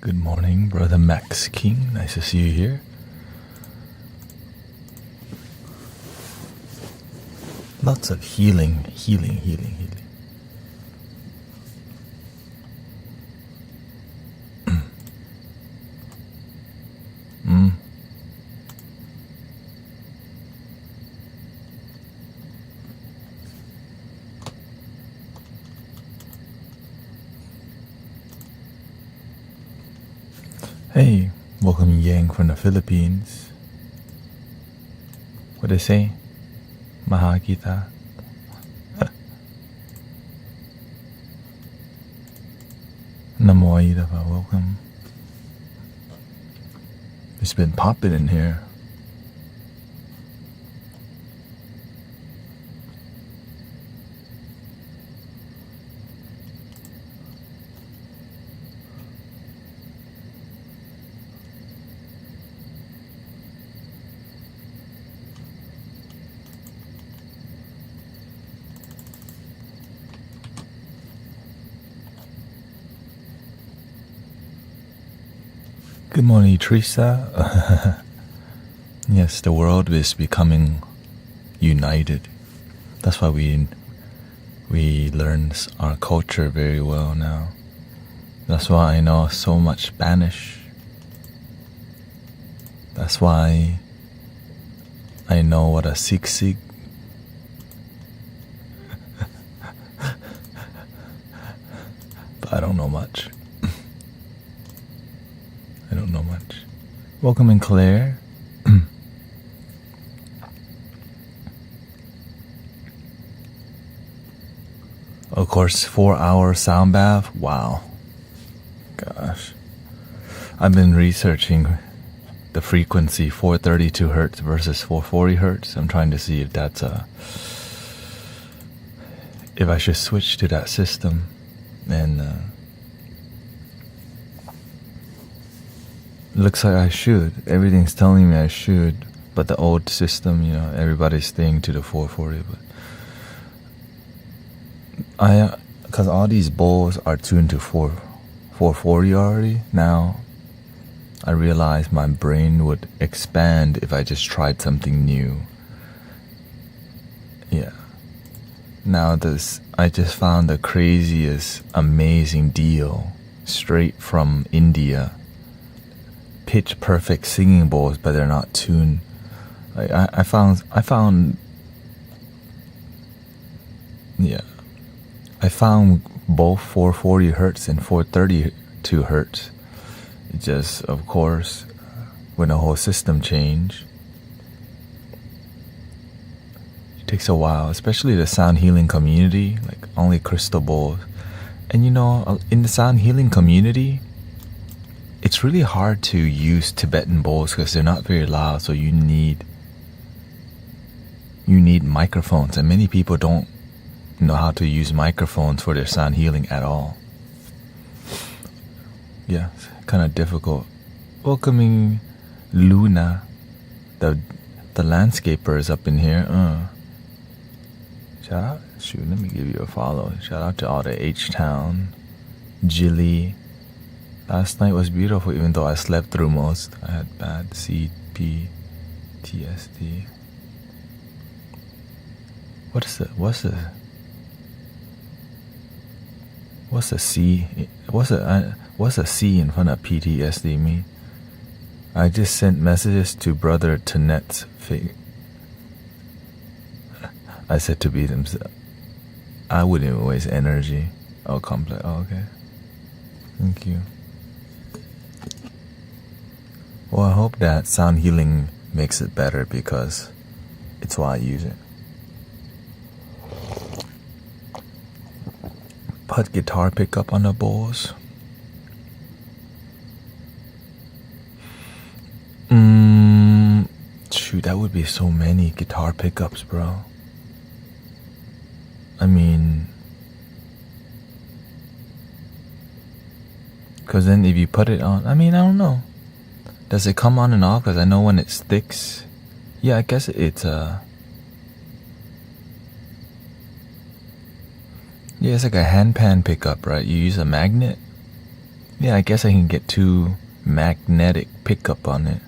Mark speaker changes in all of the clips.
Speaker 1: Good morning, Brother Max King. Nice to see you here. Lots of healing. Hey, welcome Yang from the Philippines. What they say? Mahagita. Namo Aidava, welcome. It's been popping in here. Good morning, Teresa. Yes, the world is becoming united. That's why we learn our culture very well now. That's why I know so much Spanish. That's why I know what a sig. But I don't know much. Welcome in, Claire. Of course, 4-hour sound bath. Wow. Gosh. I've been researching the frequency 432 hertz versus 440 hertz. I'm trying to see if that's if I should switch to that system. And looks like I should. Everything's telling me I should. But the old system, everybody's staying to the 440. But because all these bowls are tuned to 440 already. Now, I realized my brain would expand if I just tried something new. Yeah. Now I just found the craziest, amazing deal straight from India. Pitch perfect singing bowls, but they're not tuned. I found both 440 hertz and 432 hertz. It just, of course, when the whole system changed, it takes a while, especially the sound healing community, like only crystal bowls. And in the sound healing community, it's really hard to use Tibetan bowls because they're not very loud, so you need microphones, and many people don't know how to use microphones for their sound healing at all. Yeah, it's kind of difficult. Welcoming Luna, the landscaper is up in here. Shout out, let me give you a follow. Shout out to all the H-Town, Jilly. Last night was beautiful, even though I slept through most. I had bad CPTSD. What's a C? What's a C in front of PTSD mean? I just sent messages to Brother Tanet's figure. I said to beat him. I wouldn't even waste energy. Oh, complex. Oh, okay. Thank you. Well, I hope that sound healing makes it better because it's why I use it. Put guitar pickup on the bowls. Shoot, that would be so many guitar pickups, bro. I mean, because then if you put it on, I don't know. Does it come on and off? Because I know when it sticks. Yeah, I guess it's yeah, it's like a hand pan pickup, right? You use a magnet Yeah, I guess I can get too magnetic pickup on it.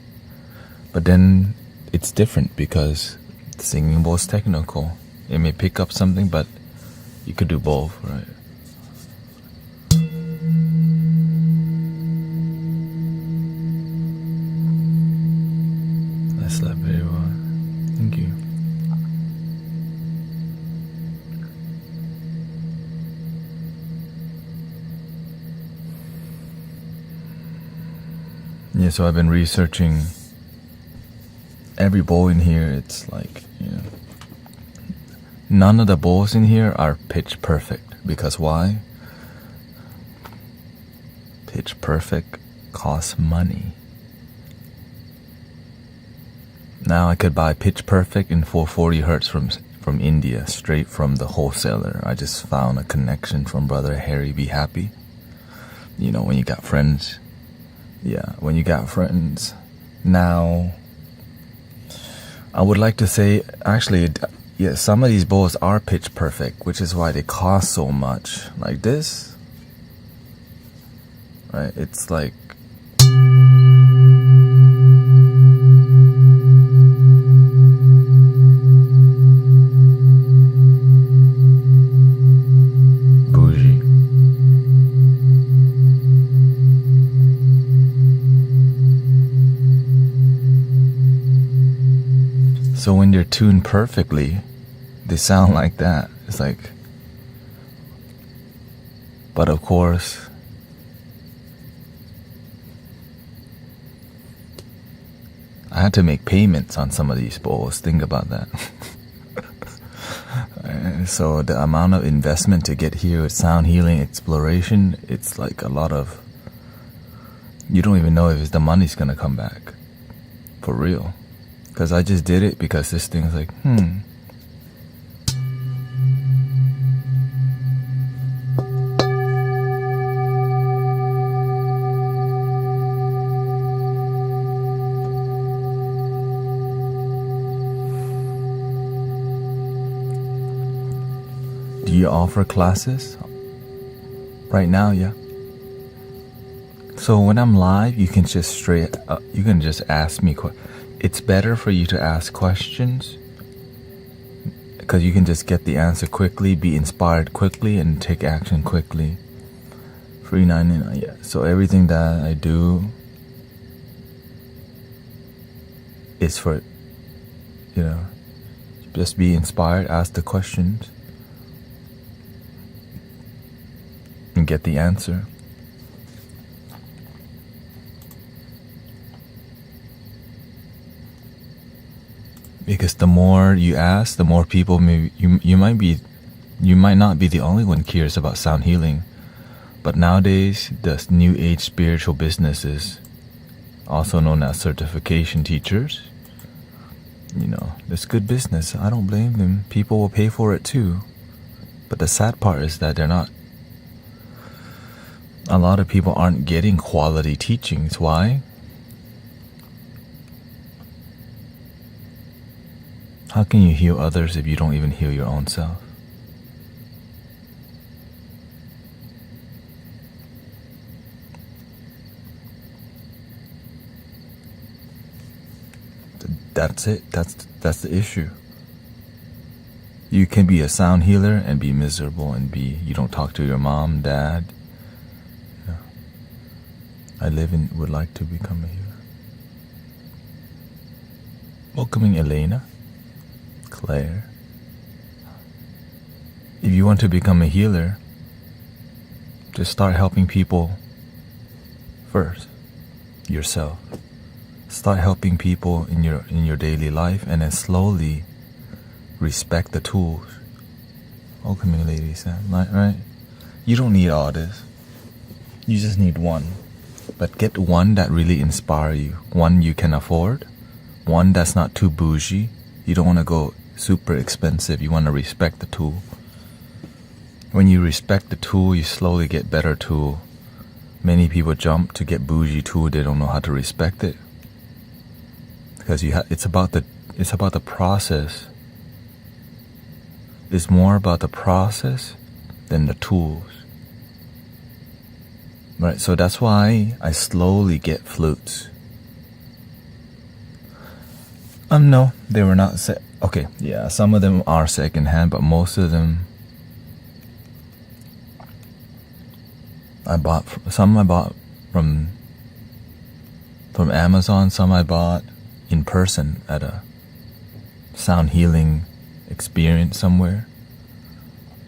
Speaker 1: But then it's different because the singing bowl is technical. It may pick up something, but you could do both, right? I slept very well. Thank you. Yeah, so I've been researching every bowl in here. It's like, none of the bowls in here are pitch perfect. Because why? Pitch perfect costs money. Now I could buy pitch perfect in 440 hertz from India, straight from the wholesaler. I just found a connection from Brother Harry Be Happy. When you got friends. Yeah, when you got friends. Now, I would like to say, actually, yeah, some of these bowls are pitch perfect, which is why they cost so much. Like this, right? It's like bougie. So when they're tuned perfectly, they sound like that. It's like, but of course, I had to make payments on some of these bowls. Think about that. So the amount of investment to get here with sound healing exploration, it's like a lot of, you don't even know if the money's gonna come back. For real. Because I just did it because this thing's like, Do you offer classes? Right now, yeah. So when I'm live, you can just you can just ask me it's better for you to ask questions because you can just get the answer quickly, be inspired quickly, and take action quickly. Free 99, yeah. So everything that I do is for, just be inspired, ask the questions, and get the answer. Because the more you ask, the more people you might not be the only one curious about sound healing. But nowadays, the new age spiritual businesses, also known as certification teachers, it's good business. I don't blame them. People will pay for it too. But the sad part is that a lot of people aren't getting quality teachings. Why? How can you heal others if you don't even heal your own self? That's it. That's the issue. You can be a sound healer and be miserable and you don't talk to your mom, dad. I would like to become a healer. Welcoming Elena, Claire. If you want to become a healer, just start helping people first, yourself. Start helping people in your daily life, and then slowly respect the tools. Welcoming Lady Sam, right? You don't need all this. You just need one. But get one that really inspires you. One you can afford. One that's not too bougie. You don't want to go super expensive. You want to respect the tool. When you respect the tool, you slowly get better tool. Many people jump to get bougie tool. They don't know how to respect it. Because it's about the process. It's more about the process than the tools. Right, so that's why I slowly get flutes. No, they were not okay, yeah, some of them are secondhand, but most of them I bought from Amazon, some I bought in person at a sound healing experience somewhere.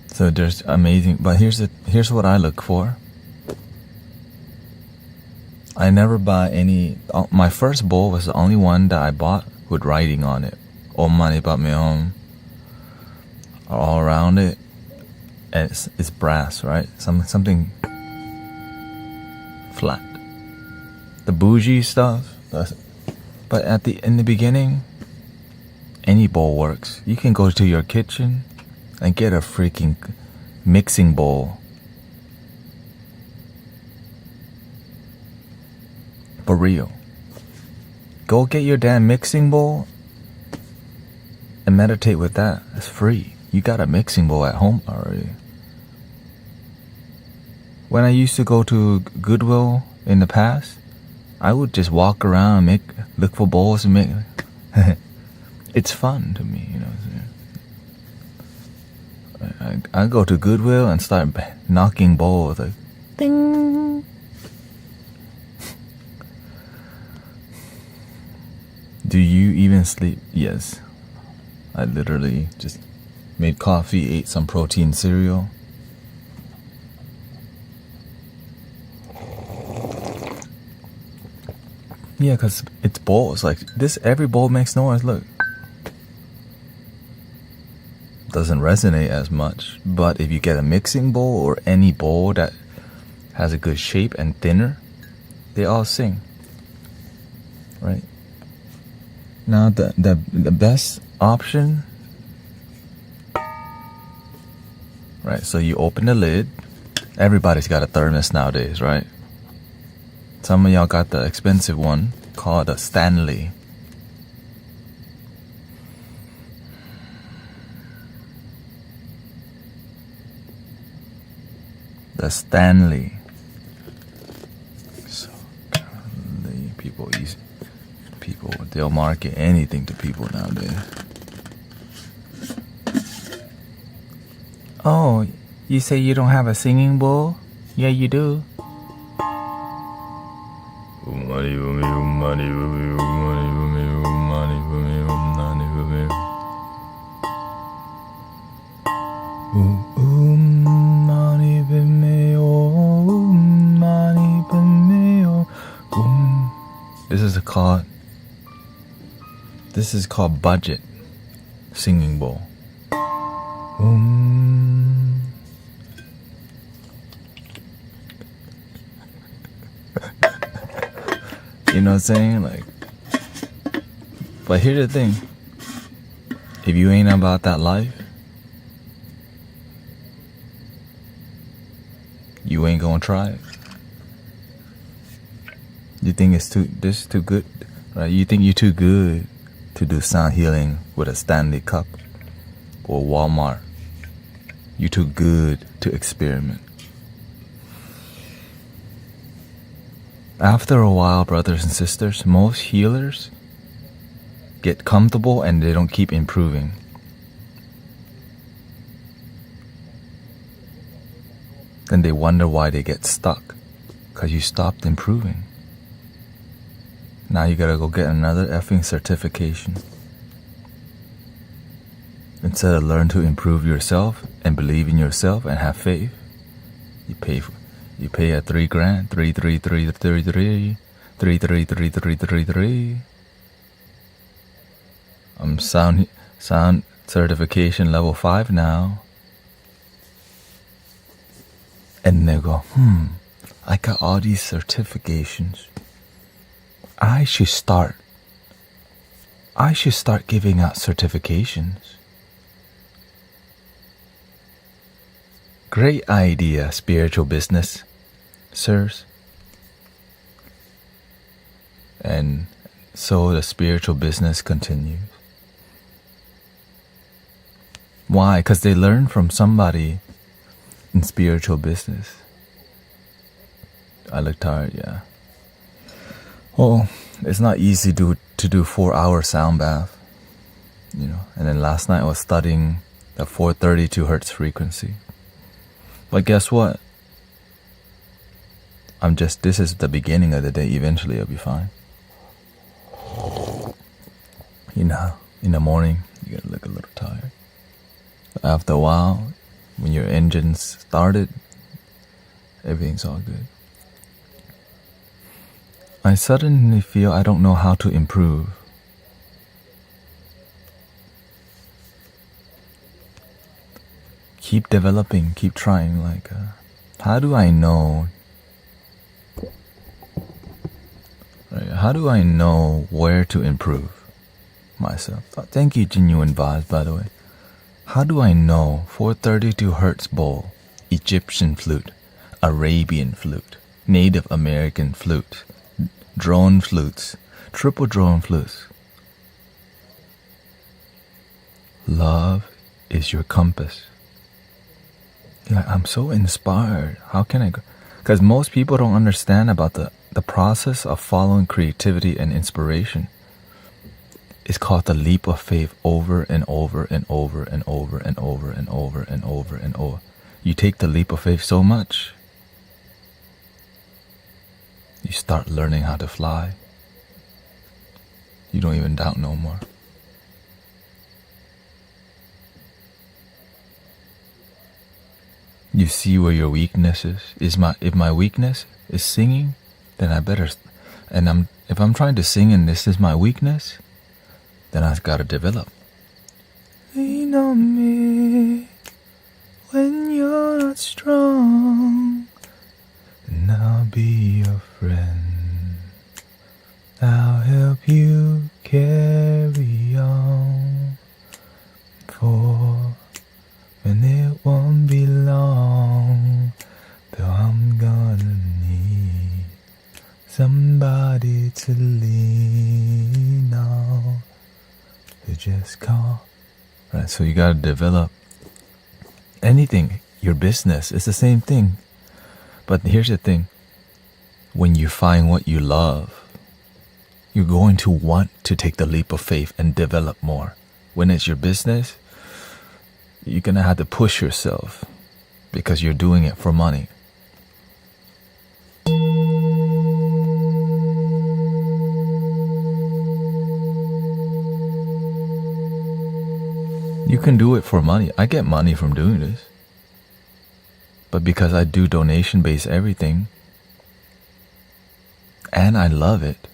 Speaker 1: So there's amazing, but here's what I look for. I never buy any. My first bowl was the only one that I bought with writing on it. Om Mani Padme Hum. All around it, and it's brass, right? Something flat. The bougie stuff. But in the beginning, any bowl works. You can go to your kitchen and get a freaking mixing bowl. For real. Go get your damn mixing bowl and meditate with that. It's free. You got a mixing bowl at home already. When I used to go to Goodwill in the past, I would just walk around and look for bowls and make. It's fun to me, you know. I go to Goodwill and start knocking bowls like ding. Do you even sleep? Yes. I literally just made coffee, ate some protein cereal. Yeah, because it's bowls. Like this, every bowl makes noise. Look. Doesn't resonate as much. But if you get a mixing bowl or any bowl that has a good shape and thinner, they all sing. Right? Now the best option, right? So you open the lid. Everybody's got a thermos nowadays, right? Some of y'all got the expensive one called a Stanley. The Stanley. So people, they'll market anything to people nowadays. Oh, you say you don't have a singing bowl? Yeah, you do. This is called budget singing bowl. You know what I'm saying? Like, but here's the thing. If you ain't about that life, you ain't gonna try it. You think it's too good, right? You think you're too good to do sound healing with a Stanley cup or Walmart. You're too good to experiment. After a while, brothers and sisters, most healers get comfortable and they don't keep improving. Then they wonder why they get stuck, because you stopped improving. Now you gotta go get another effing certification. Instead of learn to improve yourself and believe in yourself and have faith, you pay at $3,000, 33333. I'm sound certification level 5 now. And they go, I got all these certifications. I should start giving out certifications. Great idea, spiritual business, sirs. And so the spiritual business continues. Why? Because they learn from somebody in spiritual business. I look tired, yeah. Well, it's not easy to do 4-hour sound bath, you know. And then last night I was studying the 432 hertz frequency. But guess what? This is the beginning of the day. Eventually I'll be fine. You know, in the morning, you gotta look a little tired. But after a while, when your engine's started, everything's all good. I suddenly feel I don't know how to improve. Keep developing, keep trying. How do I know? Right, how do I know where to improve myself? Thank you, Genuine Vibes, by the way. How do I know 432 hertz bowl, Egyptian flute, Arabian flute, Native American flute, drone flutes, triple drone flutes? Love is your compass. I'm so inspired. How can I go? Because most people don't understand about the process of following creativity and inspiration. It's called the leap of faith over and over and over and over and over and over and over and over. You take the leap of faith so much, you start learning how to fly. You don't even doubt no more. You see where your weakness is. If my weakness is singing, then I better. And if I'm trying to sing and this is my weakness, then I've got to develop. Lean on me when you're not strong, and I'll be your friend. I'll help you carry on. For when it won't be long, though I'm gonna need somebody to lean on, to just call. Right, so you gotta develop anything. Your business is the same thing. But here's the thing. When you find what you love, you're going to want to take the leap of faith and develop more. When it's your business, you're gonna have to push yourself because you're doing it for money. You can do it for money. I get money from doing this. But because I do donation-based everything, and I love it,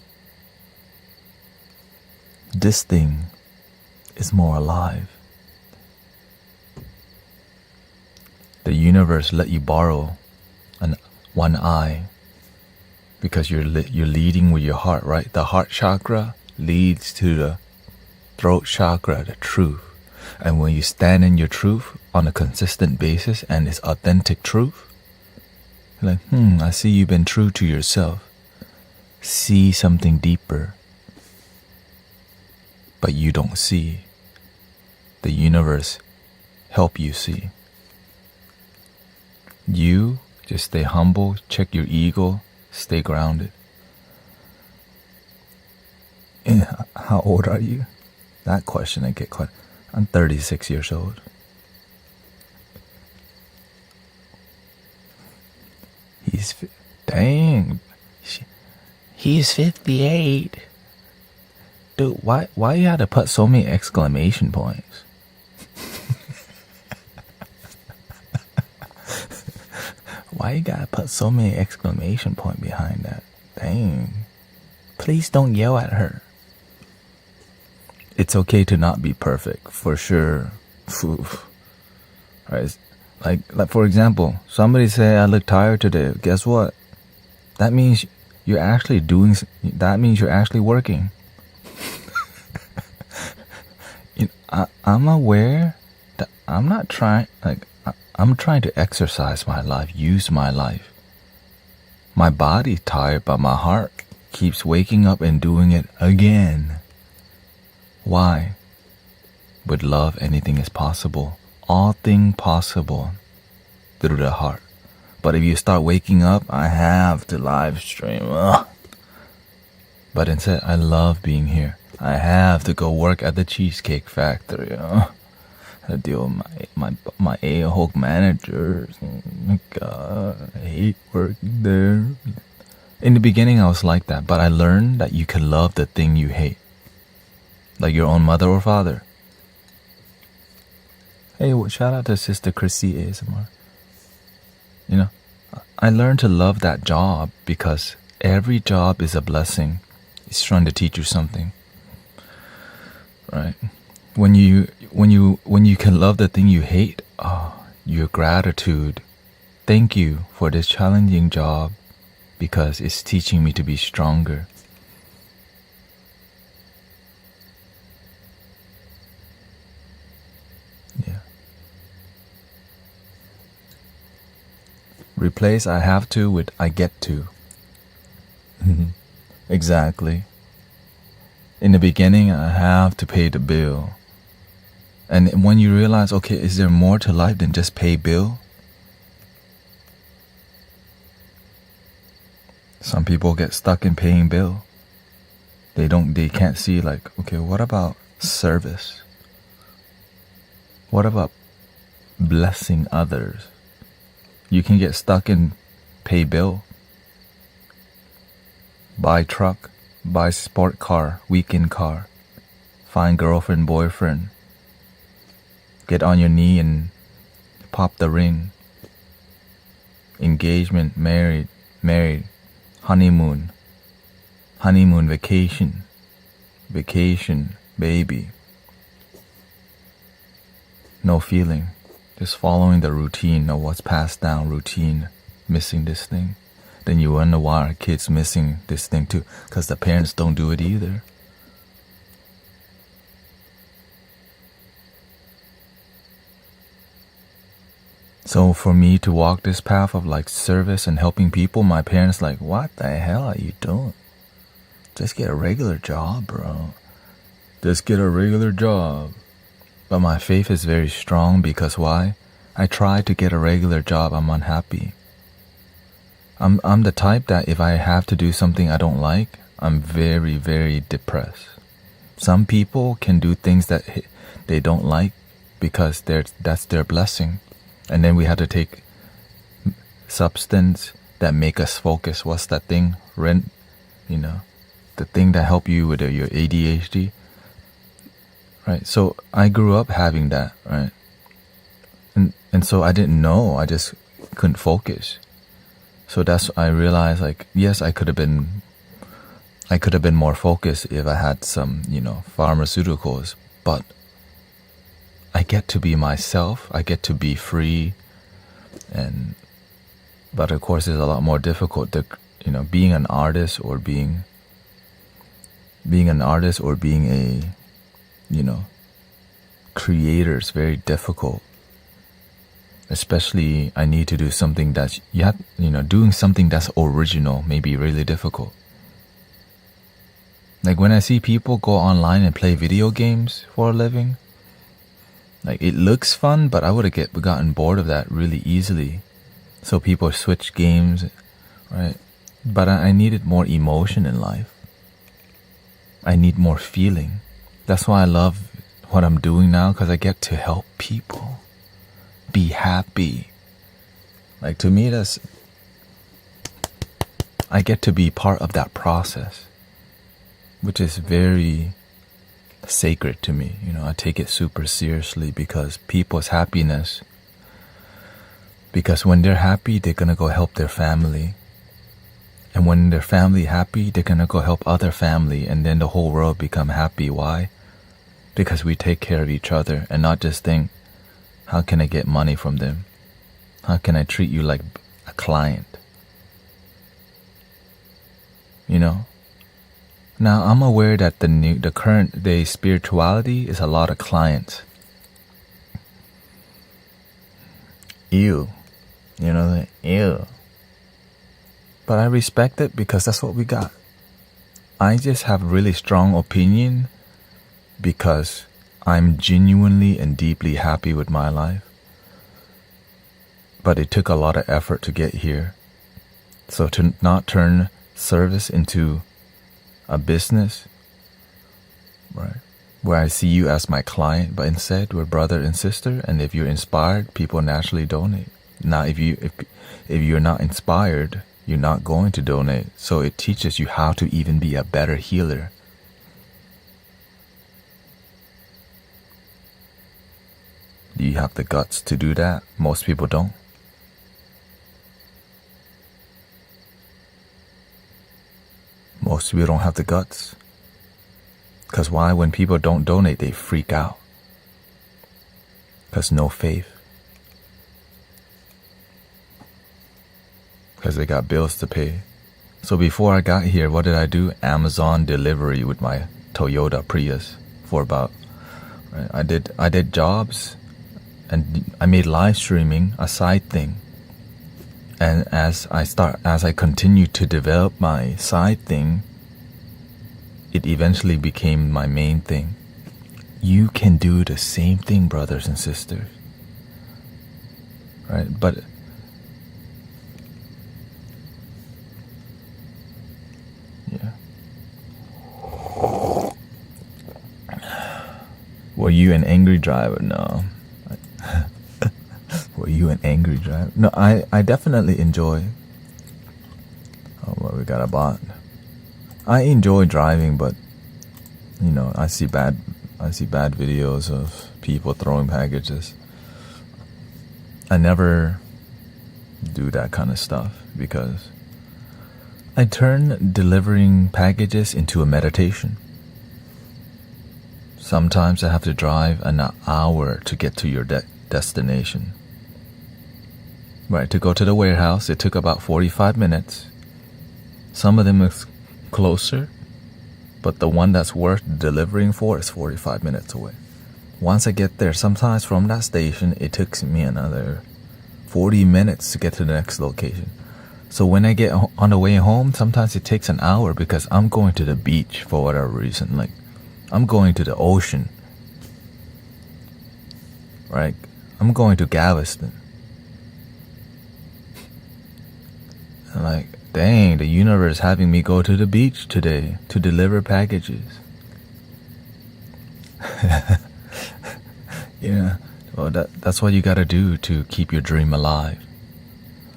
Speaker 1: this thing is more alive. The universe let you borrow one eye because you're leading with your heart, right? The heart chakra leads to the throat chakra, the truth. And when you stand in your truth on a consistent basis and it's authentic truth, you're like, I see you've been true to yourself. See something deeper. But you don't see. The universe help you see. You just stay humble, check your ego, stay grounded. And how old are you? That question I get quite. I'm 36 years old. He's 58. Dude, why you had to put so many exclamation points? Why you gotta put so many exclamation points behind that? Dang. Please don't yell at her. It's okay to not be perfect, for sure. Right? Like for example, somebody say I look tired today. Guess what? That means you're actually that means you're actually working. I'm aware that I'm not trying, I'm trying to exercise my life, use my life. My body's tired, but my heart keeps waking up and doing it again. Why? With love, anything is possible. All things possible through the heart. But if you start waking up, I have to live stream. Ugh. But instead, I love being here. I have to go work at the Cheesecake Factory. I deal with my a-hole managers. Oh my God, I hate working there. In the beginning, I was like that, but I learned that you can love the thing you hate. Like your own mother or father. Hey, shout out to Sister Chrissy ASMR. You know, I learned to love that job because every job is a blessing. It's trying to teach you something. Right? When you can love the thing you hate, your gratitude. Thank you for this challenging job because it's teaching me to be stronger. Yeah. Replace I have to with I get to. Exactly. In the beginning, I have to pay the bill. And when you realize, okay, is there more to life than just pay bill? Some people get stuck in paying bill. They can't see like, okay, what about service? What about blessing others? You can get stuck in pay bill. Buy truck, buy sport car, weekend car, find girlfriend, boyfriend, get on your knee and pop the ring, engagement, married, honeymoon, vacation, baby. No feeling, just following the routine of what's passed down, routine, missing this thing. Then you wonder why our kids missing this thing too, because the parents don't do it either. So for me to walk this path of like service and helping people, my parents like, what the hell are you doing? Just get a regular job, bro. Just get a regular job. But my faith is very strong because why? I try to get a regular job, I'm unhappy. I'm the type that if I have to do something I don't like, I'm very, very depressed. Some people can do things that they don't like because that's their blessing. And then we have to take substance that make us focus. What's that thing? The thing that help you with your ADHD. Right? So I grew up having that, right? And so I didn't know. I just couldn't focus. So that's I realized like, yes, I could have been more focused if I had some, pharmaceuticals, but I get to be myself, I get to be free, but of course it's a lot more difficult to, being an artist or being a, creator is very difficult. Especially I need to do something that's, doing something that's original may be really difficult. Like when I see people go online and play video games for a living, like it looks fun, but I would have gotten bored of that really easily. So people switch games, right? But I needed more emotion in life. I need more feeling. That's why I love what I'm doing now, because I get to help people be happy. Like to me, I get to be part of that process, which is very sacred to me. I take it super seriously because people's happiness, because when they're happy, they're gonna go help their family. And when their family happy, they're gonna go help other family, and then the whole world become happy. Why? Because we take care of each other and not just think, how can I get money from them? How can I treat you like a client? Now I'm aware that the current day spirituality is a lot of clients. Ew. Ew. But I respect it because that's what we got. I just have really strong opinion because I'm genuinely and deeply happy with my life. but it took a lot of effort to get here. So to not turn service into a business, right, where I see you as my client, but instead we're brother and sister, and if you're inspired, people naturally donate. Now, if you're not inspired, you're not going to donate. So it teaches you how to even be a better healer. Do you have the guts to do that? Most people don't. Most people don't have the guts. Because why? When people don't donate, they freak out. Because no faith. Because they got bills to pay. So before I got here, what did I do? Amazon delivery with my Toyota Prius for about, right? I did jobs, and I made live streaming a side thing. And as I continued to develop my side thing, it eventually became my main thing. You can do the same thing, brothers and sisters. Right? But yeah. Were you an angry driver? No. Were you an angry driver? No, I definitely enjoy. Oh, well, we got a bot. I enjoy driving, but I see bad videos of people throwing packages. I never do that kind of stuff because I turn delivering packages into a meditation. Sometimes I have to drive an hour to get to your destination. Right, to go to the warehouse, it took about 45 minutes. Some of them is closer, but the one that's worth delivering for is 45 minutes away. Once I get there, sometimes from that station, it takes me another 40 minutes to get to the next location. So when I get on the way home, sometimes it takes an hour because I'm going to the beach for whatever reason. Like, I'm going to the ocean. Right? I'm going to Galveston. And like, dang, the universe having me go to the beach today to deliver packages. Yeah, well, that's what you gotta do to keep your dream alive.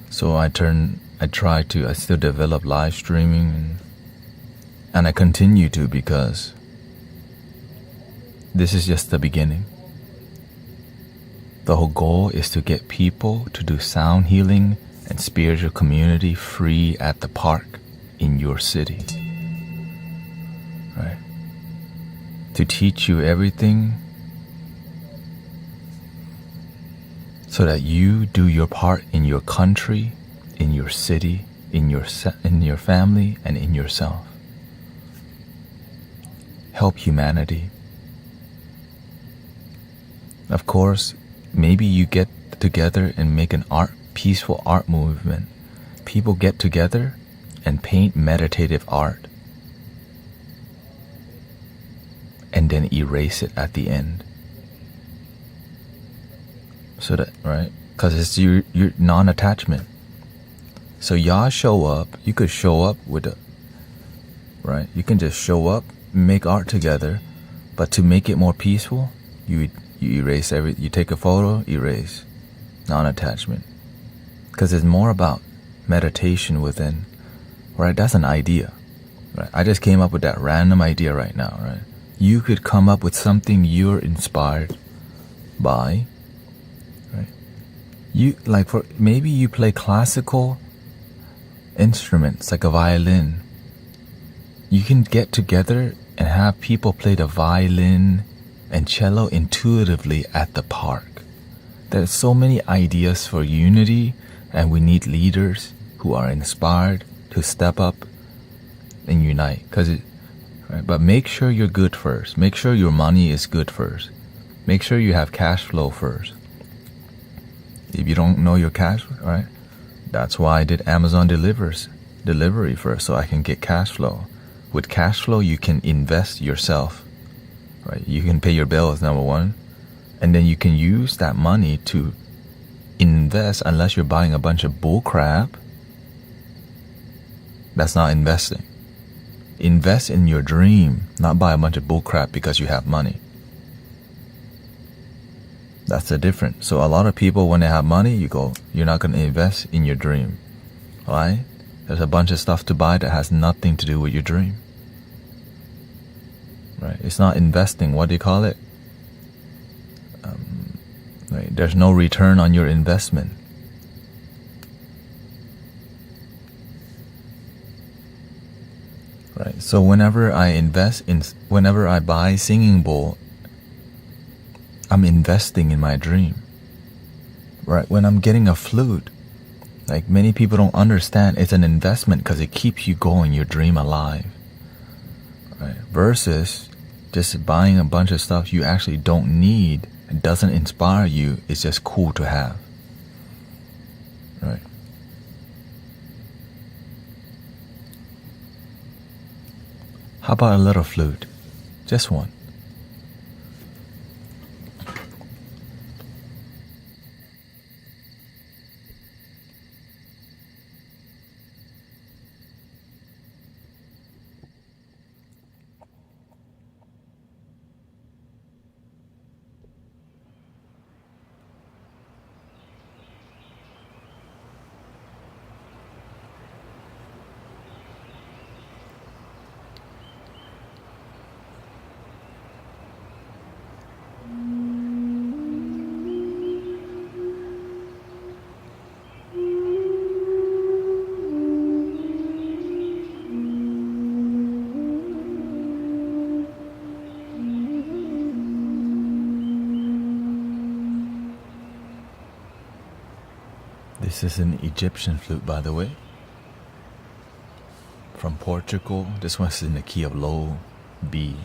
Speaker 1: So I still develop live streaming, and I continue to because this is just the beginning. The whole goal is to get people to do sound healing and spiritual community free at the park in your city. Right? To teach you everything so that you do your part in your country, in your city, in your family, and in yourself. Help humanity. Of course, maybe you get together and make an peaceful art movement. People get together and paint meditative art and then erase it at the end. So that, right? Because it's your non-attachment. So y'all show up. You could show up right? You can just show up, make art together, but to make it more peaceful, you erase you take a photo, erase. Non-attachment. Because it's more about meditation within, right? That's an idea, right? I just came up with that random idea right now, right? You could come up with something you're inspired by, right? Maybe you play classical instruments like a violin. You can get together and have people play the violin and cello intuitively at the park. There's so many ideas for unity, and we need leaders who are inspired to step up and unite. Right? But make sure you're good first. Make sure your money is good first. Make sure you have cash flow first. If you don't know your cash flow, right? That's why I did Amazon delivery first, so I can get cash flow. With cash flow, you can invest yourself, right? You can pay your bills, number one, and then you can use that money to invest unless you're buying a bunch of bull crap. That's not investing. Invest in your dream, not buy a bunch of bull crap because you have money. That's the difference. So a lot of people, when they have money, you're not going to invest in your dream. Right? There's a bunch of stuff to buy that has nothing to do with your dream. Right? It's not investing. What do you call it? Right? There's no return on your investment. Right? So whenever I buy singing bowl, I'm investing in my dream. Right? When I'm getting a flute, like many people don't understand, it's an investment because it keeps you going, your dream alive. Right? Versus just buying a bunch of stuff you actually don't need, it doesn't inspire you, it's just cool to have. Right? How about a little flute? Just one. This is an Egyptian flute, by the way, from Portugal. This one's in the key of low B.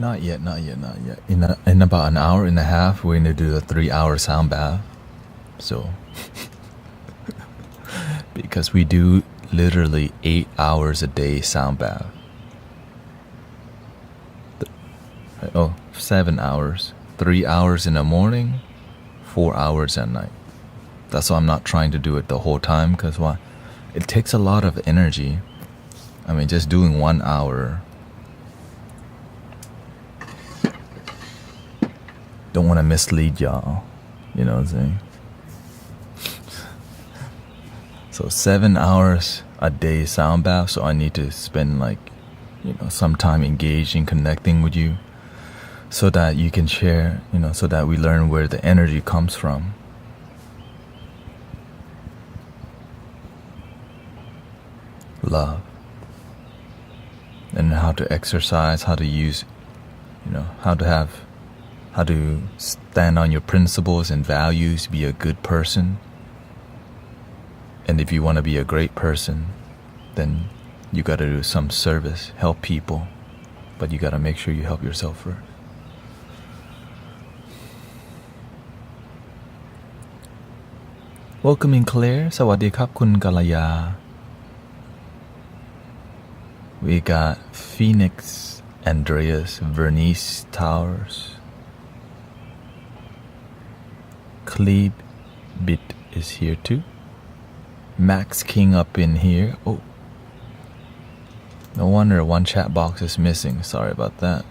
Speaker 1: Not yet. In about an hour and a half, we're going to do a 3-hour sound bath. So, because we do literally 8 hours a day sound bath. 7 hours. 3 hours in the morning, 4 hours at night. That's why I'm not trying to do it the whole time, because why? It takes a lot of energy. I mean, just doing 1 hour. Don't want to mislead y'all. You know what I'm saying? So 7 hours a day sound bath. So I need to spend some time engaging, connecting with you, so that you can share, so that we learn where the energy comes from. Love. And how to exercise, how to use, how to stand on your principles and values, be a good person. And if you want to be a great person, then you got to do some service, help people, but you got to make sure you help yourself first. Welcoming Claire, สวัสดีครับคุณกัลยา We got Phoenix, Andreas, Vernice Towers, Clebe Bit is here too. Max King up in here. Oh, no wonder one chat box is missing. Sorry about that.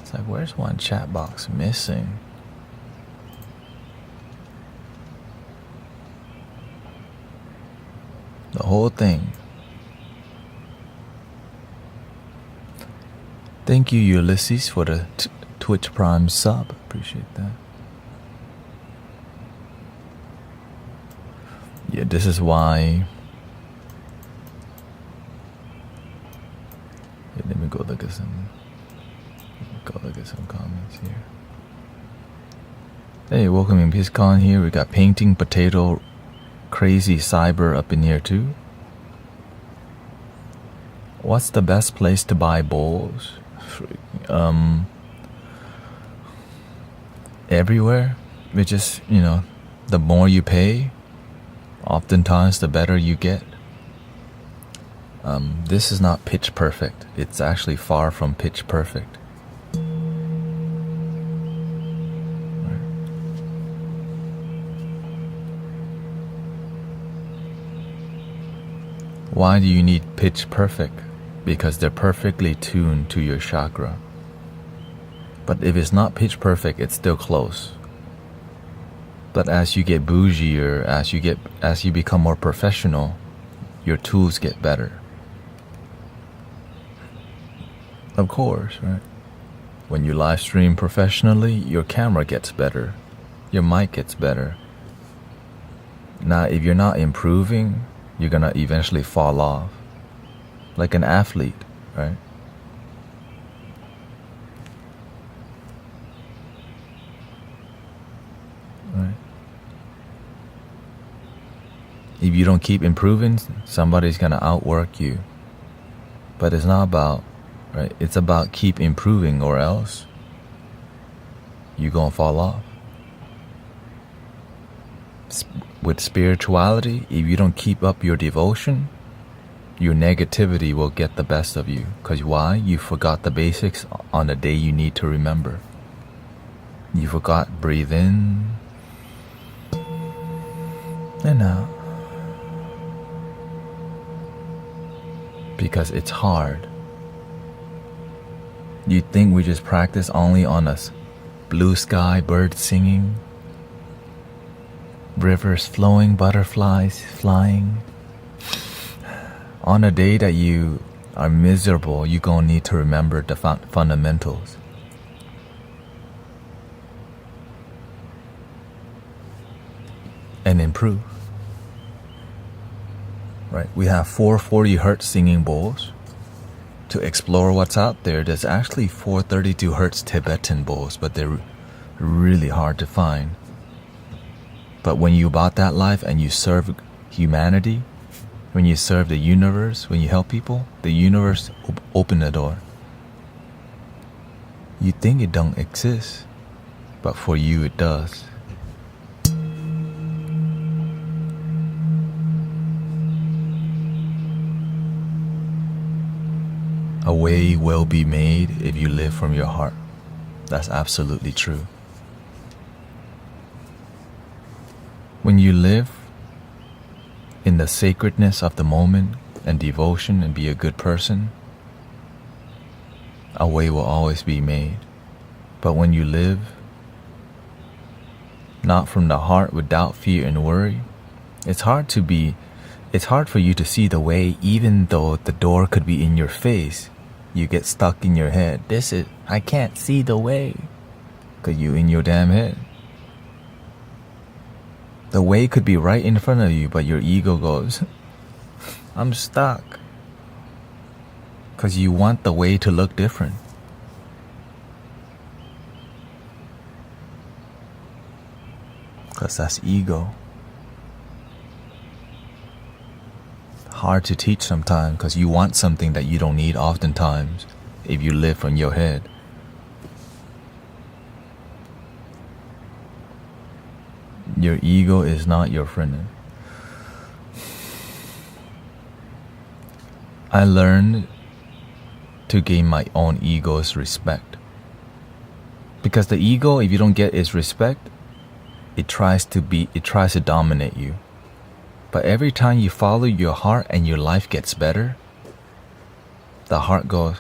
Speaker 1: It's like, where's one chat box missing? The whole thing. Thank you, Ulysses, for the Twitch Prime sub. Appreciate that. Yeah, this is why. Yeah, let me go look at some comments here. Hey, welcoming PeaceCon here. We got Painting Potato, Crazy Cyber up in here too. What's the best place to buy bowls? Everywhere. We just, the more you pay, oftentimes the better you get. This is not pitch perfect. It's actually far from pitch perfect. Why do you need pitch perfect? Because they're perfectly tuned to your chakra. But if it's not pitch perfect, it's still close. But as you get bougier, as you become more professional, your tools get better. Of course, right? When you live stream professionally, your camera gets better. Your mic gets better. Now, if you're not improving, you're gonna eventually fall off. Like an athlete, right? Right. If you don't keep improving, somebody's gonna outwork you. But it's not about, right? It's about keep improving, or else you're gonna fall off. With spirituality, if you don't keep up your devotion, your negativity will get the best of you. Because why? You forgot the basics on the day you need to remember. You forgot breathe in and out. Because it's hard. You think we just practice only on a blue sky, birds singing, rivers flowing, butterflies flying? On a day that you are miserable, you're going to need to remember the fundamentals. And improve. Right? We have 440 hertz singing bowls. To explore what's out there, there's actually 432 hertz Tibetan bowls, but they're really hard to find. But when you bought that life and you serve humanity, when you serve the universe, when you help people, the universe open the door. You think it don't exist, but for you it does. A way will be made if you live from your heart. That's absolutely true. When you live in the sacredness of the moment and devotion and be a good person, a way will always be made. But when you live not from the heart with doubt, fear, and worry, it's hard for you to see the way, even though the door could be in your face. You get stuck in your head. I can't see the way. Cause you in your damn head. The way could be right in front of you, but your ego goes, I'm stuck. Cause you want the way to look different. Cause that's ego. Hard to teach sometimes because you want something that you don't need oftentimes if you live from your head. Your ego is not your friend. I learned to gain my own ego's respect. Because the ego, if you don't get its respect, it tries to dominate you. But every time you follow your heart and your life gets better, the heart goes,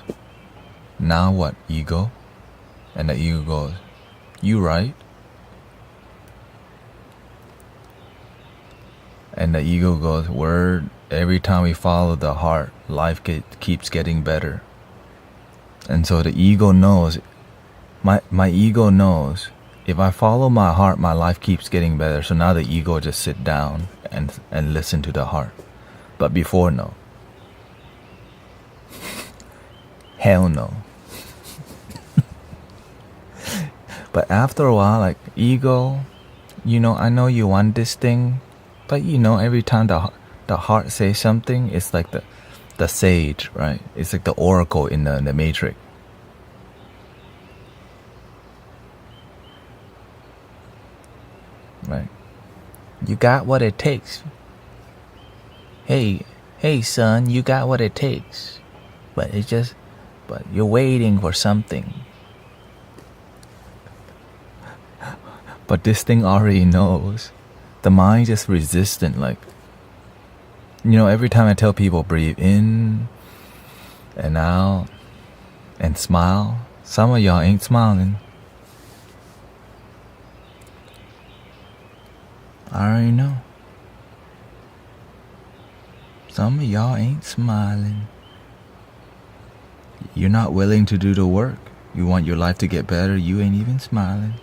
Speaker 1: now what, ego? And the ego goes, you right? And the ego goes, word, every time we follow the heart, life keeps getting better. And so the ego knows, my ego knows, if I follow my heart, my life keeps getting better. So now the ego just sit down and listen to the heart. But before, no. Hell no. But after a while, like, ego, I know you want this thing, but every time the heart says something, it's like the sage, right? It's like the oracle in the matrix. Right? You got what it takes. Hey son, you got what it takes. But you're waiting for something. But this thing already knows. The mind just resistant, like, every time I tell people breathe in and out and smile, some of y'all ain't smiling. I already know. Some of y'all ain't smiling. You're not willing to do the work. You want your life to get better, you ain't even smiling.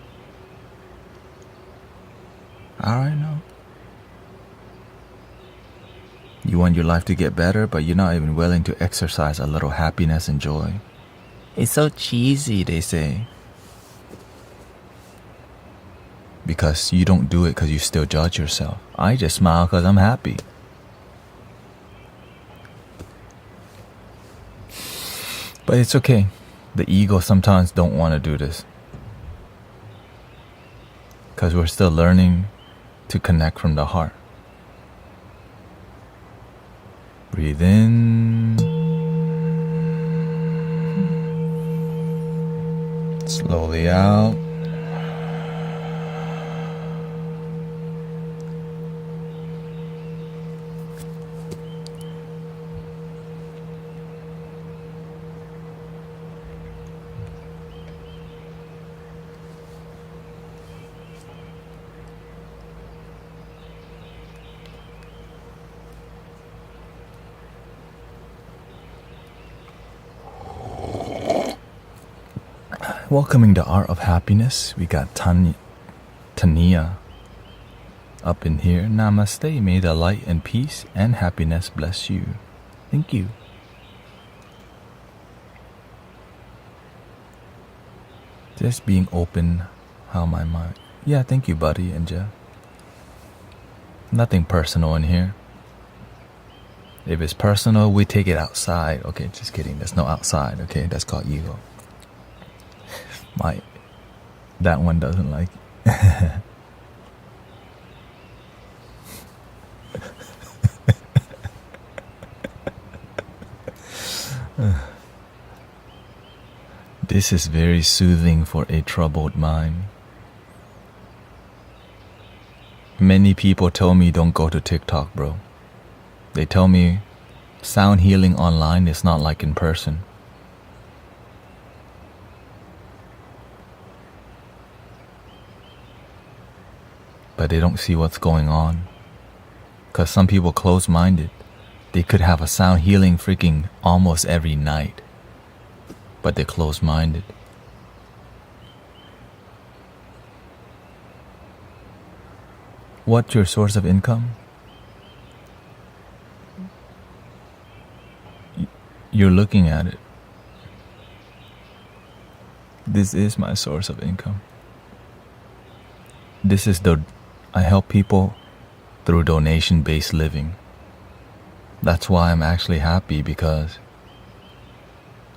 Speaker 1: I already know. You want your life to get better, but you're not even willing to exercise a little happiness and joy. It's so cheesy, they say. Because you don't do it because you still judge yourself. I just smile because I'm happy. But it's okay. The ego sometimes don't want to do this. Because we're still learning to connect from the heart. Breathe in. Slowly out. Welcoming the art of happiness, we got Tania up in here. Namaste, may the light and peace and happiness bless you. Thank you. Just being open, how my mind. Yeah, thank you, buddy and Jeff. Nothing personal in here. If it's personal, we take it outside. Okay, just kidding. There's no outside. Okay, that's called ego. That one doesn't like it. This is very soothing for a troubled mind. Many people tell me don't go to TikTok, bro. They tell me sound healing online is not like in person. But they don't see what's going on. Because some people close-minded. They could have a sound healing freaking almost every night. But they're close-minded. What's your source of income? You're looking at it. This is my source of income. I help people through donation-based living. That's why I'm actually happy, because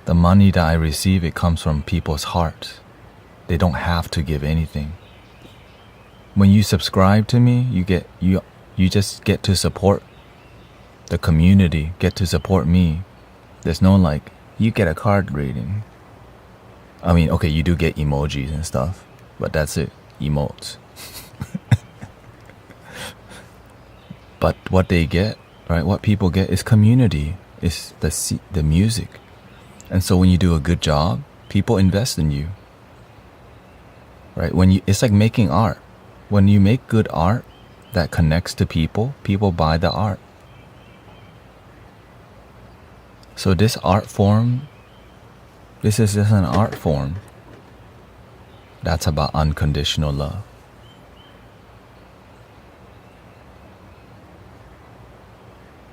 Speaker 1: the money that I receive, it comes from people's hearts. They don't have to give anything. When you subscribe to me, you just get to support the community, get to support me. There's no like, you get a card reading. I mean, okay, you do get emojis and stuff, but that's it, emotes. But what they get, right, what people get is community, is the music. And so when you do a good job, people invest in you. Right? It's like making art. When you make good art that connects to people, people buy the art. So this art form, this is just an art form. That's about unconditional love.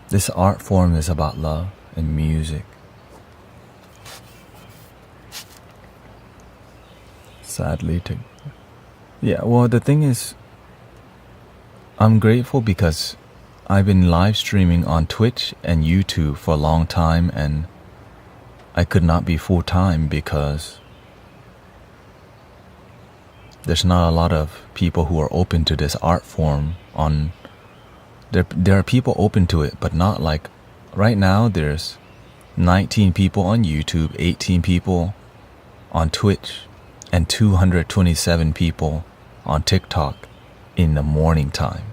Speaker 1: This art form is about love and music. Sadly, yeah, well, the thing is, I'm grateful because I've been live streaming on Twitch and YouTube for a long time, and I could not be full-time because there's not a lot of people who are open to this art form on. There are people open to it, but not like right now. There's 19 people on YouTube, 18 people on Twitch, and 227 people on TikTok in the morning time.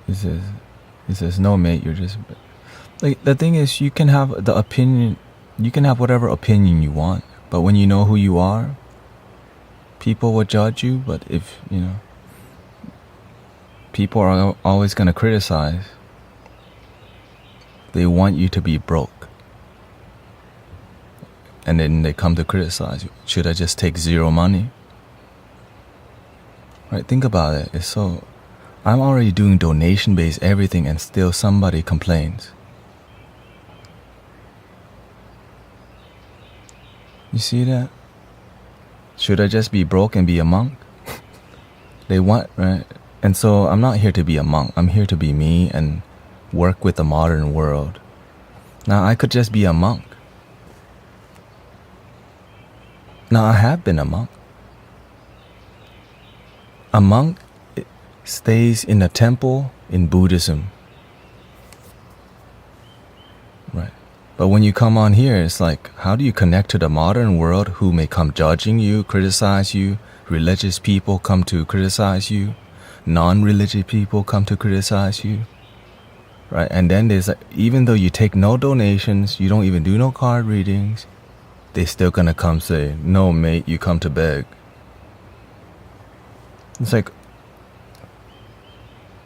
Speaker 1: He says, no, mate, you're just like, the thing is, you can have the opinion, you can have whatever opinion you want, but when you know who you are, people will judge you. But if, people are always going to criticize. They want you to be broke. And then they come to criticize you. Should I just take zero money? Right? Think about it. It's so, I'm already doing donation-based everything, and still somebody complains. You see that? Should I just be broke and be a monk? They want, right? And so I'm not here to be a monk. I'm here to be me and work with the modern world. Now, I could just be a monk. Now, I have been a monk. A monk stays in a temple in Buddhism. Right? But when you come on here, it's like, how do you connect to the modern world who may come judging you, criticize you? Religious people come to criticize you. Non-religious people come to criticize you. Right? And then there's, even though you take no donations, you don't even do no card readings, they still gonna come say, no, mate, you come to beg. It's like,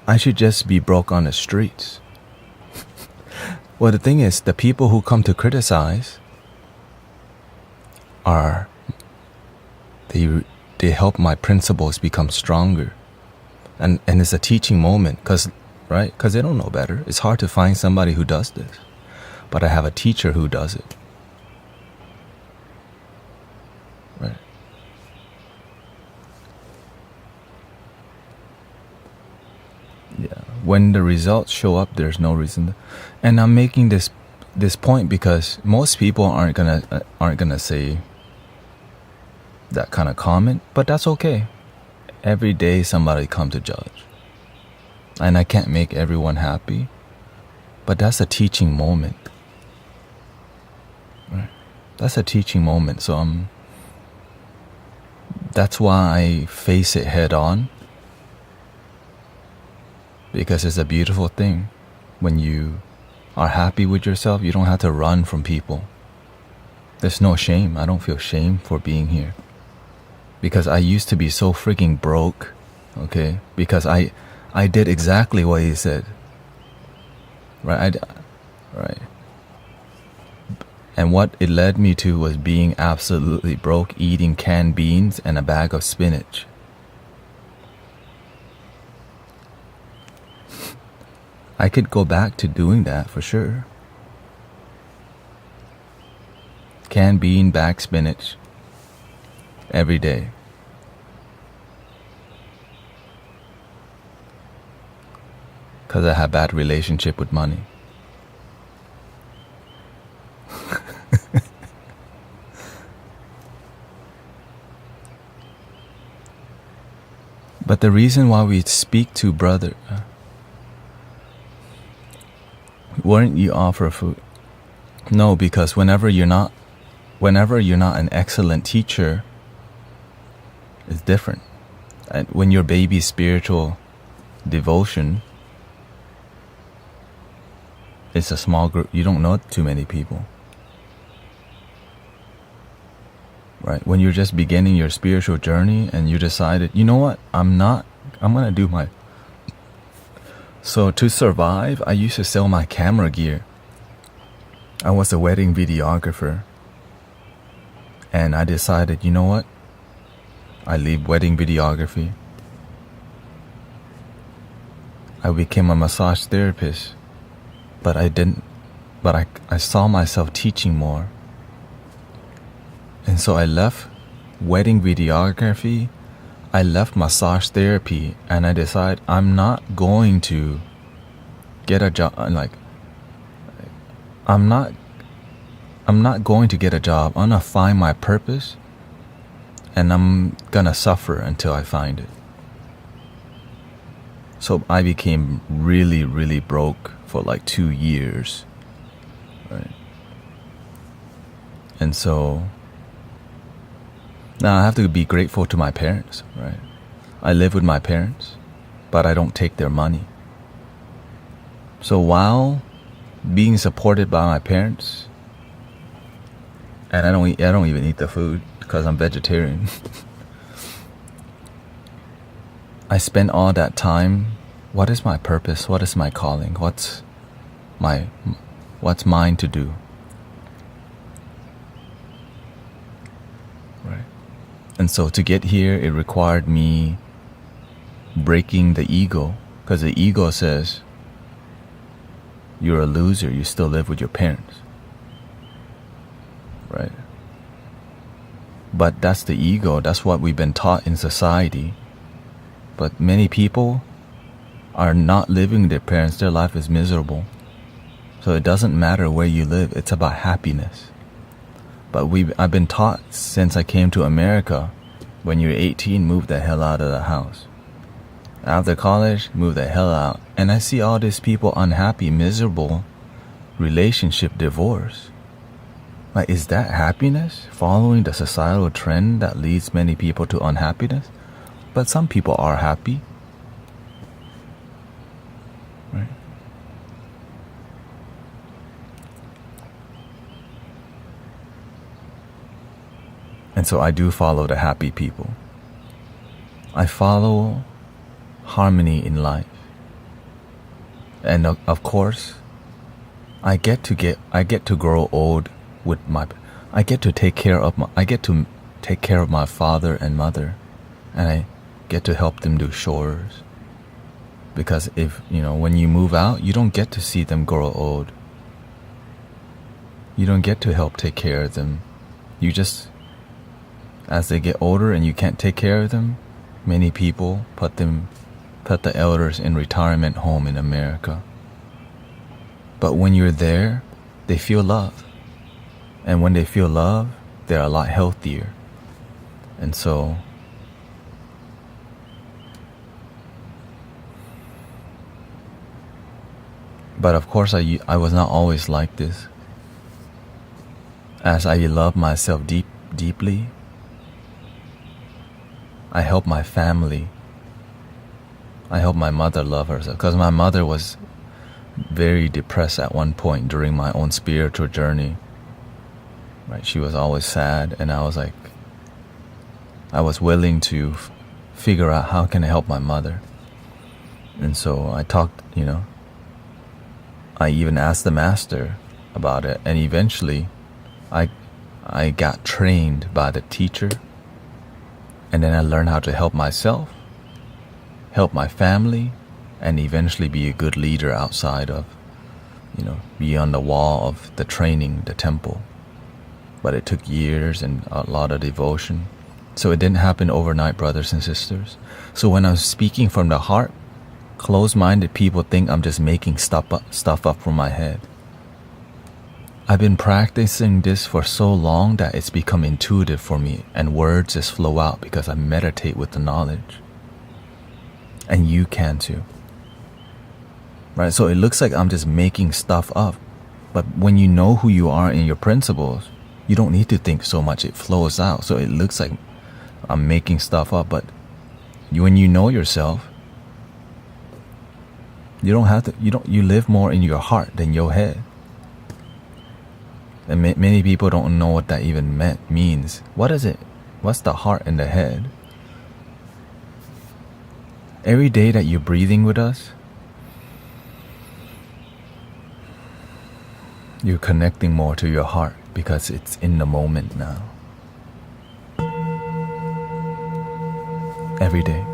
Speaker 1: I should just be broke on the streets. Well, the thing is, the people who come to criticize are, they help my principles become stronger. And it's a teaching moment, because they don't know better. It's hard to find somebody who does this. But I have a teacher who does it. Right? Yeah. When the results show up, there's no reason. And I'm making this point because most people aren't gonna say that kind of comment, but that's okay. Every day somebody comes to judge. And I can't make everyone happy. But that's a teaching moment. Right? That's a teaching moment. So that's why I face it head on. Because it's a beautiful thing. When you are happy with yourself, you don't have to run from people. There's no shame. I don't feel shame for being here. Because I used to be so freaking broke, okay? Because I did exactly what he said. Right? Right. And what it led me to was being absolutely broke, eating canned beans and a bag of spinach. I could go back to doing that for sure. Canned bean, bag spinach, every day. Because I had bad relationship with money. But the reason why we speak to brother, weren't you offer food? No, because whenever you're not an excellent teacher, it's different. And when your baby's spiritual devotion, it's a small group. You don't know too many people. Right? When you're just beginning your spiritual journey and you decided, you know what? I'm going to do my... So to survive, I used to sell my camera gear. I was a wedding videographer. And I decided, you know what? I leave wedding videography. I became a massage therapist. But I saw myself teaching more. And so I left wedding videography, I left massage therapy, and I decided I'm not going to get a job. I'm not going to get a job. I'm gonna find my purpose, and I'm gonna suffer until I find it. So I became really, really broke for like 2 years, right? And so now I have to be grateful to my parents, right? I live with my parents, but I don't take their money. So while being supported by my parents, and I don't even eat the food because I'm vegetarian. I spend all that time. What is my purpose? What is my calling? What's mine to do? Right. And so to get here, it required me breaking the ego, because the ego says, you're a loser, you still live with your parents. Right? But that's the ego, that's what we've been taught in society. But many people are not living with their parents, their life is miserable. So it doesn't matter where you live, it's about happiness. But I've been taught since I came to America, when you're 18, move the hell out of the house. After college, move the hell out. And I see all these people unhappy, miserable, relationship, divorce. Like, is that happiness? Following the societal trend that leads many people to unhappiness? But some people are happy. Right? And so I do follow the happy people. I follow harmony in life. And of course, I get to grow old with I get to take care of my father and mother, and I get to help them do chores. Because when you move out, you don't get to see them grow old. You don't get to help take care of them. You just, as they get older and you can't take care of them, many people put the elders in retirement home in America. But when you're there, they feel love. And when they feel love, they're a lot healthier. And so But of course, I was not always like this. As I love myself deeply, I help my family. I help my mother love herself, because my mother was very depressed at one point during my own spiritual journey. Right, she was always sad, and I was willing to figure out how can I help my mother. And so I talked, I even asked the master about it, and eventually I got trained by the teacher, and then I learned how to help myself, help my family, and eventually be a good leader outside of, beyond the wall of the training, the temple. But it took years and a lot of devotion. So it didn't happen overnight, brothers and sisters. So when I'm speaking from the heart, closed-minded people think I'm just making stuff up from my head. I've been practicing this for so long that it's become intuitive for me, and words just flow out because I meditate with the knowledge. And you can too. Right? So it looks like I'm just making stuff up. But when you know who you are in your principles, you don't need to think so much. It flows out. So it looks like I'm making stuff up. But when you know yourself, you don't have to. You live more in your heart than your head. And many people don't know what that even means. What is it? What's the heart and the head? Every day that you're breathing with us, you're connecting more to your heart because it's in the moment now. Every day.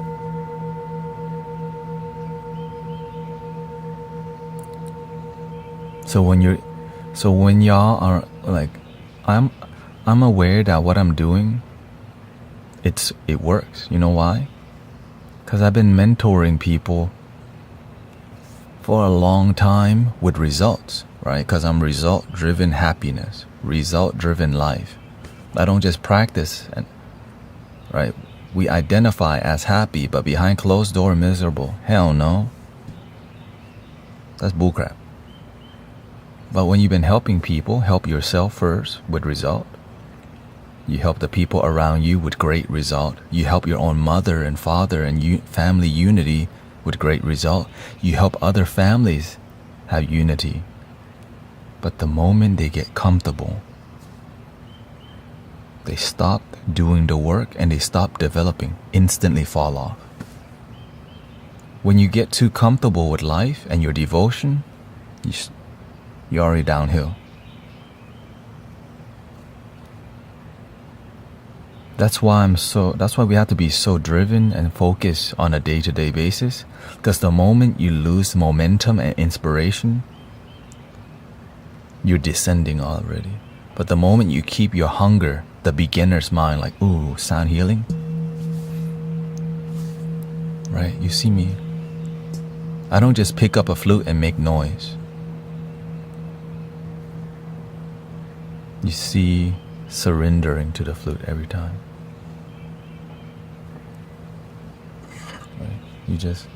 Speaker 1: So when y'all are like, I'm aware that what I'm doing, it works. You know why? Because I've been mentoring people for a long time with results, right? Because I'm result-driven happiness, result-driven life. I don't just practice, right? We identify as happy, but behind closed door miserable. Hell no. That's bullcrap. But when you've been helping people, help yourself first with result. You help the people around you with great result. You help your own mother and father and family unity with great result. You help other families have unity. But the moment they get comfortable, they stop doing the work and they stop developing, instantly fall off. When you get too comfortable with life and your devotion, you're already downhill. That's why we have to be so driven and focused on a day-to-day basis. Because the moment you lose momentum and inspiration, you're descending already. But the moment you keep your hunger, the beginner's mind, like, ooh, sound healing. Right? You see me. I don't just pick up a flute and make noise. You see surrendering to the flute every time. Right? You just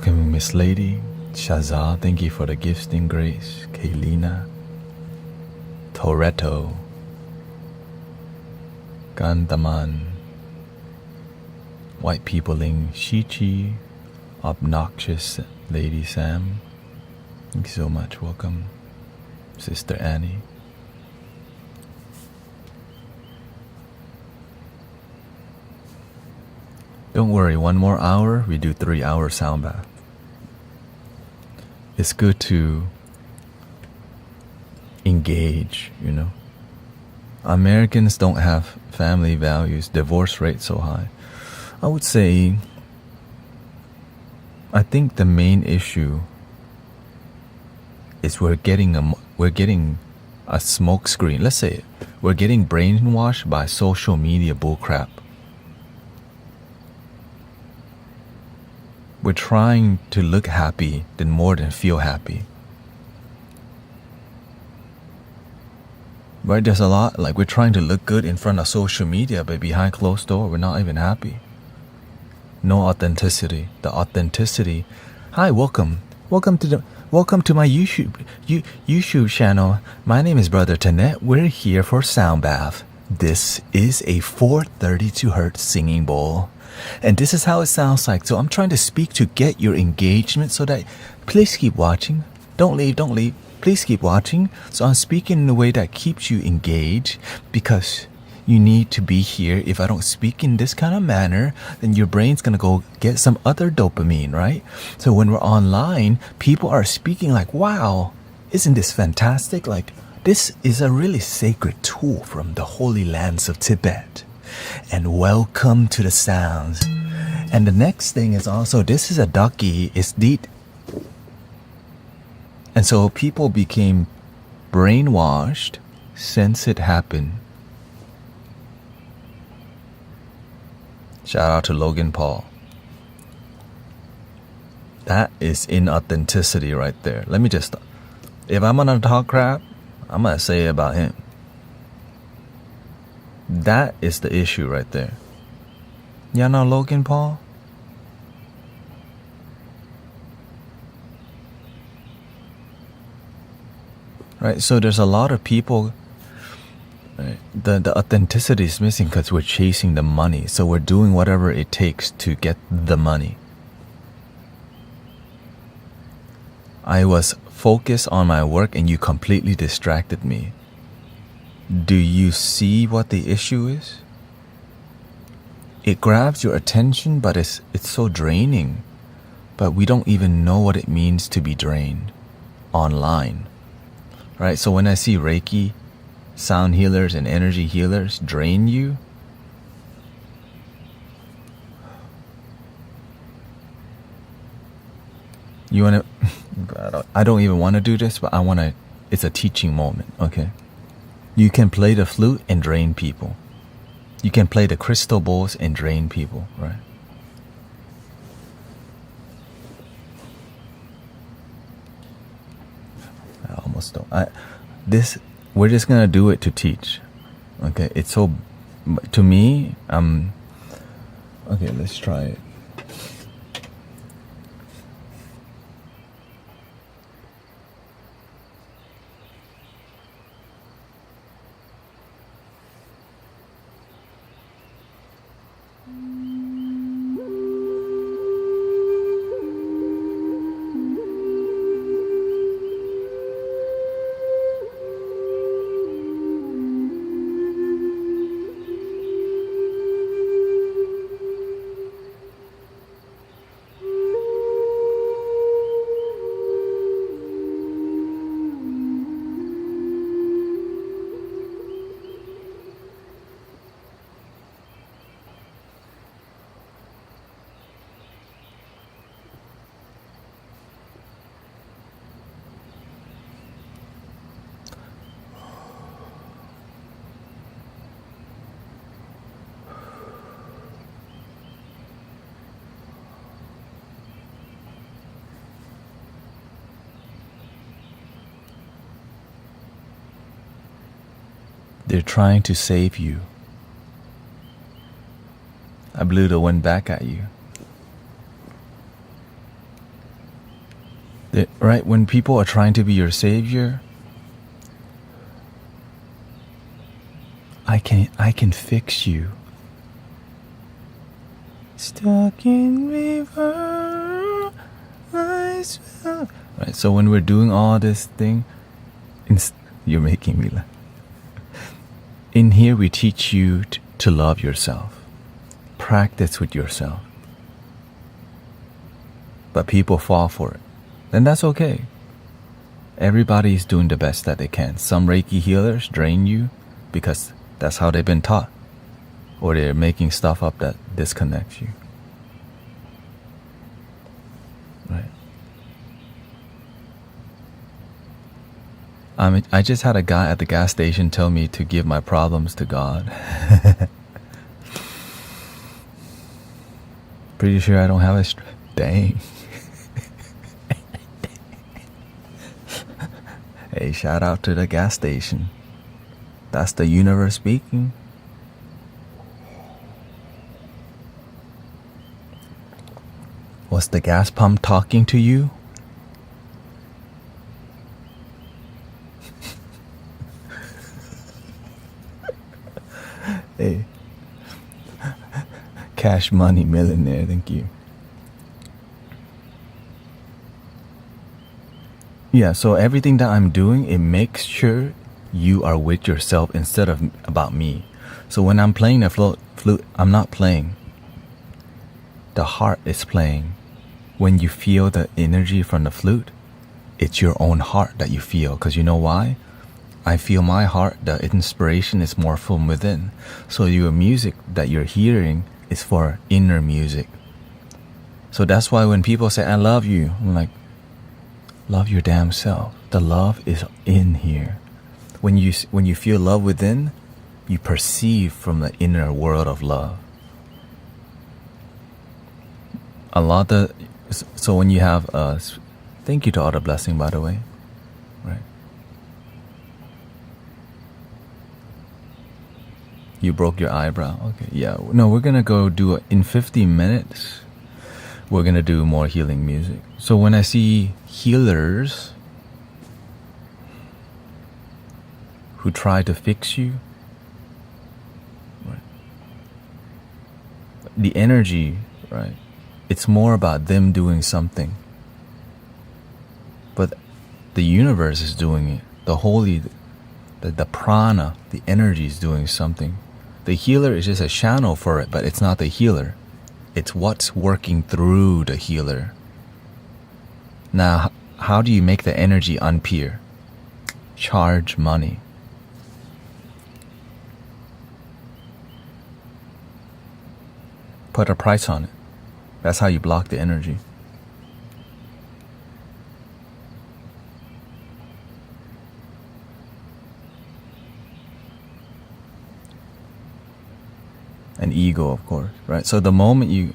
Speaker 1: Welcome, Miss Lady. Shazad, thank you for the gifting grace. Kaylina. Toretto. Gandaman. White Peopling. Shichi. Obnoxious Lady Sam. Thank you so much. Welcome, Sister Annie. Don't worry, one more hour, we do 3-hour sound bath. It's good to engage, you know. Americans don't have family values, divorce rate so high. I would say, I think the main issue is we're getting a smoke screen. Let's say it. We're getting brainwashed by social media bullcrap. We're trying to look happy than more than feel happy. Right? There's a lot, like we're trying to look good in front of social media, but behind closed door, we're not even happy. No authenticity. The authenticity. Hi, welcome. Welcome to my YouTube channel. My name is Brother Tanet. We're here for sound bath. This is a 432 hertz singing bowl. And this is how it sounds like. So I'm trying to speak to get your engagement so that please keep watching. Don't leave. Please keep watching. So I'm speaking in a way that keeps you engaged because you need to be here. If I don't speak in this kind of manner, then your brain's going to go get some other dopamine, right? So when we're online, people are speaking like, wow, isn't this fantastic? Like, this is a really sacred tool from the holy lands of Tibet. And welcome to the sounds. And the next thing is also, this is a ducky, it's deep. And so people became brainwashed since it happened. Shout out to Logan Paul. That is inauthenticity right there. Let me just, if I'm gonna talk crap, I'm gonna say it about him. That is the issue right there. Y'all know Logan Paul? Right, so there's a lot of people, right, the authenticity is missing because we're chasing the money. So we're doing whatever it takes to get the money. I was focused on my work and you completely distracted me. Do you see what the issue is? It grabs your attention, but it's so draining. But we don't even know what it means to be drained online. Right? So when I see Reiki, sound healers, and energy healers drain you, you want to, I don't even want to do this, but I want to, it's a teaching moment, okay? You can play the flute and drain people. You can play the crystal bowls and drain people, right? I almost don't. We're just gonna do it to teach, okay? It's so, to me, okay, let's try it. They're trying to save you. I blew the one back at you. Right? When people are trying to be your savior, I can fix you. Stuck in river, right? So when we're doing all this thing, you're making me laugh. In here, we teach you to love yourself. Practice with yourself. But people fall for it. Then that's okay. Everybody's doing the best that they can. Some Reiki healers drain you because that's how they've been taught. Or they're making stuff up that disconnects you. Right. I just had a guy at the gas station tell me to give my problems to God. Pretty sure I don't have a... Dang. Hey, shout out to the gas station. That's the universe speaking. Was the gas pump talking to you? Hey. Cash money millionaire, thank you. Yeah, so everything that I'm doing, it makes sure you are with yourself instead of about me. So when I'm playing a flute, I'm not playing. The heart is playing. When you feel the energy from the flute, it's your own heart that you feel. Because you know why? I feel my heart, the inspiration is more from within. So your music that you're hearing is for inner music. So that's why when people say, I love you, I'm like, love your damn self. The love is in here. When you feel love within, you perceive from the inner world of love. So when you have thank you to all the blessing, by the way, right? You broke your eyebrow. Okay, yeah. No, we're gonna go do in 50 minutes. We're gonna do more healing music. So when I see healers who try to fix you, right? The energy, right? It's more about them doing something. But the universe is doing it. The prana, the energy is doing something. The healer is just a channel for it, but it's not the healer. It's what's working through the healer. Now, how do you make the energy unpure? Charge money. Put a price on it. That's how you block the energy. And ego, of course, right? So the moment you...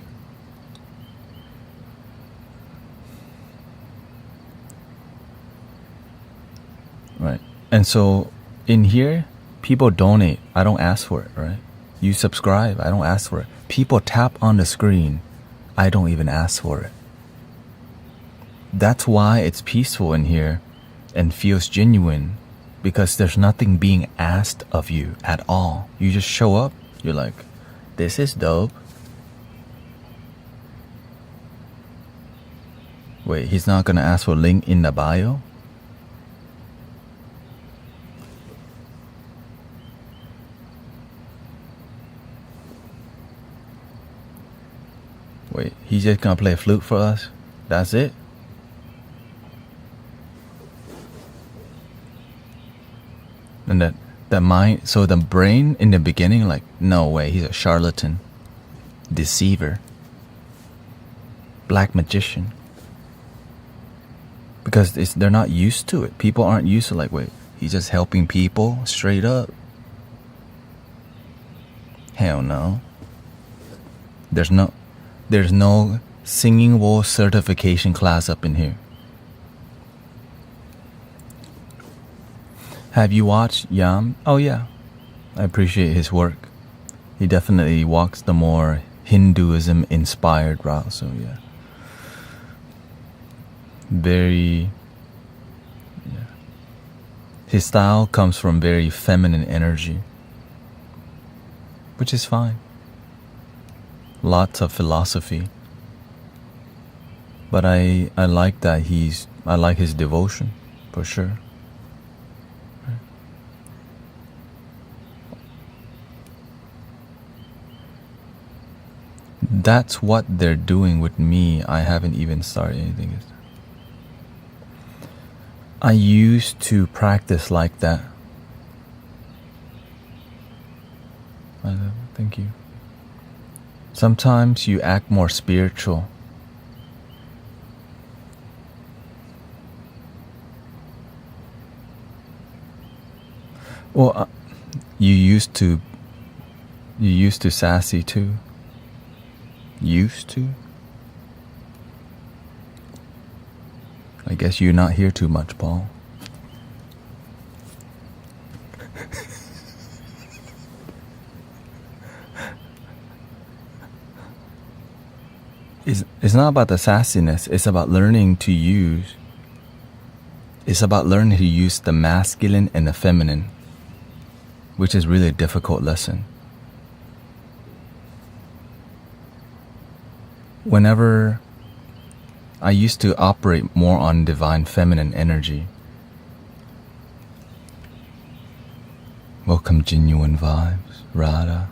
Speaker 1: Right. And so in here, people donate. I don't ask for it, right? You subscribe. I don't ask for it. People tap on the screen. I don't even ask for it. That's why it's peaceful in here and feels genuine, because there's nothing being asked of you at all. You just show up. You're like, this is dope. Wait, he's not gonna ask for a link in the bio? Wait, he's just gonna play flute for us? That's it? And that mind, so the brain in the beginning, like, no way, he's a charlatan, deceiver, black magician. Because they're not used to it. People aren't used to, like, wait, he's just helping people straight up. Hell no. There's no singing bowl certification class up in here. Have you watched Yam? Oh yeah, I appreciate his work. He definitely walks the more Hinduism inspired route, so yeah. very... His style comes from very feminine energy, which is fine. Lots of philosophy. But I like that I like his devotion, for sure. That's what they're doing with me. I haven't even started anything. I used to practice like that. Thank you. Sometimes you act more spiritual. Well, you used to sassy too. Used to? I guess you're not here too much, Paul. It's not about the sassiness. It's about learning to use. It's about learning to use the masculine and the feminine, which is really a difficult lesson. Whenever I used to operate more on divine feminine energy. Welcome, Genuine Vibes, Radha,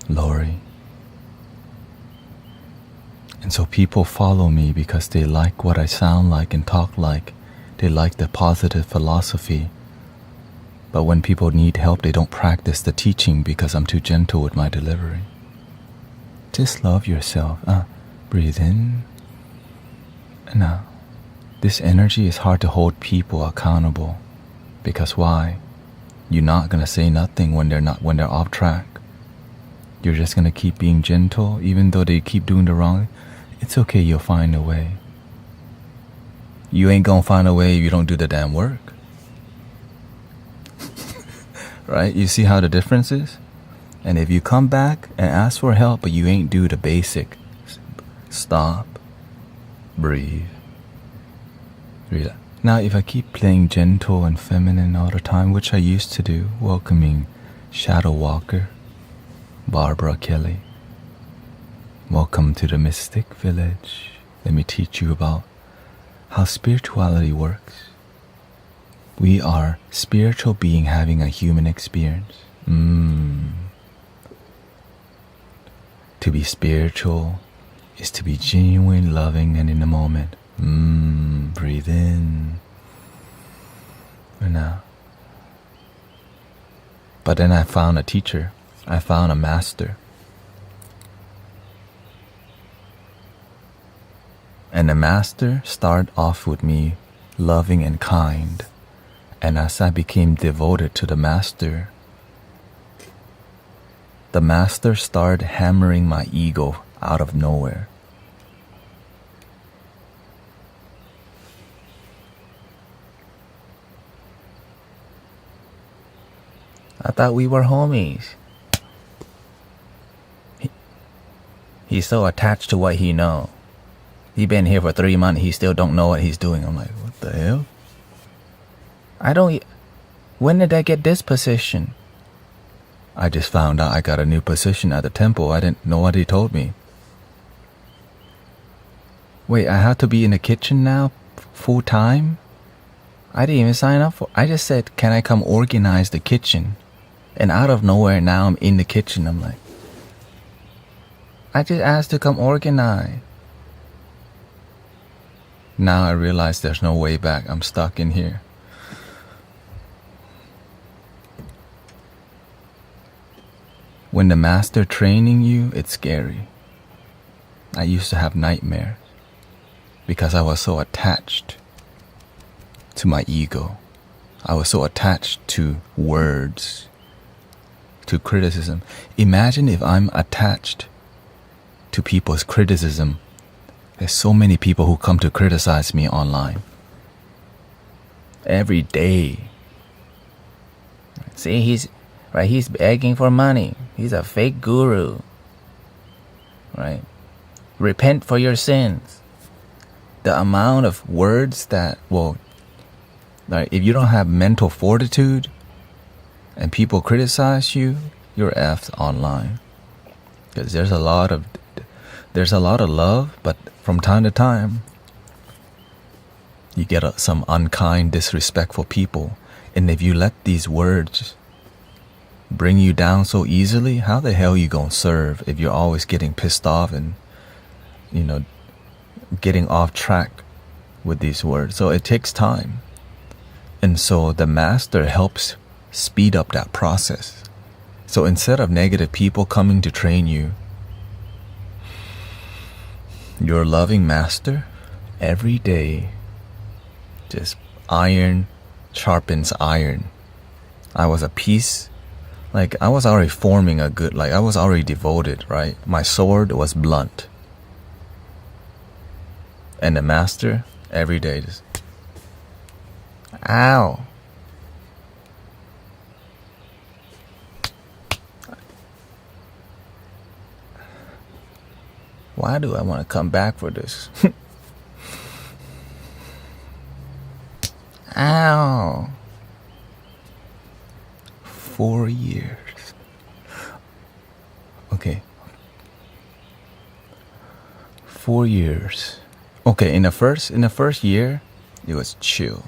Speaker 1: Lori. And so people follow me because they like what I sound like and talk like. They like the positive philosophy. But when people need help, they don't practice the teaching because I'm too gentle with my delivery. Just love yourself. Breathe in and out. This energy is hard to hold people accountable. Because why? You're not gonna say nothing when they're off track. You're just gonna keep being gentle, even though they keep doing the wrong. It's okay, you'll find a way. You ain't gonna find a way if you don't do the damn work. Right? You see how the difference is? And if you come back and ask for help, but you ain't do the basic, stop, breathe, relax. Now, if I keep playing gentle and feminine all the time, which I used to do, welcoming Shadow Walker, Barbara Kelly, welcome to the Mystic Village. Let me teach you about how spirituality works. We are spiritual being having a human experience. To be spiritual is to be genuine, loving, and in the moment. Breathe in and out. But then I found a teacher. I found a master. And the master started off with me loving and kind. And as I became devoted to the master started hammering my ego out of nowhere. I thought we were homies. He's so attached to what he know. He been here for 3 months, he still don't know what he's doing. I'm like, what the hell? When did I get this position? I just found out I got a new position at the temple. I didn't know what he told me. Wait, I have to be in the kitchen now full time? I didn't even sign up for. I just said, can I come organize the kitchen? And out of nowhere, now I'm in the kitchen. I'm like, I just asked to come organize. Now I realize there's no way back. I'm stuck in here. When the master training you, it's scary. I used to have nightmares because I was so attached to my ego. I was so attached to words, to criticism. Imagine if I'm attached to people's criticism. There's so many people who come to criticize me online. Every day. See, he's begging for money. He's a fake guru. Right? Repent for your sins. the amount of words that will, like, if you don't have mental fortitude and people criticize you, you're effed online. Because there's a lot of love, but from time to time you get some unkind, disrespectful people. And if you let these words bring you down so easily, how the hell you gonna serve if you're always getting pissed off and, you know, getting off track with these words? So it takes time. And so the master helps speed up that process. So instead of negative people coming to train you, your loving master every day just iron sharpens iron. I was a piece, like I was already forming a good, like I was already devoted, right? My sword was blunt. And the master every day just, ow. Why do I want to come back for this? Ow. 4 years. Okay. 4 years. Okay, in the first year, it was chill.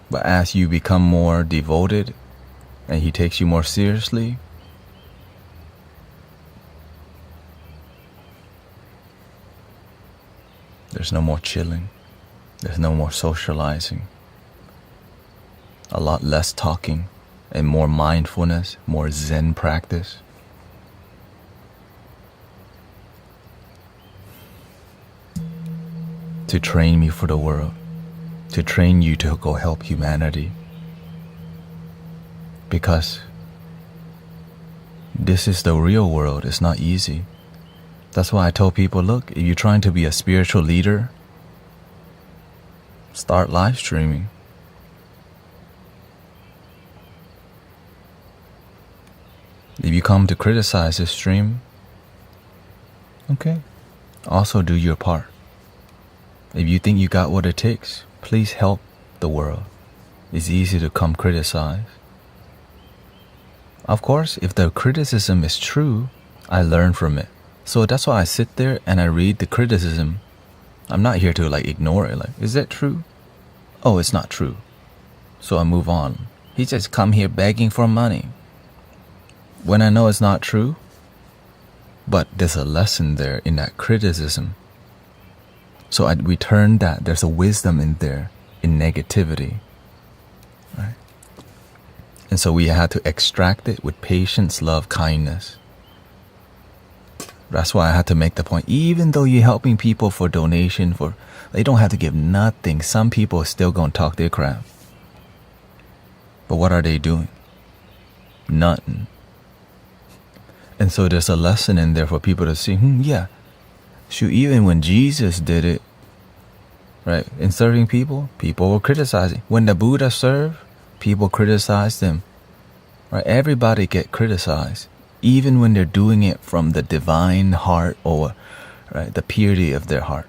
Speaker 1: But as you become more devoted and he takes you more seriously, there's no more chilling. There's no more socializing. A lot less talking and more mindfulness, more Zen practice. To train me for the world. To train you to go help humanity. Because this is the real world. It's not easy. That's why I told people, look, if you're trying to be a spiritual leader, start live streaming. If you come to criticize this stream, okay, also do your part. If you think you got what it takes, please help the world. It's easy to come criticize. Of course, if the criticism is true, I learn from it. So that's why I sit there and I read the criticism. I'm not here to like ignore it. Like, is that true? Oh, it's not true. So I move on. He just come here begging for money. When I know it's not true, but there's a lesson there in that criticism. So I return that. There's a wisdom in there, in negativity. Right? And so we had to extract it with patience, love, kindness. That's why I had to make the point. Even though you're helping people for donation, they don't have to give nothing. Some people are still going to talk their crap. But what are they doing? Nothing. And so there's a lesson in there for people to see, yeah. Shoot, even when Jesus did it, right, in serving people, people were criticizing. When the Buddha served, people criticized him. Right? Everybody get criticized. Even when they're doing it from the divine heart or, right, the purity of their heart.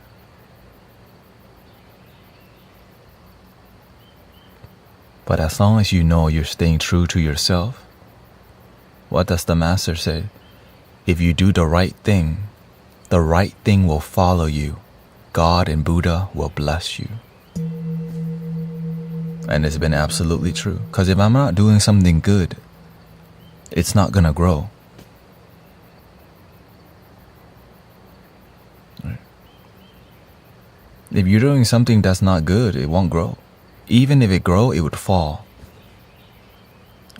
Speaker 1: But as long as you know you're staying true to yourself, what does the master say? If you do the right thing will follow you. God and Buddha will bless you. And it's been absolutely true. Because if I'm not doing something good, it's not going to grow. Right? If you're doing something that's not good, it won't grow. Even if it grow, it would fall.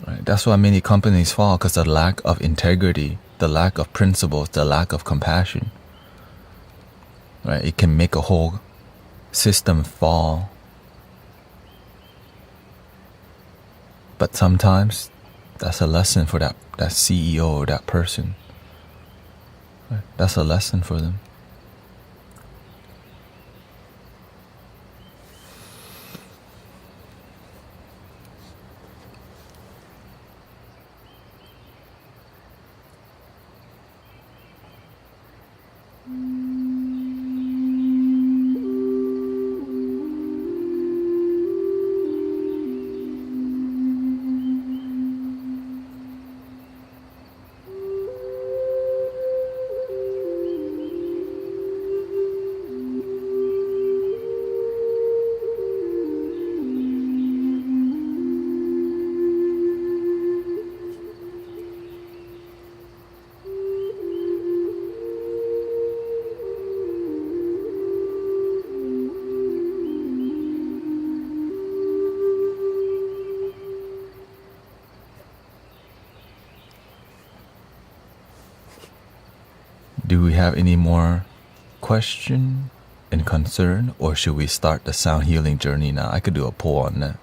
Speaker 1: Right? That's why many companies fall, because the lack of integrity, the lack of principles, the lack of compassion. Right? It can make a whole system fall. But sometimes that's a lesson for that CEO or that person. Right? That's a lesson for them. Do we have any more question and concern, or should we start the sound healing journey now? I could do a poll on that.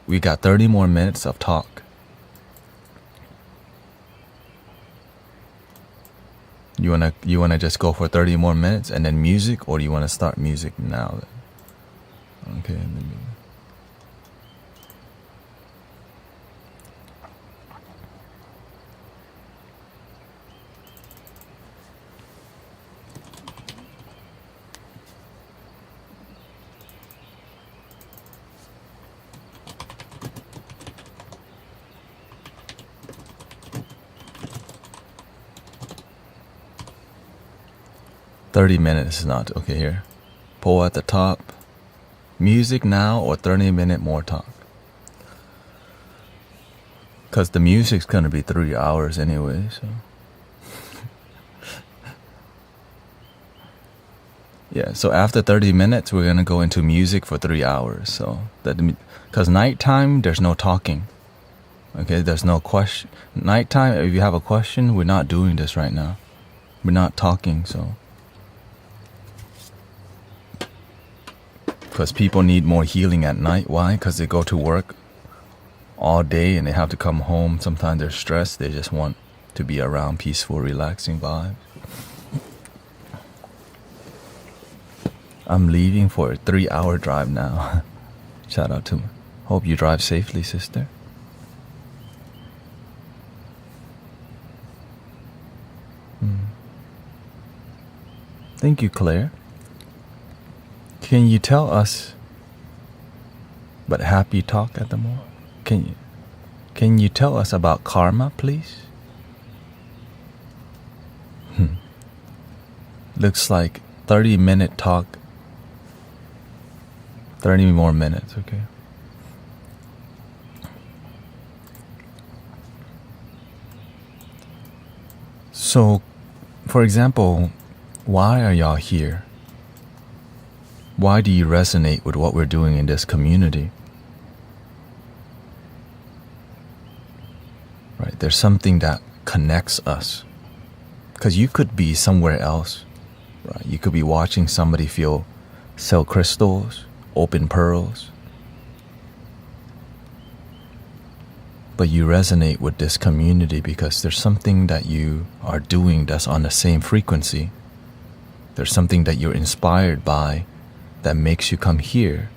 Speaker 1: We got 30 more minutes of talk. You wanna just go for 30 more minutes and then music, or do you wanna start music now? Okay. 30 minutes is not okay here. Poll at the top. Music now or 30-minute more talk? Because the music's gonna be 3 hours anyway, so. Yeah, so after 30 minutes, we're gonna go into music for 3 hours. So that, because nighttime, there's no talking. Okay, there's no question. Nighttime, if you have a question, we're not doing this right now. We're not talking, so. Because people need more healing at night. Why? Because they go to work all day and they have to come home. Sometimes they're stressed. They just want to be around peaceful, relaxing vibes. I'm leaving for a 3-hour drive now. Shout out to me. Hope you drive safely, sister. Thank you, Claire. Can you tell us, but happy talk at the moment? Can you tell us about karma, please? Looks like 30-minute talk. 30 more minutes, okay. So, for example, why are y'all here? Why do you resonate with what we're doing in this community? Right, there's something that connects us. Because you could be somewhere else, right? You could be watching somebody sell crystals, open pearls. But you resonate with this community because there's something that you are doing that's on the same frequency. There's something that you're inspired by that makes you come here.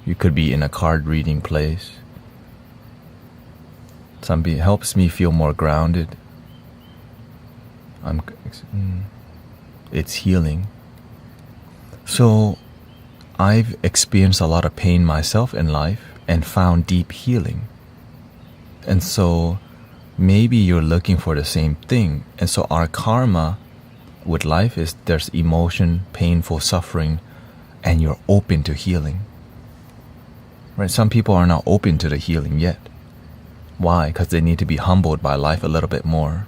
Speaker 1: You could be in a card reading place. Something helps me feel more grounded. It's healing. So I've experienced a lot of pain myself in life and found deep healing. And so maybe you're looking for the same thing. And so our karma with life is there's emotion, painful suffering, and you're open to healing. Right? Some people are not open to the healing yet. Why? Because they need to be humbled by life a little bit more.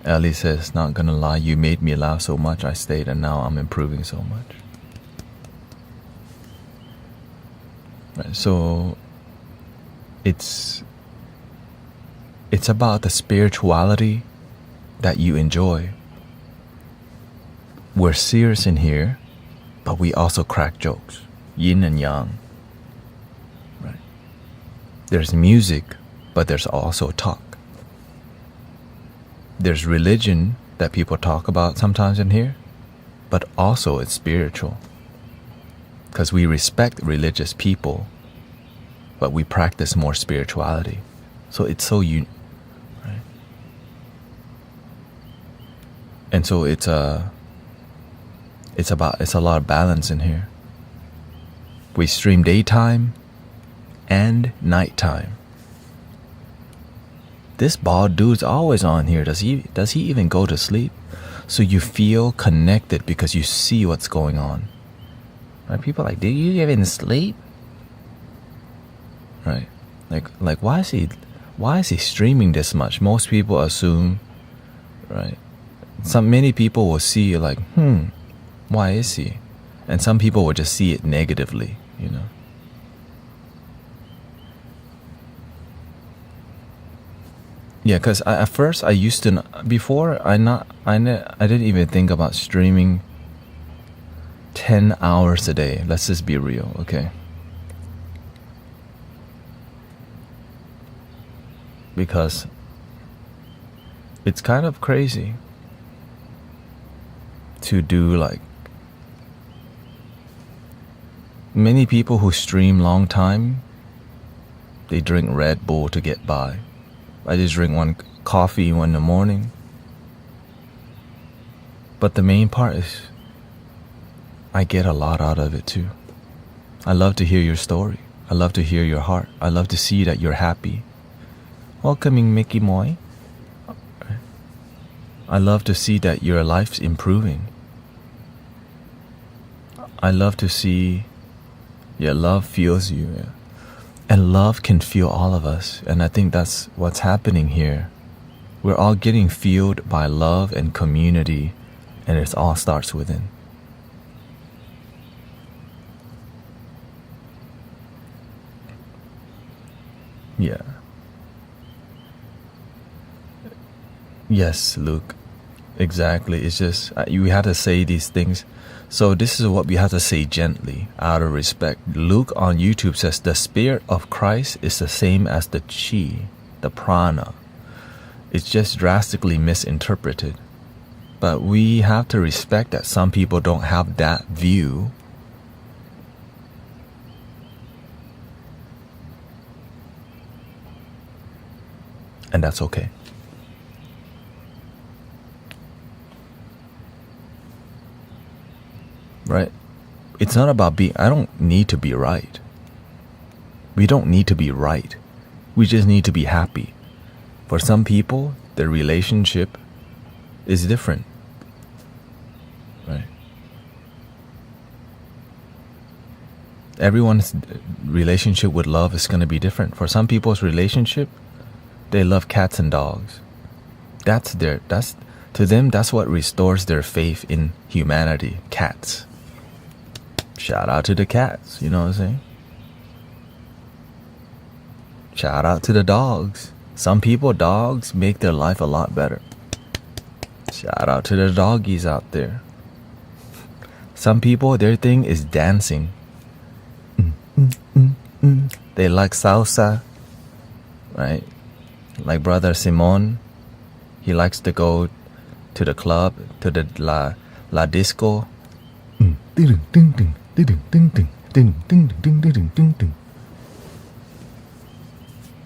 Speaker 1: Ellie says, not gonna lie, you made me laugh so much I stayed and now I'm improving so much. Right, so it's about the spirituality that you enjoy. We're serious in here, but we also crack jokes. Yin and yang. Right? There's music, but there's also talk. There's religion that people talk about sometimes in here, but also it's spiritual. Because we respect religious people, but we practice more spirituality. So it's so right? And so it's a lot of balance in here. We stream daytime and nighttime. This bald dude's always on here. Does he even go to sleep? So you feel connected because you see what's going on. Right? People are like, do you even sleep? Right? Like why is he streaming this much? Most people assume, right? Many people will see like, why is he? And some people will just see it negatively, you know. Yeah, because at first I used to before I didn't even think about streaming 10 hours a day. Let's just be real, okay? Because it's kind of crazy to do like many people who stream long time, they drink Red Bull to get by. I just drink one coffee in the morning. But the main part is I get a lot out of it too. I love to hear your story. I love to hear your heart. I love to see that you're happy. Welcoming Mickey Moy. I love to see that your life's improving. I love to see your love feels you. Yeah. And love can feel all of us. And I think that's what's happening here. We're all getting fueled by love and community. And it all starts within. Yeah. Yes, Luke. Exactly. It's just you have to say these things. So this is what we have to say gently, out of respect. Luke on YouTube says the spirit of Christ is the same as the chi, the prana. It's just drastically misinterpreted. But we have to respect that some people don't have that view. And that's okay. Right? It's not about being, I don't need to be right. We don't need to be right. We just need to be happy. For some people, their relationship is different. Right? Everyone's relationship with love is going to be different. For some people's relationship, they love cats and dogs. To them, that's what restores their faith in humanity. Cats. Shout out to the cats, you know what I'm saying? Shout out to the dogs. Some people, dogs make their life a lot better. Shout out to the doggies out there. Some people, their thing is dancing. They like salsa, right? Like Brother Simon, he likes to go to the club, to the la disco.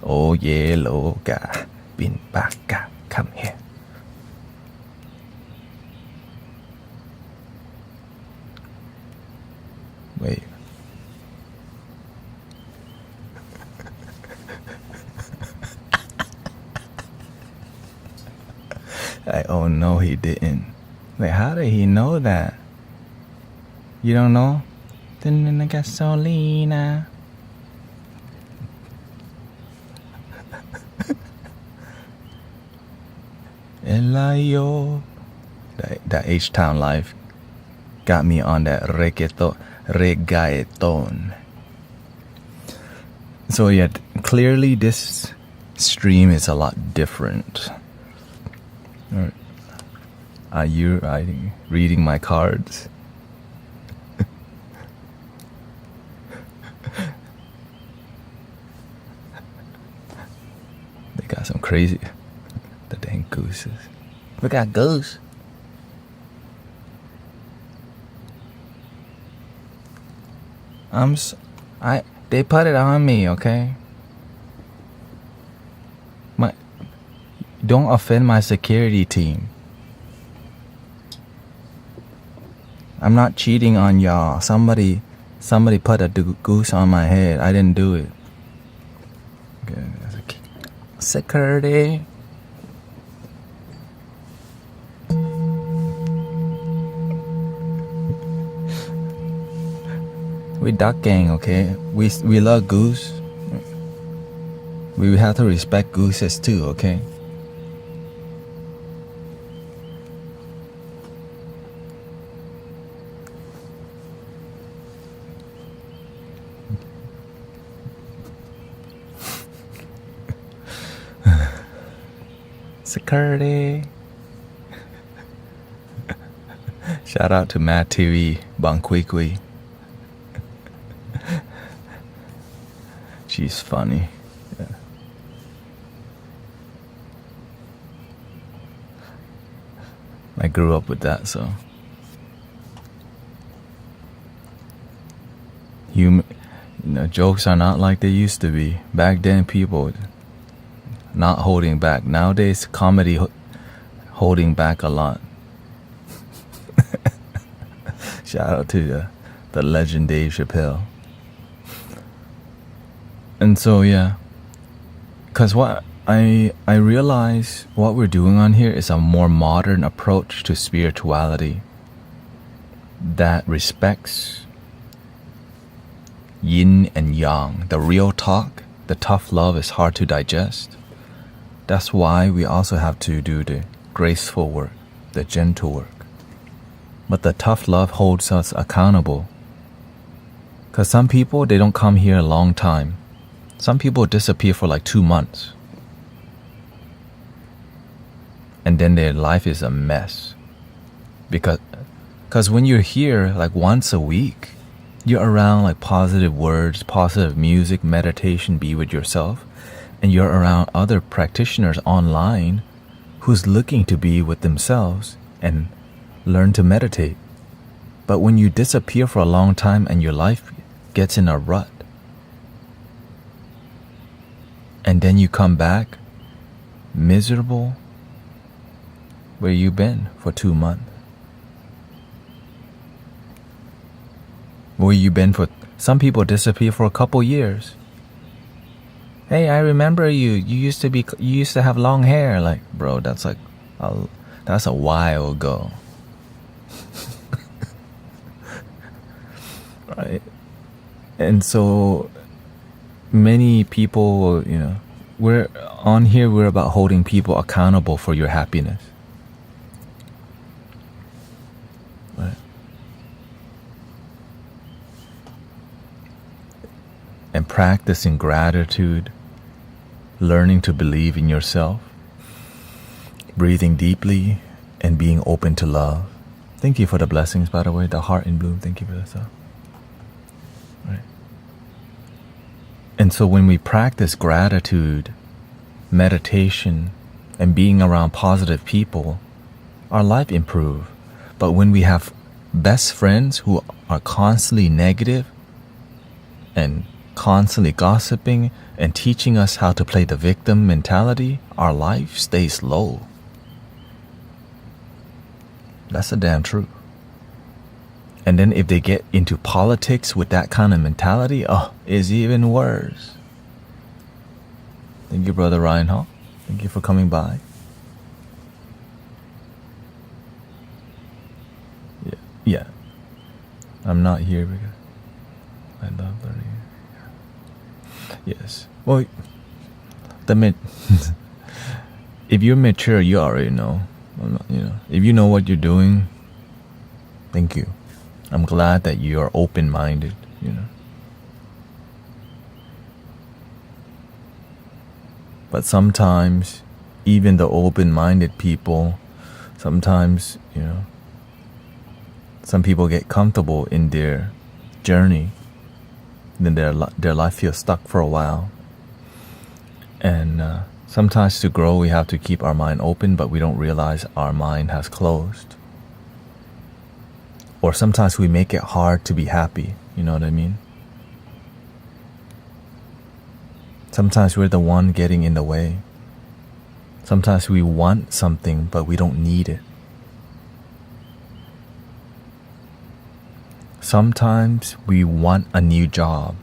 Speaker 1: Oh yeah, loga, bin baka, come here. Wait. Like, oh no, he didn't. Like, how did he know that? You don't know? Then gasolina. Elayo. That H-Town life got me on that reggaeton. So yeah, clearly this stream is a lot different. Are you reading my cards? They got some crazy. The dang gooses. We got goose. They put it on me, okay? Don't offend my security team. I'm not cheating on y'all. Somebody put a goose on my head. I didn't do it. Okay. Security. We duck gang, okay? We love goose. We have to respect gooses too, okay? Security. Shout out to Matt TV, Bangkwikwi. She's funny. Yeah. I grew up with that, so. Jokes are not like they used to be. Back then, people not holding back. Nowadays, comedy holding back a lot. Shout out to the legend Dave Chappelle. And so, yeah. Because what I realize what we're doing on here is a more modern approach to spirituality that respects yin and yang, the real talk. The tough love is hard to digest. That's why we also have to do the graceful work, the gentle work. But the tough love holds us accountable. Because some people, they don't come here a long time. Some people disappear for like 2 months. And then their life is a mess. Because when you're here like once a week, you're around like positive words, positive music, meditation, be with yourself. And you're around other practitioners online who's looking to be with themselves and learn to meditate. But when you disappear for a long time and your life gets in a rut, and then you come back miserable, where you been for 2 months? Where you been for? Some people disappear for a couple years. Hey, I remember you. You used to have long hair. Like, bro, that's a while ago. Right? And so many people, we're on here, we're about holding people accountable for your happiness. Right? And practicing gratitude, learning to believe in yourself, breathing deeply, and being open to love. Thank you for the blessings, by the way, the heart in bloom. Thank you for that stuff. Right. And so when we practice gratitude, meditation, and being around positive people, our life improves. But when we have best friends who are constantly negative and constantly gossiping and teaching us how to play the victim mentality, our life stays low. That's the damn truth. And then if they get into politics with that kind of mentality, it's even worse. Thank you, Brother Ryan Hall. Thank you for coming by. Yeah. I'm not here because I love learning. Yes. Well, if you're mature, you already know. If you know what you're doing, thank you. I'm glad that you are open-minded, But sometimes, even the open-minded people, sometimes, some people get comfortable in their journey. Then their life feels stuck for a while. And sometimes to grow, we have to keep our mind open, but we don't realize our mind has closed. Or sometimes we make it hard to be happy. You know what I mean? Sometimes we're the one getting in the way. Sometimes we want something, but we don't need it. Sometimes we want a new job,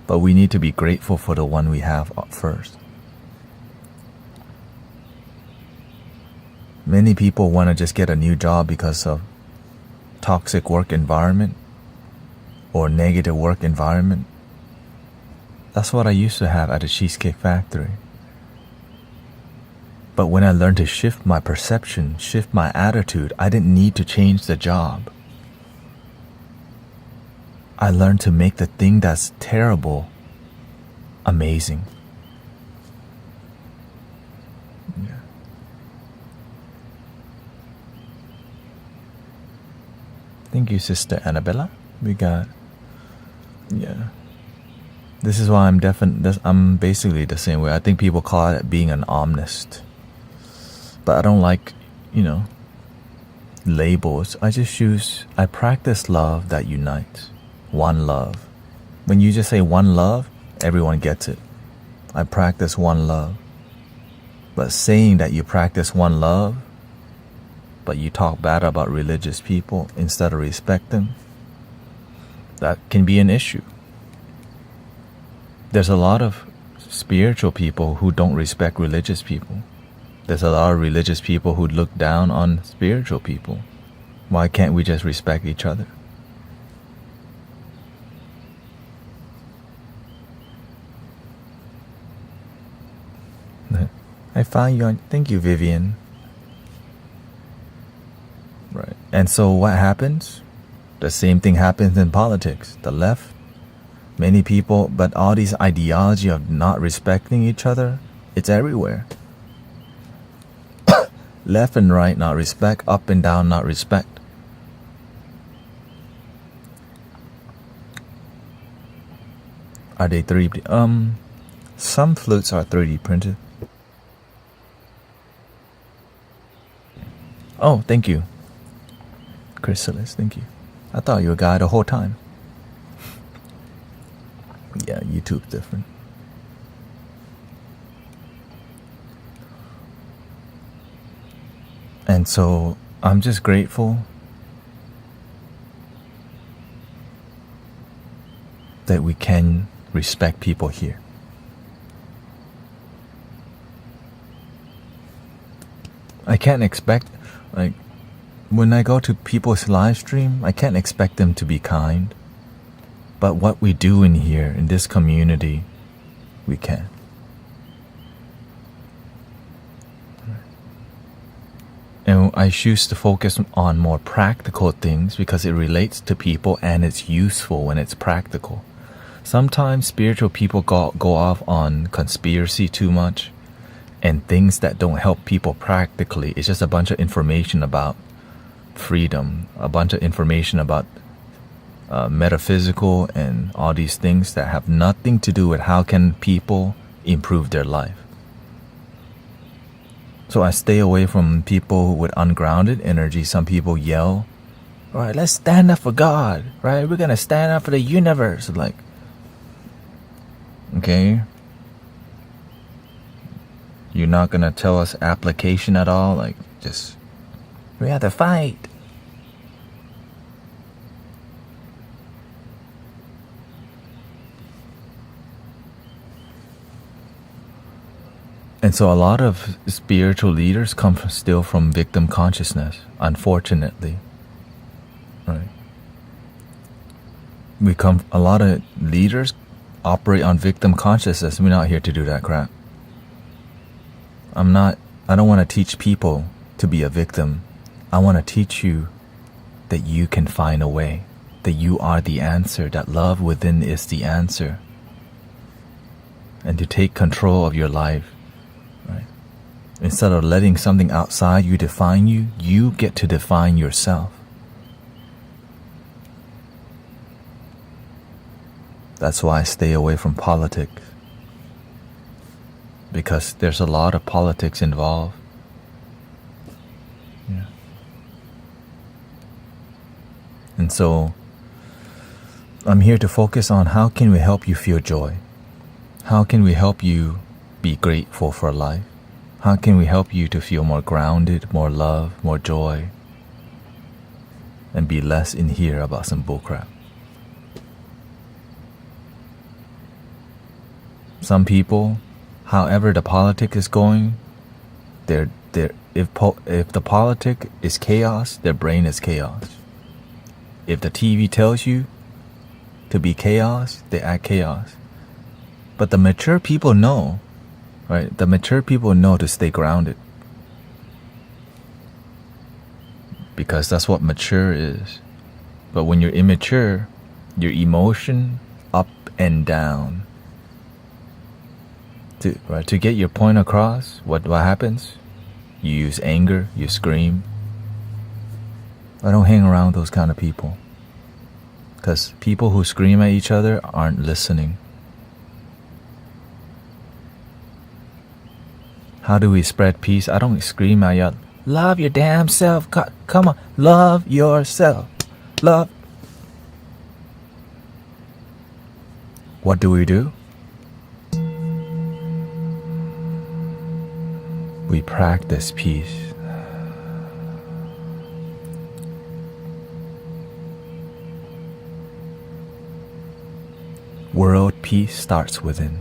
Speaker 1: but we need to be grateful for the one we have first. Many people want to just get a new job because of toxic work environment or negative work environment. That's what I used to have at the Cheesecake Factory. But when I learned to shift my perception, shift my attitude, I didn't need to change the job. I learned to make the thing that's terrible amazing. Thank you, Sister Annabella. We got, yeah. This is why I'm basically the same way. I think people call it being an omnist. But I don't like, labels. I practice love that unites. One love. When you just say one love, everyone gets it. I practice one love. But saying that you practice one love, but you talk bad about religious people instead of respect them, that can be an issue. There's a lot of spiritual people who don't respect religious people. There's a lot of religious people who look down on spiritual people. Why can't we just respect each other? I found you on... Thank you, Vivian. Right. And so what happens? The same thing happens in politics. The left, many people, but all these ideology of not respecting each other, it's everywhere. Left and right, not respect. Up and down, not respect. Are they 3D? Some flutes are 3D printed. Oh, thank you. Chrysalis, thank you. I thought you were a guy the whole time. Yeah, YouTube's different. And so I'm just grateful that we can respect people here. I can't expect, when I go to people's live stream, I can't expect them to be kind. But what we do in here, in this community, we can. And I choose to focus on more practical things because it relates to people and it's useful when it's practical. Sometimes spiritual people go off on conspiracy too much and things that don't help people practically. It's just a bunch of information about freedom, a bunch of information about metaphysical and all these things that have nothing to do with how can people improve their life. So I stay away from people with ungrounded energy. Some people yell, all right, let's stand up for God, right? We're going to stand up for the universe. Like, okay, you're not going to tell us application at all? Like, just, we have to fight. And so a lot of spiritual leaders come still from victim consciousness, unfortunately. Right? A lot of leaders operate on victim consciousness. We're not here to do that crap. I don't want to teach people to be a victim. I want to teach you that you can find a way, that you are the answer, that love within is the answer. And to take control of your life. Right? Instead of letting something outside you define you, you get to define yourself. That's why I stay away from politics. Because there's a lot of politics involved. Yeah. And so I'm here to focus on how can we help you feel joy? How can we help you be grateful for life? How can we help you to feel more grounded, more love, more joy, and be less in here about some bullcrap? Some people, however the politic is going, if the politic is chaos, their brain is chaos. If the TV tells you to be chaos, they act chaos. But the mature people know, right? The mature people know to stay grounded. Because that's what mature is. But when you're immature, your emotion up and down. To get your point across, what happens? You use anger, you scream. I don't hang around those kind of people. Because people who scream at each other aren't listening. How do we spread peace? I don't scream at you. Love your damn self. Come on. Love yourself. Love. What do? We practice peace. World peace starts within.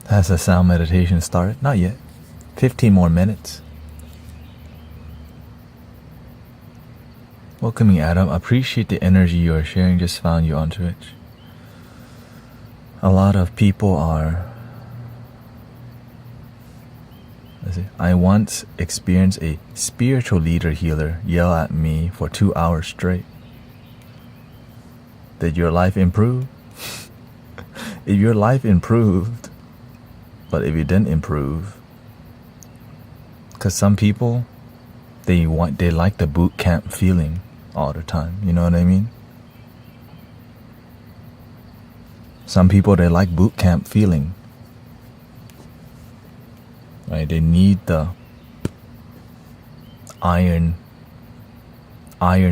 Speaker 1: Has the sound meditation started? Not yet. 15 more minutes. Welcoming Adam. Appreciate the energy you are sharing. Just found you on Twitch. A lot of people are... I once experienced a spiritual leader healer yell at me for 2 hours straight. Did your life improve? If your life improved, but if it didn't improve, because some people, they like the boot camp feeling all the time. You know what I mean? Some people, they like boot camp feeling. Right? They need the iron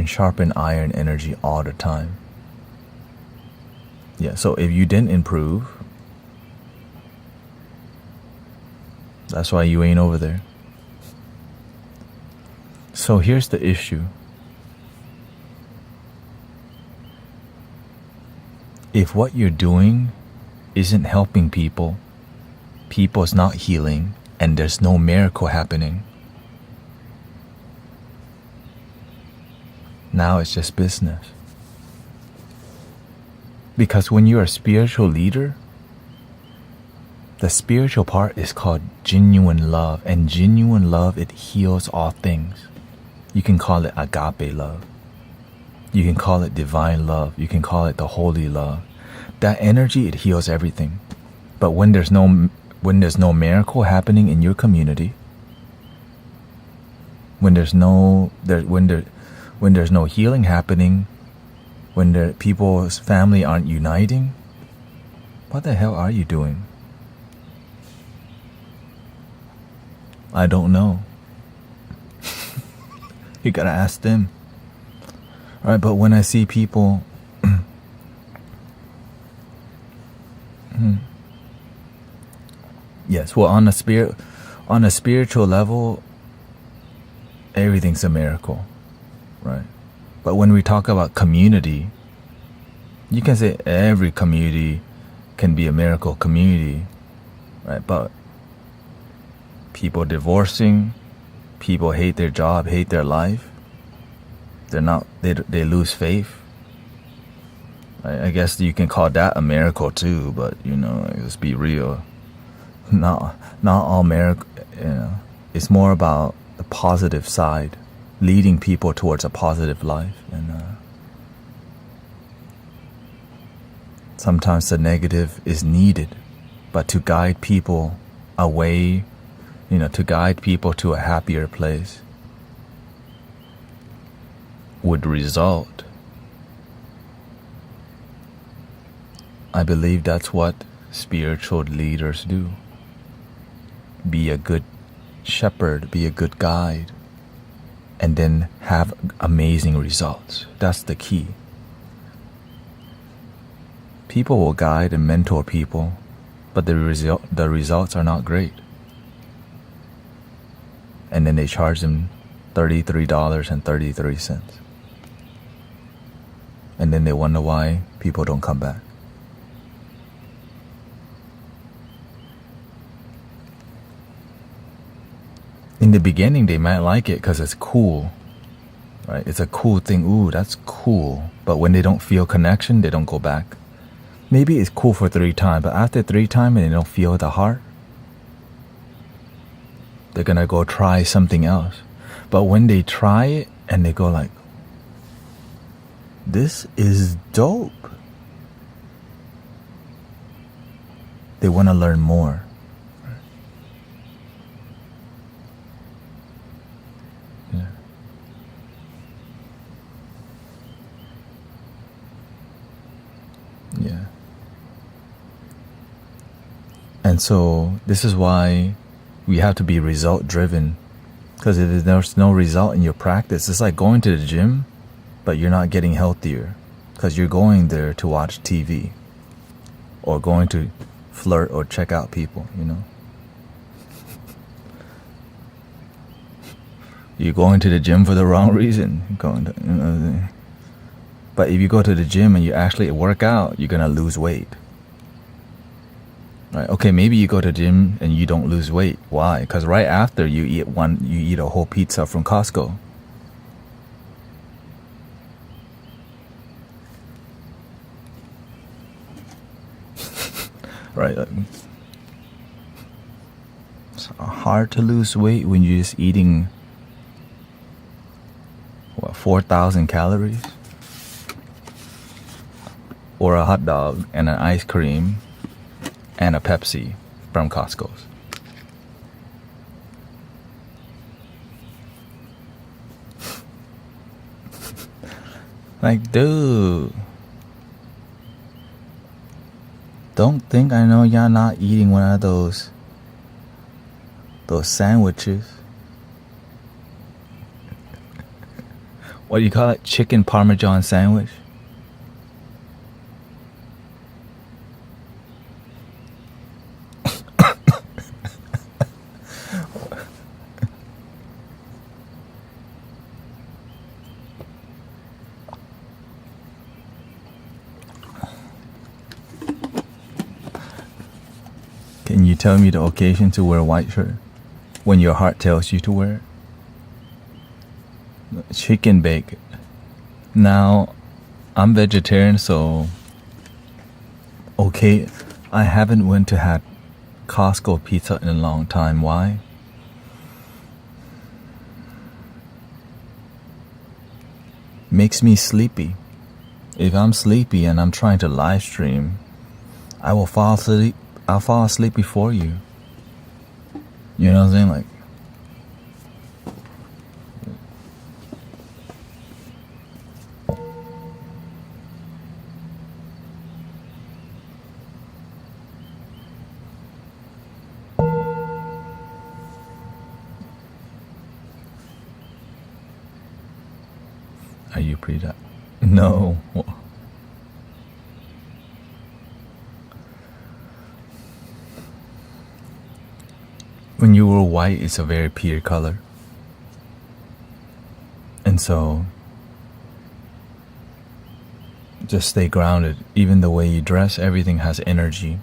Speaker 1: sharpen iron energy all the time. Yeah, so if you didn't improve, that's why you ain't over there. So here's the issue. If what you're doing isn't helping people, people's not healing, and there's no miracle happening, now it's just business. Because when you're a spiritual leader, the spiritual part is called genuine love, and genuine love, it heals all things. You can call it agape love. You can call it divine love. You can call it the holy love. That energy, it heals everything. But when there's no miracle happening in your community, when there's no healing happening, when the people's family aren't uniting, what the hell are you doing? I don't know. You gotta ask them. Alright, but when I see people yes, well, on a spiritual level, everything's a miracle, right? But when we talk about community, you can say every community can be a miracle community, right? But people divorcing, people hate their job, hate their life, they lose faith. I guess you can call that a miracle too, but let's be real. Not all miracle. It's more about the positive side, leading people towards a positive life, and sometimes the negative is needed, but to guide people away, to guide people to a happier place would result. I believe that's what spiritual leaders do. Be a good shepherd, be a good guide, and then have amazing results. That's the key. People will guide and mentor people, but the results are not great. And then they charge them $33.33. And then they wonder why people don't come back. In the beginning, they might like it because it's cool, right? It's a cool thing. Ooh, that's cool. But when they don't feel connection, they don't go back. Maybe it's cool for 3 times, but after 3 times and they don't feel the heart, they're gonna go try something else. But when they try it and they go like, this is dope, they want to learn more. Yeah. Yeah. And so this is why we have to be result driven. Because if there's no result in your practice, it's like going to the gym, but you're not getting healthier. Because you're going there to watch TV. Or going to flirt or check out people, you know. You're going to the gym for the wrong reason. But if you go to the gym and you actually work out, you're gonna lose weight. Right? Okay, maybe you go to the gym and you don't lose weight. Why? Because right after you eat a whole pizza from Costco. Right? It's hard to lose weight when you're just eating 4,000 calories, or a hot dog and an ice cream and a Pepsi from Costco's. Like, dude, don't think I know y'all not eating one of those sandwiches. What do you call it? Chicken Parmesan sandwich? Can you tell me the occasion to wear a white shirt? When your heart tells you to wear it? Chicken bacon. Now, I'm vegetarian, so okay, I haven't went to had Costco pizza in a long time. Why? Makes me sleepy. If I'm sleepy and I'm trying to live stream, I will fall asleep. I'll fall asleep before you. You know what I'm saying? Like, are you pre-diabetic? No. When you were white, it's a very pure color. And so, just stay grounded. Even the way you dress, everything has energy.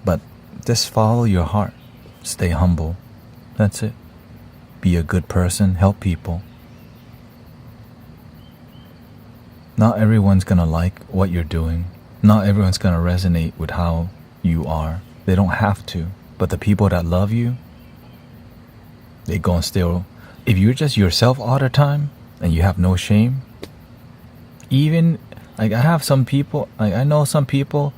Speaker 1: But just follow your heart. Stay humble. That's it. Be a good person. Help people. Not everyone's gonna like what you're doing. Not everyone's gonna resonate with how you are. They don't have to. But the people that love you, they gonna still. If you're just yourself all the time and you have no shame, even like I have some people, like I know some people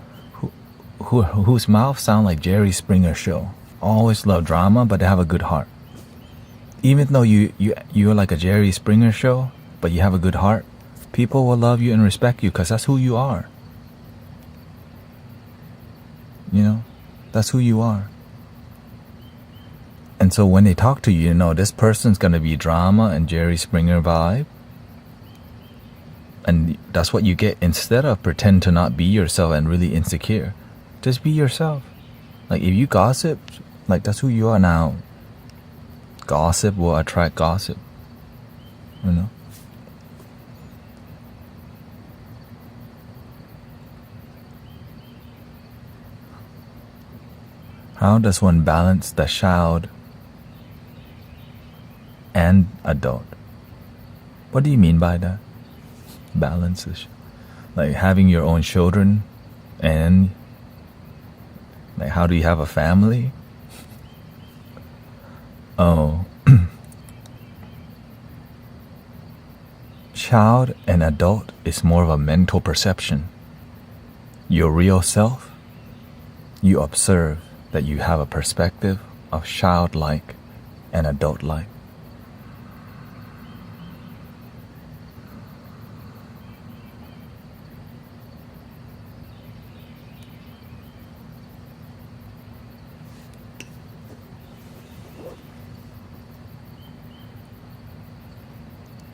Speaker 1: whose mouth sound like Jerry Springer show. Always love drama, but they have a good heart. Even though you're like a Jerry Springer show, but you have a good heart, people will love you and respect you because that's who you are. You know, that's who you are. And so when they talk to you, you know, this person's going to be drama and Jerry Springer vibe. And that's what you get instead of pretend to not be yourself and really insecure. Just be yourself. Like if you gossip, like that's who you are now. Gossip will attract gossip. You know? How does one balance the shout and adult. What do you mean by that? Balance is like having your own children and like how do you have a family? Oh. Child and adult is more of a mental perception. Your real self, you observe that you have a perspective of childlike and adult-like.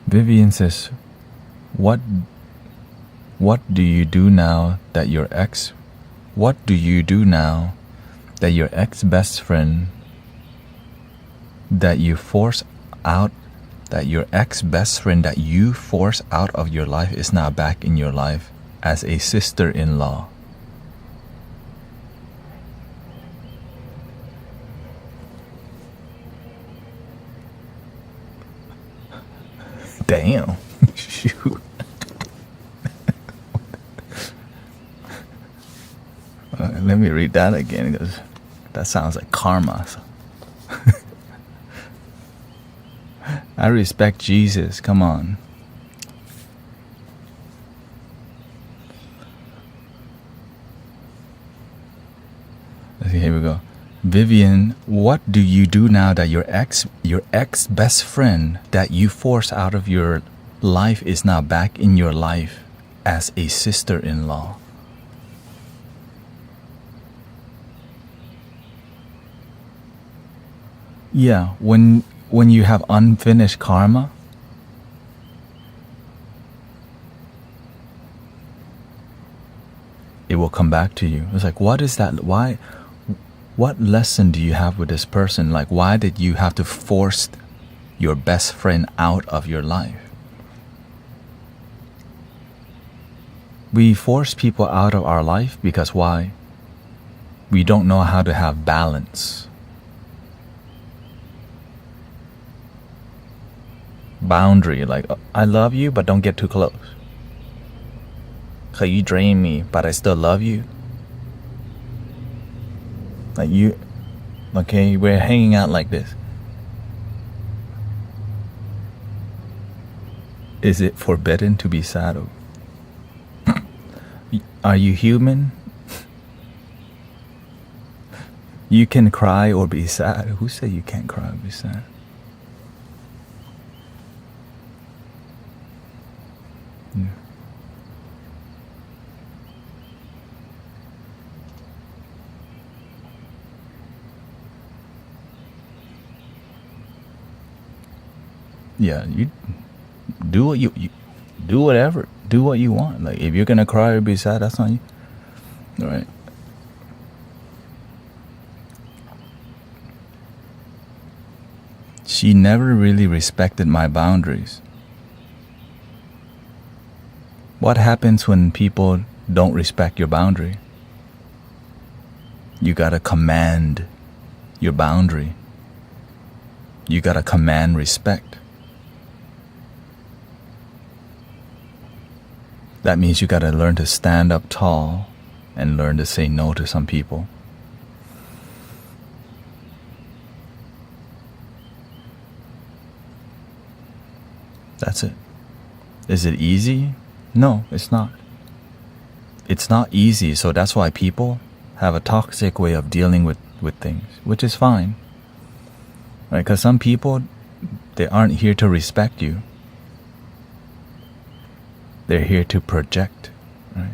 Speaker 1: Vivian says, what do you do now that your ex best friend that you force out of your life is now back in your life as a sister-in-law? Damn. Shoot. Let me read that again because that sounds like karma. I respect Jesus. Come on. Okay, here we go. Vivian, what do you do now that your ex best friend that you forced out of your life is now back in your life as a sister-in-law? Yeah, when you have unfinished karma, it will come back to you. It's like, what is that? Why? What lesson do you have with this person? Like, why did you have to force your best friend out of your life? We force people out of our life because why? We don't know how to have balance. Boundary, like, I love you, but don't get too close. So you drain me, but I still love you. Like you, okay, we're hanging out like this. Is it forbidden to be sad? Are you human? You can cry or be sad. Who said you can't cry or be sad? Yeah. Yeah, you do what you do whatever, do what you want. Like if you're gonna cry or be sad, that's on you. All right. She never really respected my boundaries. What happens when people don't respect your boundary? You gotta command your boundary. You gotta command respect. That means you gotta learn to stand up tall and learn to say no to some people. That's it. Is it easy? No, it's not. It's not easy, so that's why people have a toxic way of dealing with things, which is fine. Right? Because some people, they aren't here to respect you. They're here to project, right?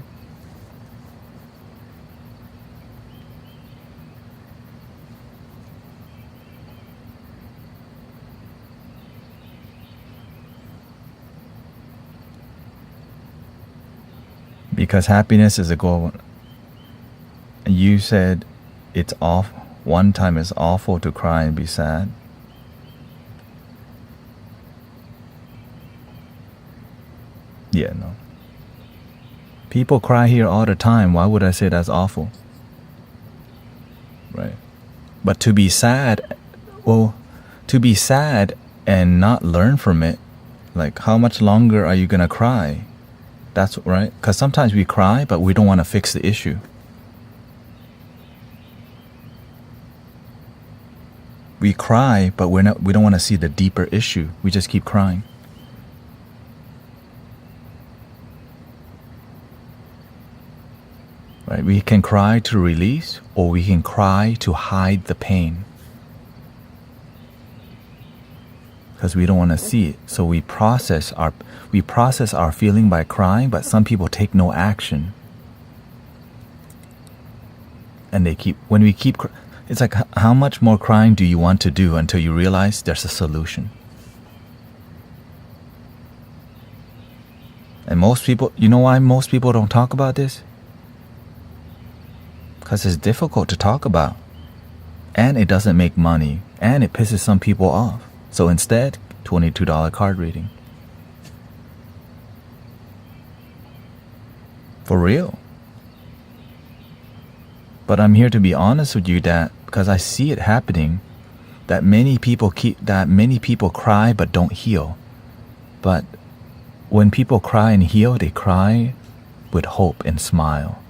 Speaker 1: Because happiness is a goal. You said it's off. One time it's awful to cry and be sad. Yeah, no. People cry here all the time. Why would I say that's awful? Right. But to be sad, well, to be sad and not learn from it, like how much longer are you going to cry? That's right. Because sometimes we cry, but we don't want to fix the issue. We cry, but we don't want to see the deeper issue. We just keep crying. Right? We can cry to release, or we can cry to hide the pain. Because we don't want to see it. So we process our feeling by crying, but some people take no action. And it's like, how much more crying do you want to do until you realize there's a solution? And most people, you know why most people don't talk about this? Because it's difficult to talk about. And it doesn't make money. And it pisses some people off. So instead, $22 card reading. For real. But I'm here to be honest with you that because I see it happening, that many people cry but don't heal. But when people cry and heal, they cry with hope and smile.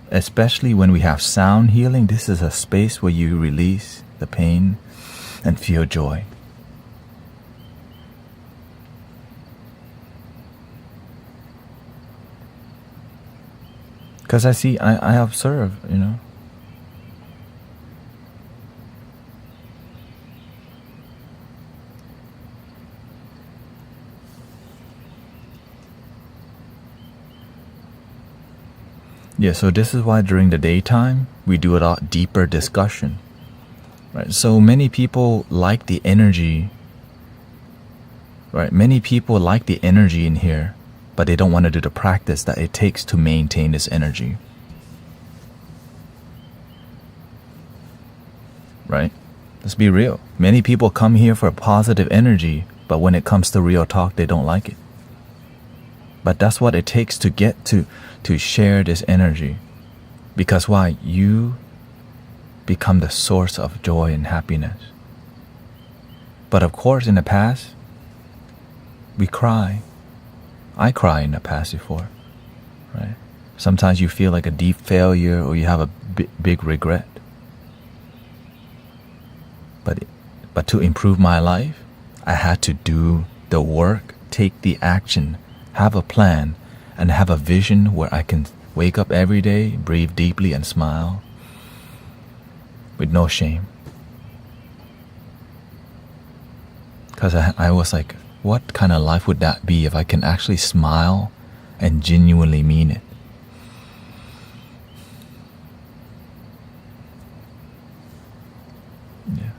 Speaker 1: Especially when we have sound healing, this is a space where you release the pain and feel joy. Because I observe, you know. Yeah, so this is why during the daytime, we do a lot deeper discussion. Right? So many people like the energy. Right? Many people like the energy in here, but they don't want to do the practice that it takes to maintain this energy. Right? Let's be real. Many people come here for positive energy, but when it comes to real talk, they don't like it. But that's what it takes to get to share this energy. Because why? You become the source of joy and happiness. But of course, in the past, we cry. I cry in the past before. Right? Sometimes you feel like a deep failure or you have a big regret. But to improve my life, I had to do the work, take the action, have a plan, and have a vision where I can wake up every day, breathe deeply, and smile with no shame. Because I was like, what kind of life would that be if I can actually smile and genuinely mean it? Yeah.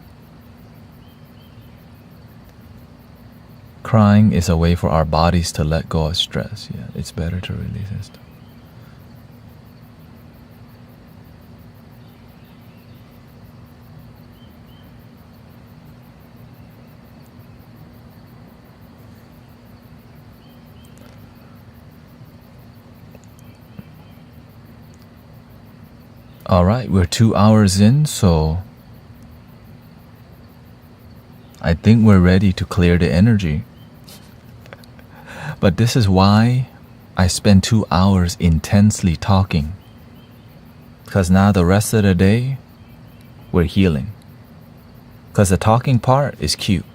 Speaker 1: Crying is a way for our bodies to let go of stress. Yeah, it's better to release it. All right, we're 2 hours in, so I think we're ready to clear the energy. But this is why I spend 2 hours intensely talking. Because now the rest of the day, we're healing. Because the talking part is cute.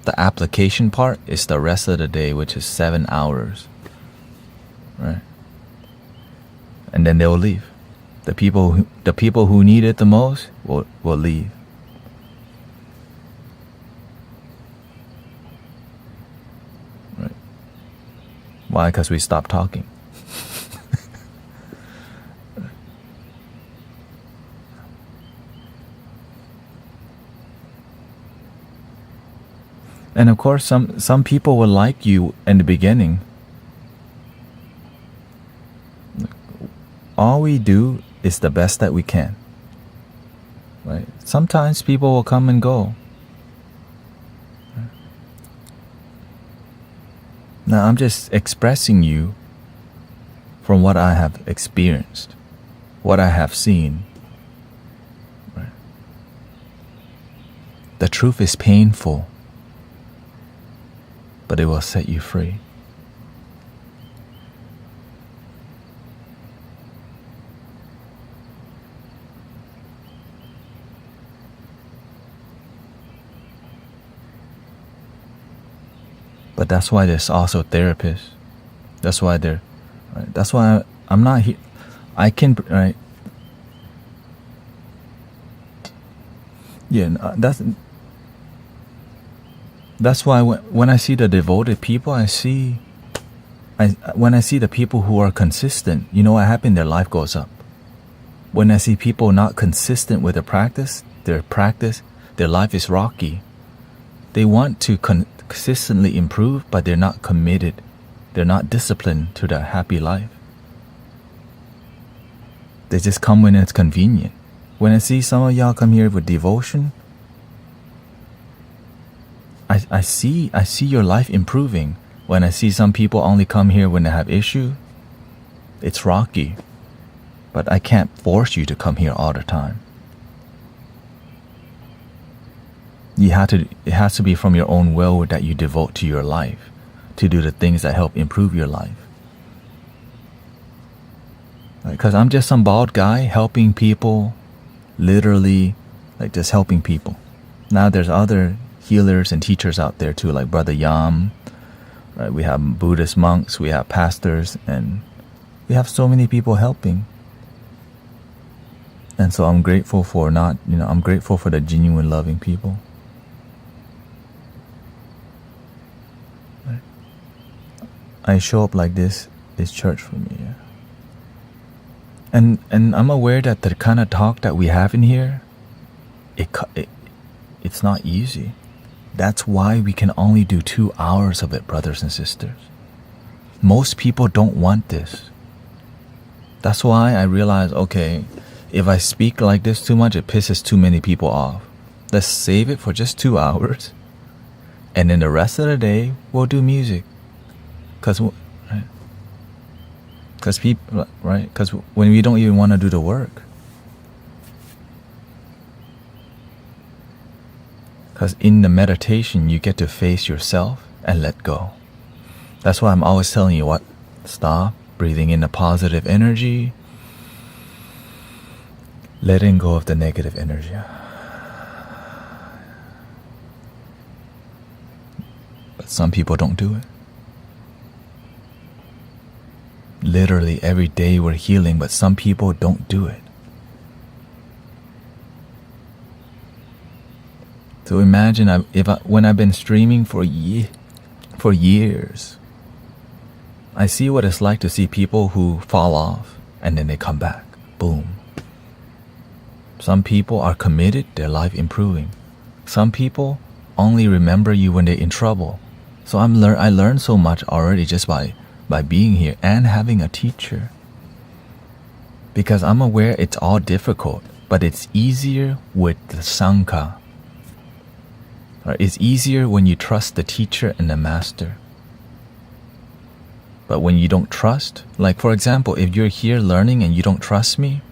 Speaker 1: The application part is the rest of the day, which is 7 hours. Right? And then they'll leave. The people who need it the most will leave. Right? Why? Because we stopped talking. And of course, some people will like you in the beginning. All we do is the best that we can. Right? Sometimes people will come and go. Now I'm just expressing you from what I have experienced, what I have seen. Right? The truth is painful, but it will set you free. But that's why there's also therapists. That's why they're, right? That's why I'm not here. I can, right? Yeah, that's why when I see the devoted people, when I see the people who are consistent, you know what happens? Their life goes up. When I see people not consistent with their practice, their life is rocky. They want to consistently improve, but they're not committed. They're not disciplined to their happy life. They just come when it's convenient. When I see some of y'all come here with devotion, I see your life improving. When I see some people only come here when they have issue, it's rocky. But I can't force you to come here all the time. It has to be from your own will that you devote to your life, to do the things that help improve your life. Because I'm just some bald guy helping people, literally, like just helping people. Now there's other healers and teachers out there too, like Brother Yam. Right? We have Buddhist monks, we have pastors, and we have so many people helping. And so I'm grateful for I'm grateful for the genuine loving people. Right? I show up like this is church for me. Yeah. And I'm aware that the kind of talk that we have in here, it's not easy. That's why we can only do 2 hours of it, brothers and sisters. Most people don't want this. That's why I realize, okay, if I speak like this too much, it pisses too many people off. Let's save it for just 2 hours. And then the rest of the day, we'll do music. Because people, right? Because when we don't even want to do the work. Because in the meditation, you get to face yourself and let go. That's why I'm always telling you stop, breathing in the positive energy, letting go of the negative energy. But some people don't do it. Literally every day we're healing, but some people don't do it. So imagine when I've been streaming for years, I see what it's like to see people who fall off and then they come back. Boom. Some people are committed, their life improving. Some people only remember you when they're in trouble. So I learned so much already just by being here and having a teacher. Because I'm aware it's all difficult, but it's easier with the Sangha. It's easier when you trust the teacher and the master. But when you don't trust, like for example, if you're here learning and you don't trust me,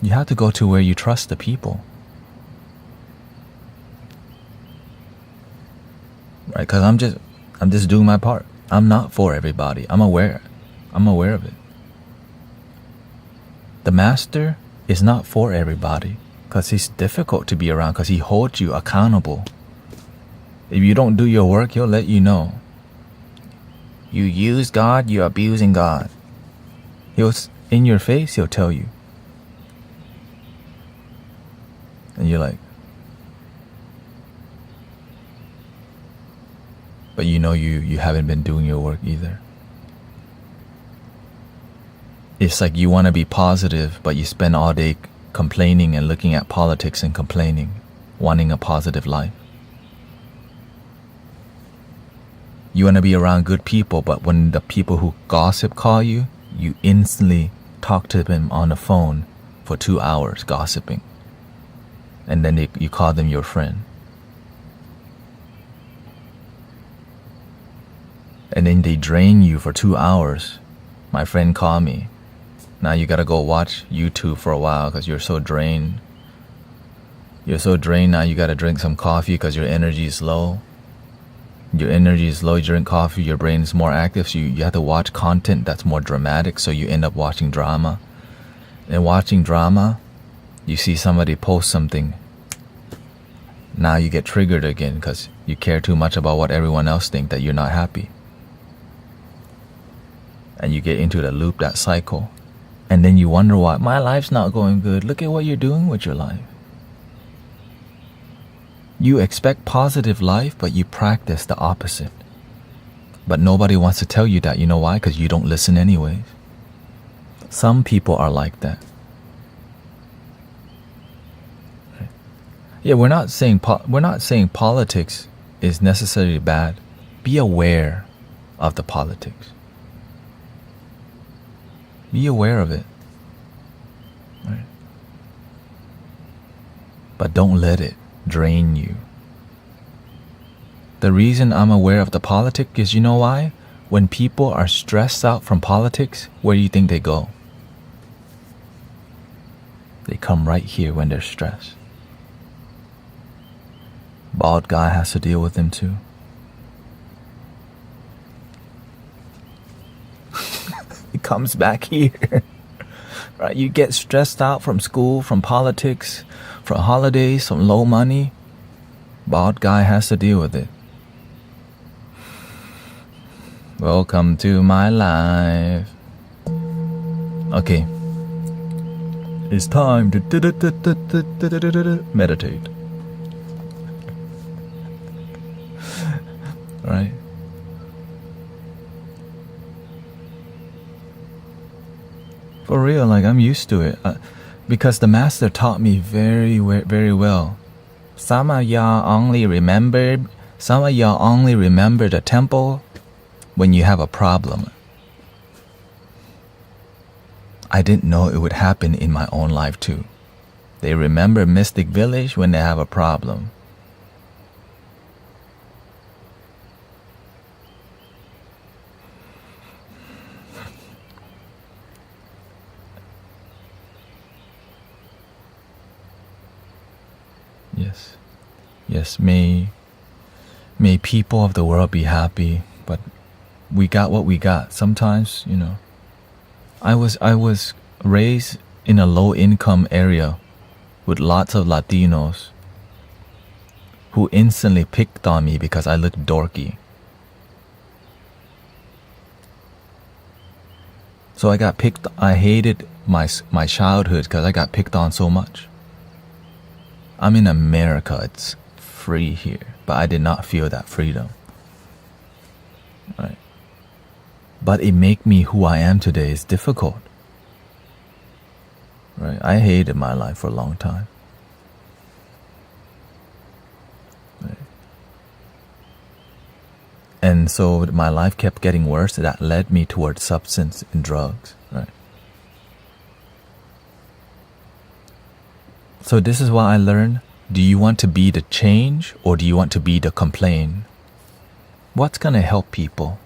Speaker 1: you have to go to where you trust the people. Right? Because I'm just doing my part. I'm not for everybody. I'm aware of it. The master is not for everybody because he's difficult to be around because he holds you accountable. If you don't do your work, he'll let you know. You use God, you're abusing God. In your face, he'll tell you. And you're like, but you know you haven't been doing your work either. It's like you want to be positive, but you spend all day complaining and looking at politics and complaining, wanting a positive life. You want to be around good people, but when the people who gossip call you, you instantly talk to them on the phone for 2 hours gossiping. And then you call them your friend. And then they drain you for 2 hours. My friend called me. Now you gotta go watch YouTube for a while because you're so drained. You're so drained now, you got to drink some coffee because your energy is low. Your energy is low, you drink coffee, your brain is more active, so you have to watch content that's more dramatic, so you end up watching drama. And watching drama, you see somebody post something. Now you get triggered again because you care too much about what everyone else thinks, that you're not happy. And you get into the loop, that cycle. And then you wonder why my life's not going good. Look at what you're doing with your life. You expect positive life, but you practice the opposite. But nobody wants to tell you that. You know why? Because you don't listen anyways. Some people are like that. Yeah, we're not saying politics is necessarily bad. Be aware of the politics. Be aware of it. Right? But don't let it drain you. The reason I'm aware of the politics is, you know why? When people are stressed out from politics, where do you think they go? They come right here when they're stressed. Bald guy has to deal with them too. It comes back here. Right? You get stressed out from school, from politics, from holidays, from low money. Bald guy has to deal with it. Welcome to my life. Okay. It's time to meditate. Right? For real, like I'm used to it. Because the master taught me very, very well. Some of y'all only remember the temple when you have a problem. I didn't know it would happen in my own life too. They remember Mystic Village when they have a problem. Yes, may people of the world be happy, but we got what we got. Sometimes, you know, I was raised in a low income area with lots of Latinos who instantly picked on me because I looked dorky. So I hated my childhood because I got picked on so much. I'm in America, it's free here, but I did not feel that freedom. Right? But it made me who I am today. It's difficult. Right? I hated my life for a long time. Right? And so my life kept getting worse. That led me towards substance and drugs. Right? So this is what I learned. Do you want to be the change or do you want to be the complaint? What's going to help people?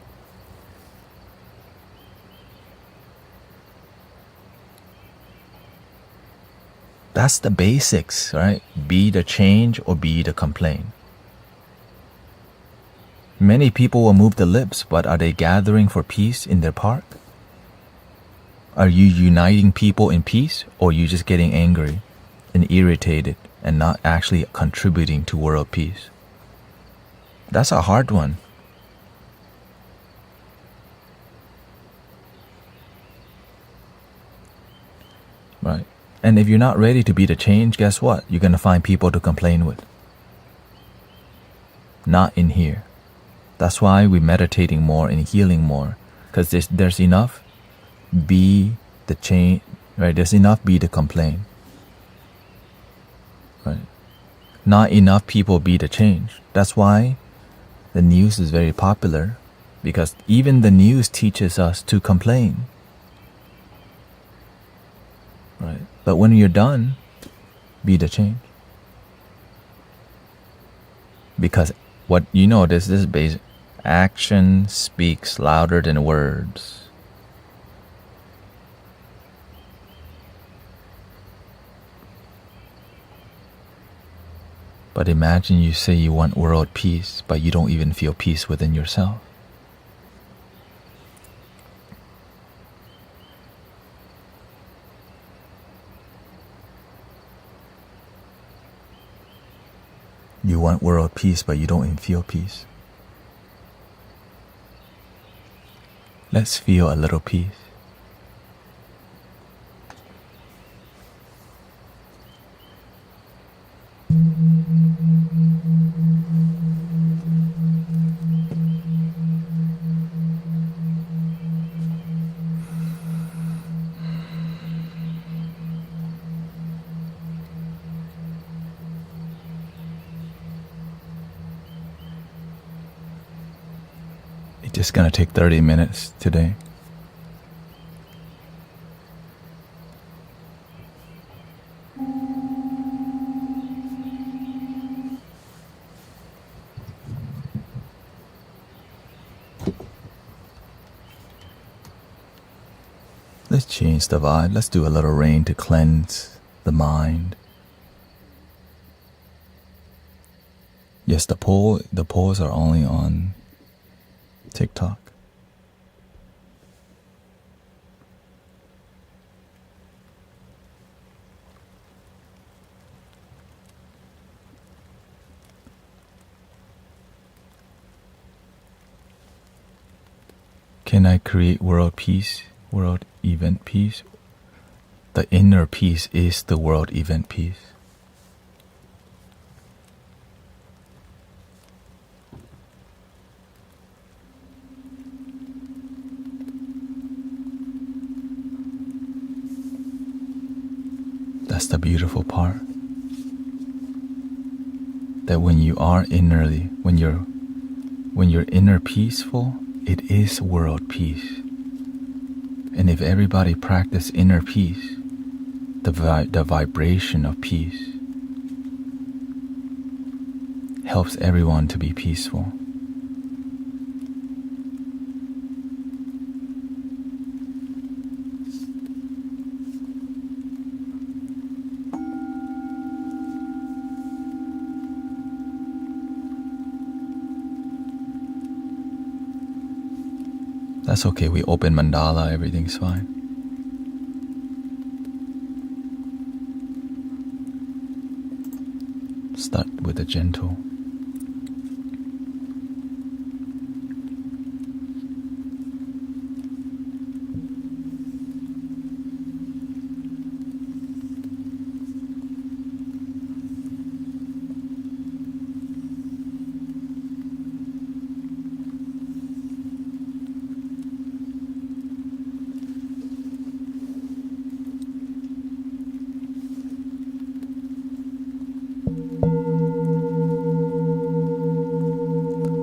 Speaker 1: That's the basics, right? Be the change or be the complaint. Many people will move the lips, but are they gathering for peace in their park? Are you uniting people in peace or are you just getting angry and irritated and not actually contributing to world peace? That's a hard one. Right? And if you're not ready to be the change, guess what? You're going to find people to complain with. Not in here. That's why we're meditating more and healing more. Because there's enough be the change, right? There's enough be the complaint. Right? Not enough people be the change. That's why the news is very popular, because even the news teaches us to complain. Right? But when you're done, be the change. Because what you know, this is basic. Action speaks louder than words. But imagine you say you want world peace, but you don't even feel peace within yourself. You want world peace, but you don't even feel peace. Let's feel a little peace. It's just gonna take 30 minutes today. Let's change the vibe. Let's do a little rain to cleanse the mind. Yes, the polls are only on TikTok. Can I create world peace, world event peace? The inner peace is the world event peace. That's the beautiful part. That when you are innerly, when you're inner peaceful, it is world peace. And if everybody practice inner peace, the vibration of peace helps everyone to be peaceful. That's okay, we open mandala, everything's fine. Start with a gentle.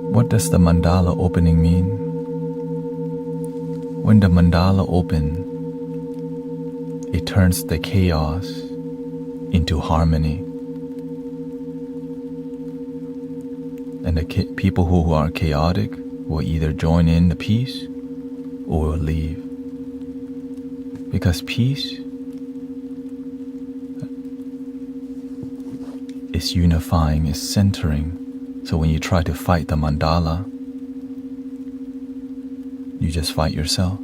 Speaker 1: What does the mandala opening mean? When the mandala open, it turns the chaos into harmony. And the people who are chaotic will either join in the peace or will leave. Because peace is unifying, is centering. So when you try to fight the mandala, you just fight yourself.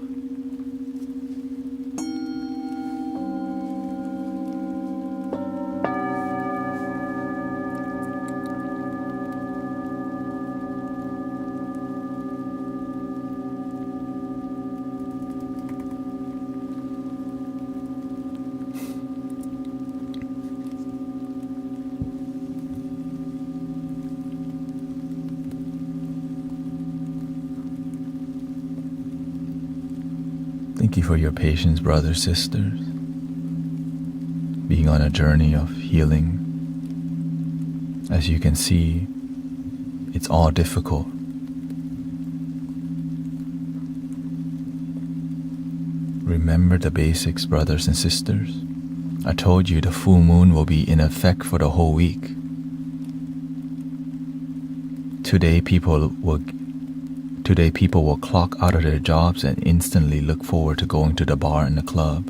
Speaker 1: Thank you for your patience, brothers, sisters, being on a journey of healing. As you can see, it's all difficult. Remember the basics, brothers and sisters. I told you the full moon will be in effect for the whole week. Today people will clock out of their jobs and instantly look forward to going to the bar and the club.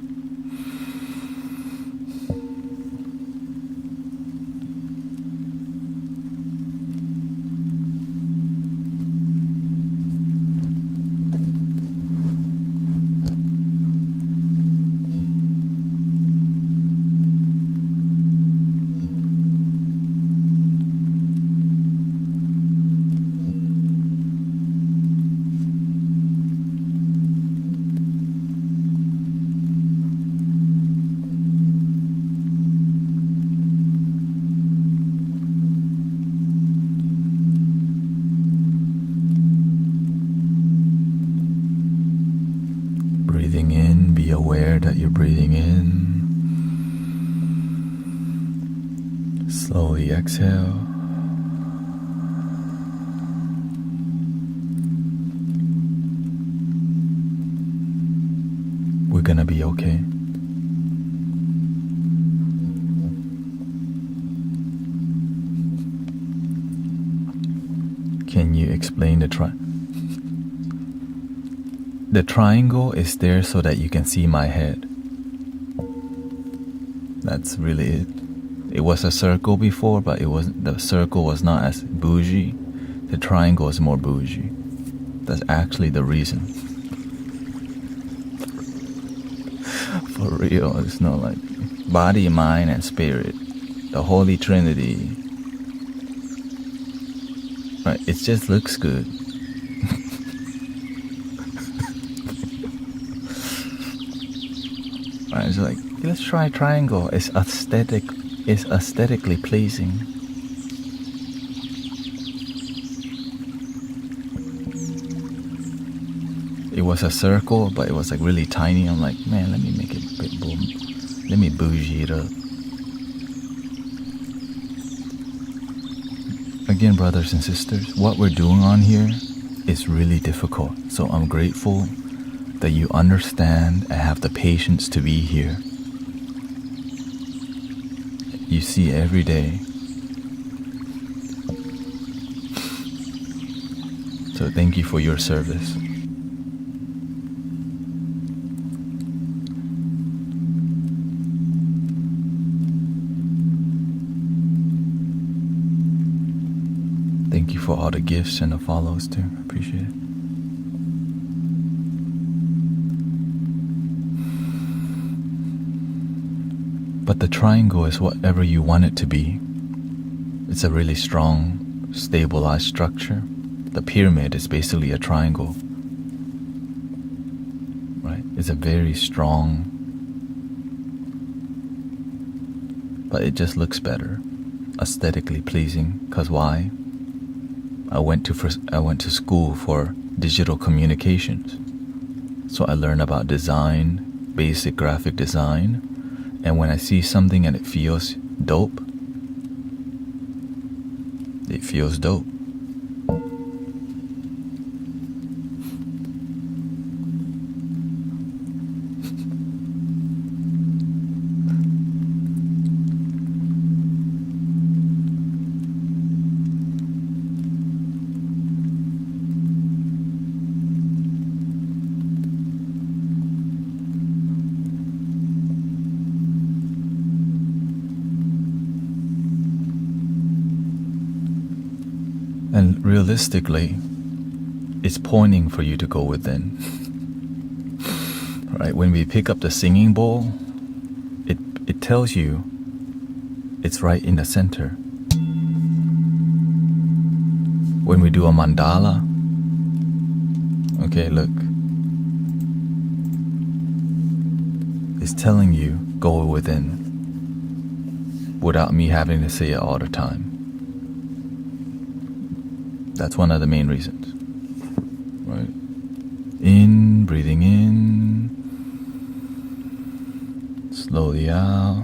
Speaker 1: aware that you're breathing in. Slowly exhale. We're gonna be okay. Can you explain the triangle is there so that you can see my head. That's really it. It was a circle before, but the circle was not as bougie. The triangle is more bougie. That's actually the reason. For real, it's not like body, mind, and spirit. The Holy Trinity. Right, it just looks good. Right, it's like, let's try triangle. It's aesthetically pleasing. It was a circle, but it was like really tiny. I'm like, man, let me make it a bit boom. Let me bougie it up. Again, brothers and sisters, what we're doing on here is really difficult. So I'm grateful that you understand and have the patience to be here. You see every day. So thank you for your service. Thank you for all the gifts and the follows too. I appreciate it. But the triangle is whatever you want it to be. It's a really strong, stabilized structure. The pyramid is basically a triangle. Right? It's a very strong, but it just looks better. Aesthetically pleasing. Because why? I went to school for digital communications. So I learned about design, basic graphic design, and when I see something and it feels dope, it feels dope. And realistically, it's pointing for you to go within. Right? When we pick up the singing bowl, it tells you it's right in the center. When we do a mandala, okay, look. It's telling you go within without me having to say it all the time. That's one of the main reasons, right? Breathing in, slowly out.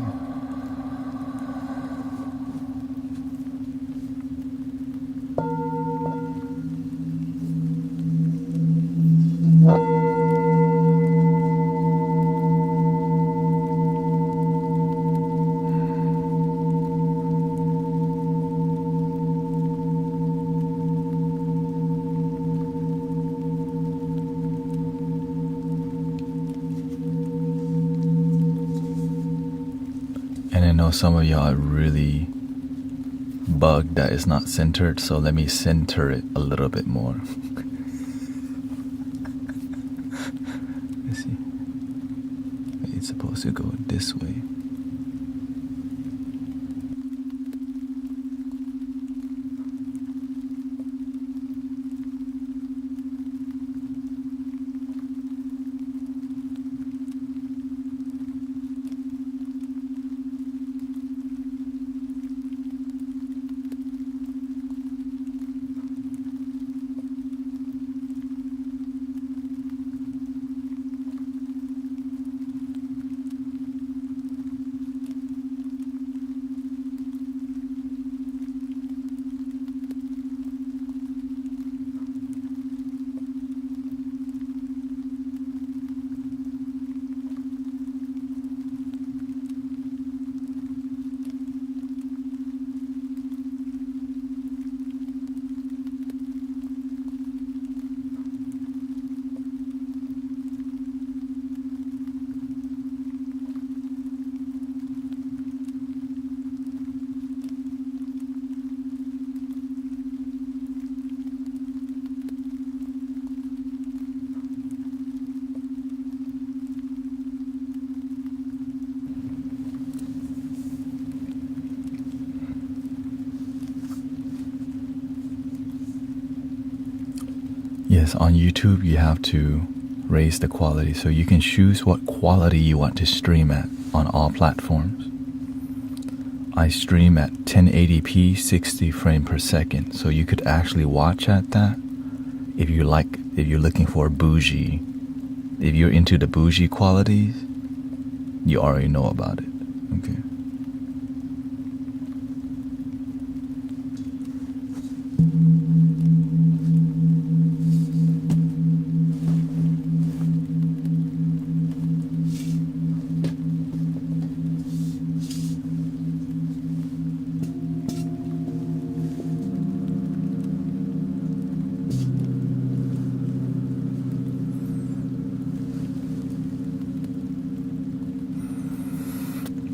Speaker 1: And I know some of y'all are really bugged that it's not centered, so let me center it a little bit more. Let's see. It's supposed to go this way. Yes, on YouTube you have to raise the quality, so you can choose what quality you want to stream at on all platforms. I stream at 1080p 60 frame per second, so you could actually watch at that if you're looking for bougie. If you're into the bougie qualities, you already know about it. Okay.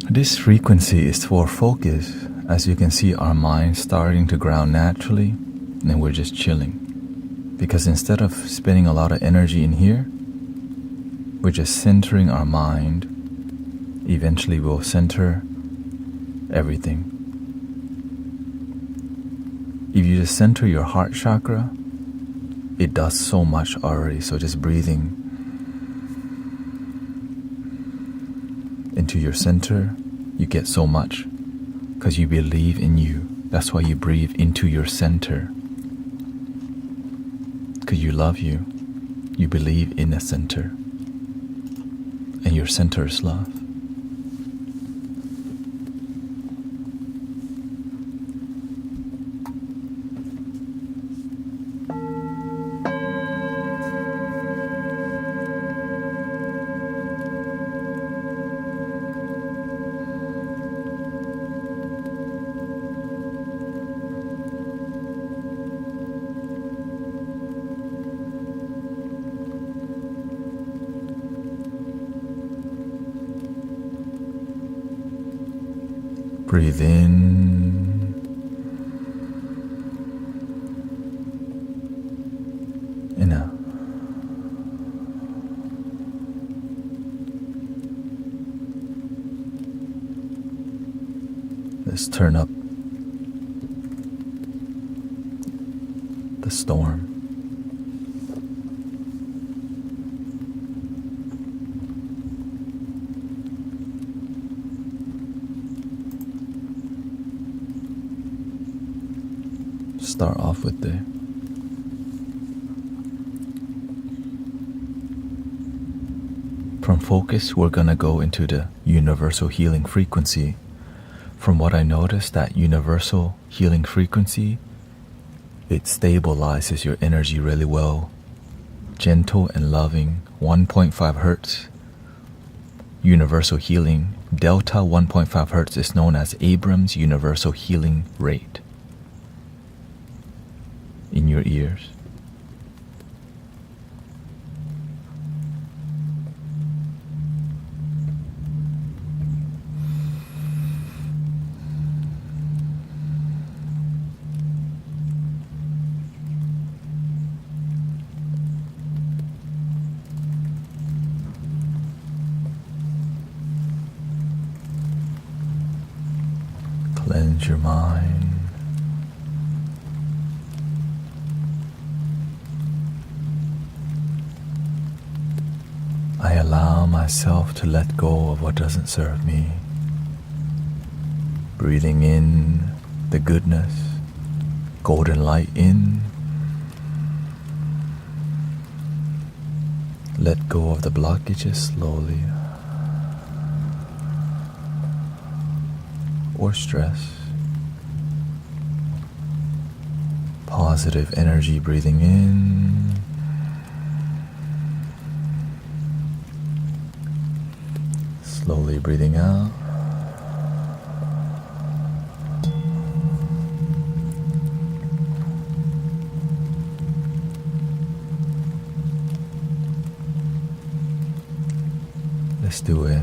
Speaker 1: This frequency is for focus. As you can see, our mind's starting to ground naturally, and we're just chilling. Because instead of spending a lot of energy in here, we're just centering our mind. Eventually we'll center everything. If you just center your heart chakra, it does so much already. So just breathing into your center, you get so much because you believe in you. That's why you breathe into your center, because you love you. You believe in the center, and your center is love. Breathe in and out. Let's turn up the storm. Start off with from focus, we're gonna go into the universal healing frequency. From what I noticed, that universal healing frequency, it stabilizes your energy really well. Gentle and loving, 1.5 hertz. Universal healing. Delta 1.5 hertz is known as Abrams' universal healing rate in your ears. Cleanse your mind. I allow myself to let go of what doesn't serve me. Breathing in the goodness, golden light in. Let go of the blockages slowly. Or stress. Positive energy breathing in. Slowly breathing out. Let's do it.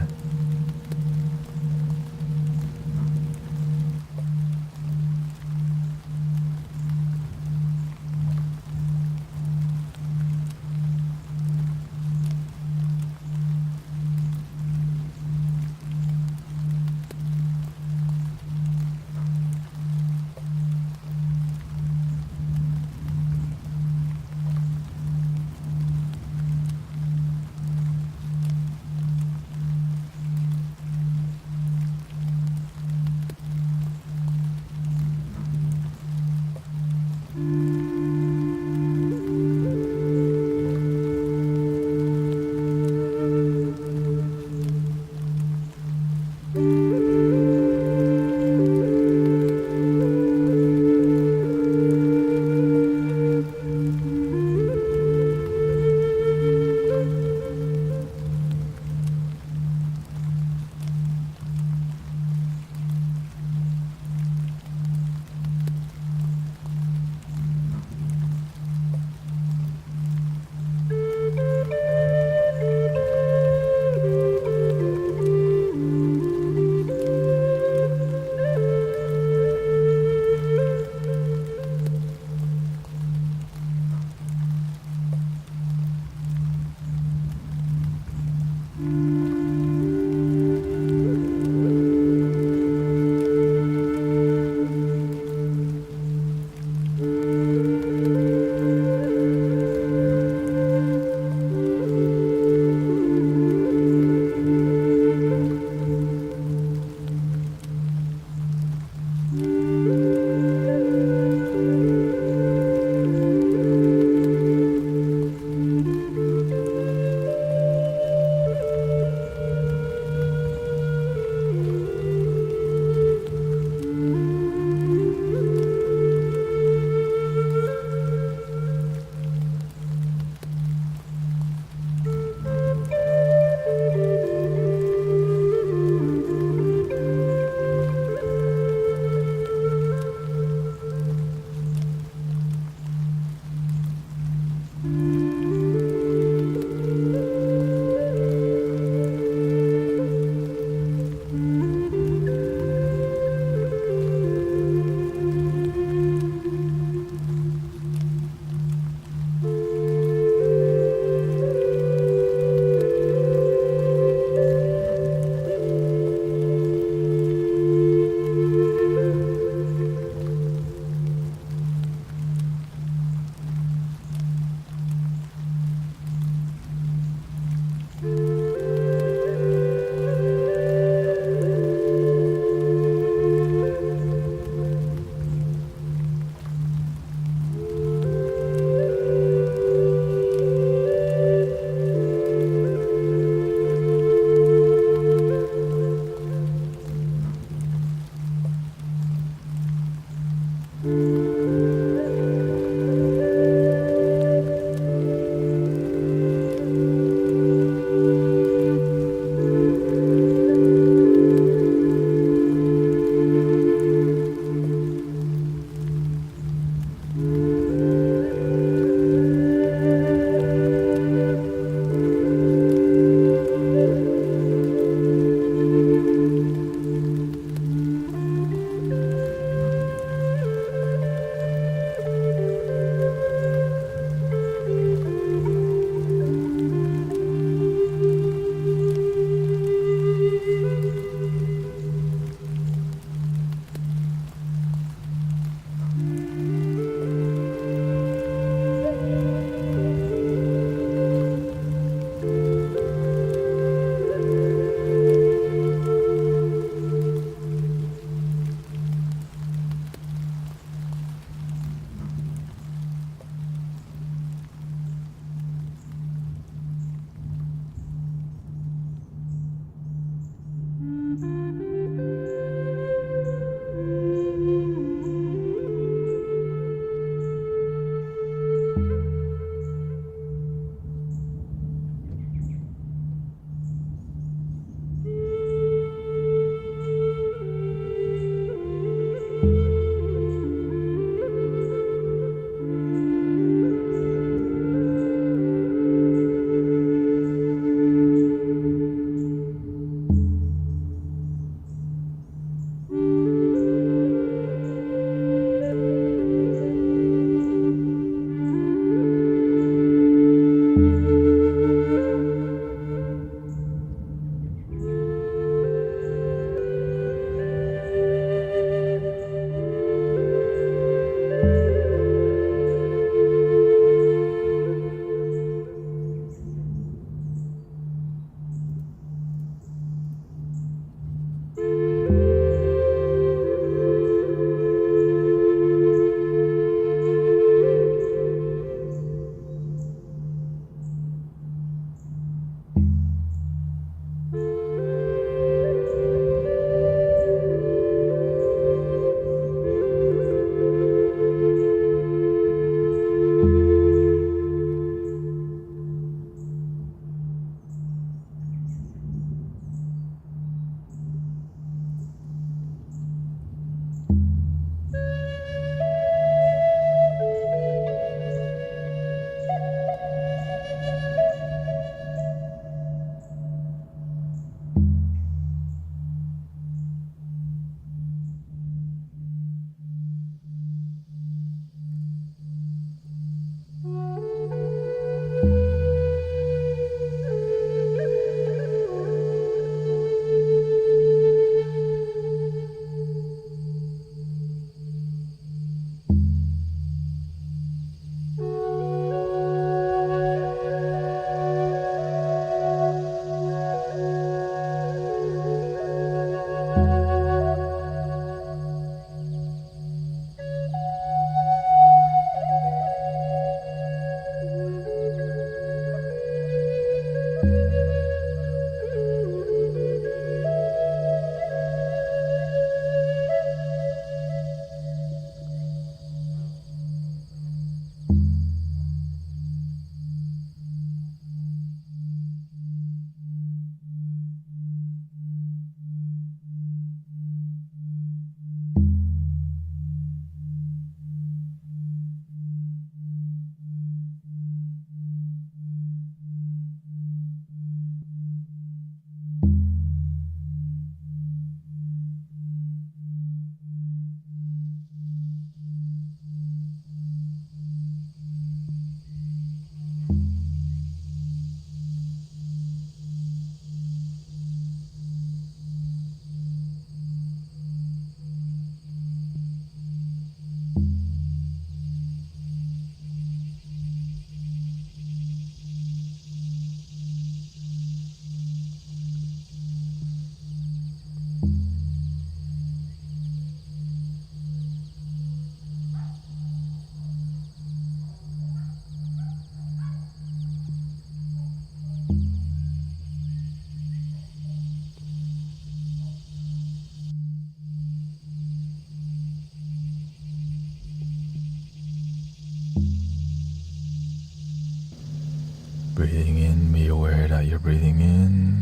Speaker 1: Breathing in, be aware that you're breathing in.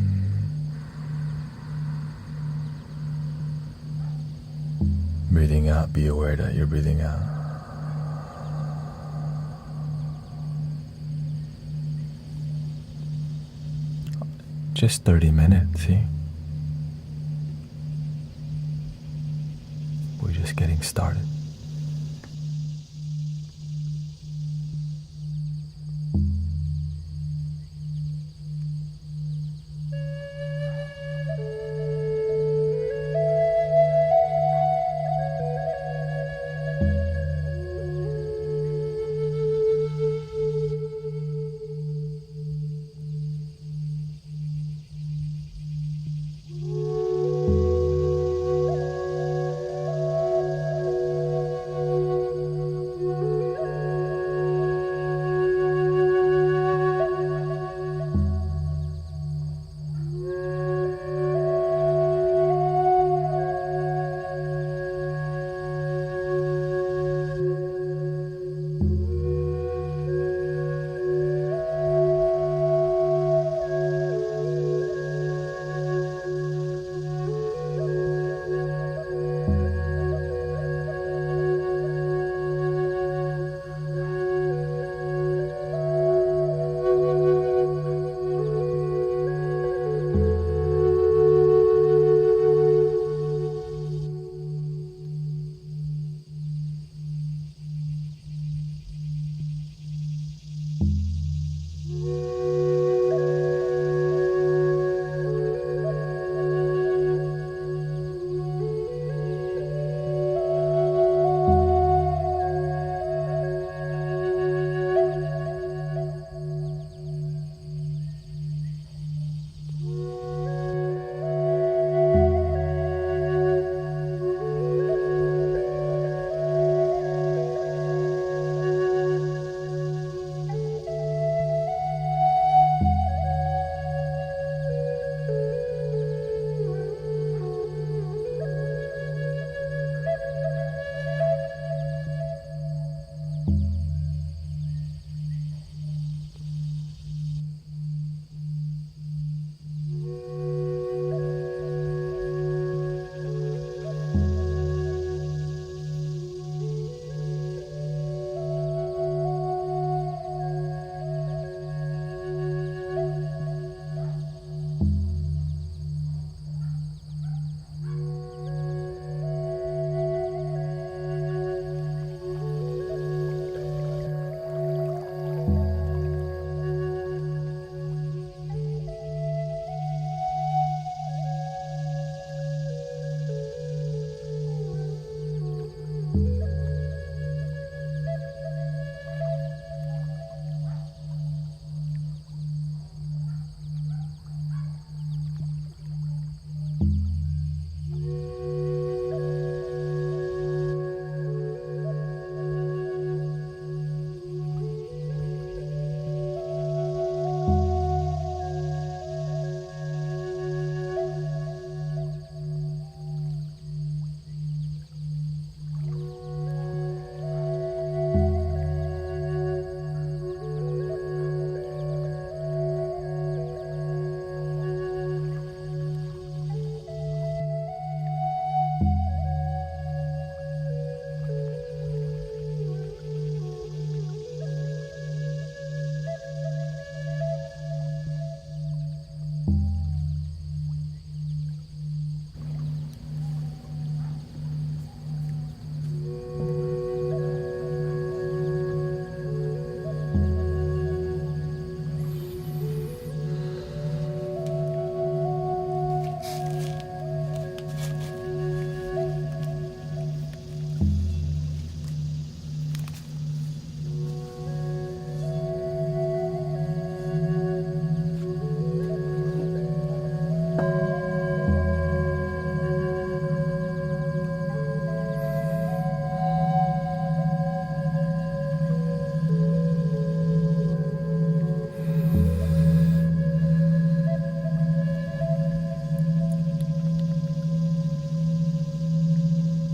Speaker 1: Breathing out, be aware that you're breathing out. Just 30 minutes, see? We're just getting started.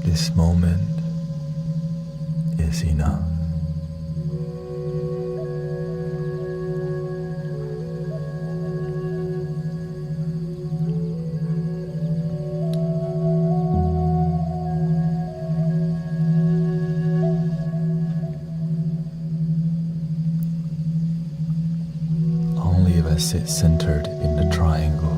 Speaker 1: This moment is enough. sit centered in the triangle.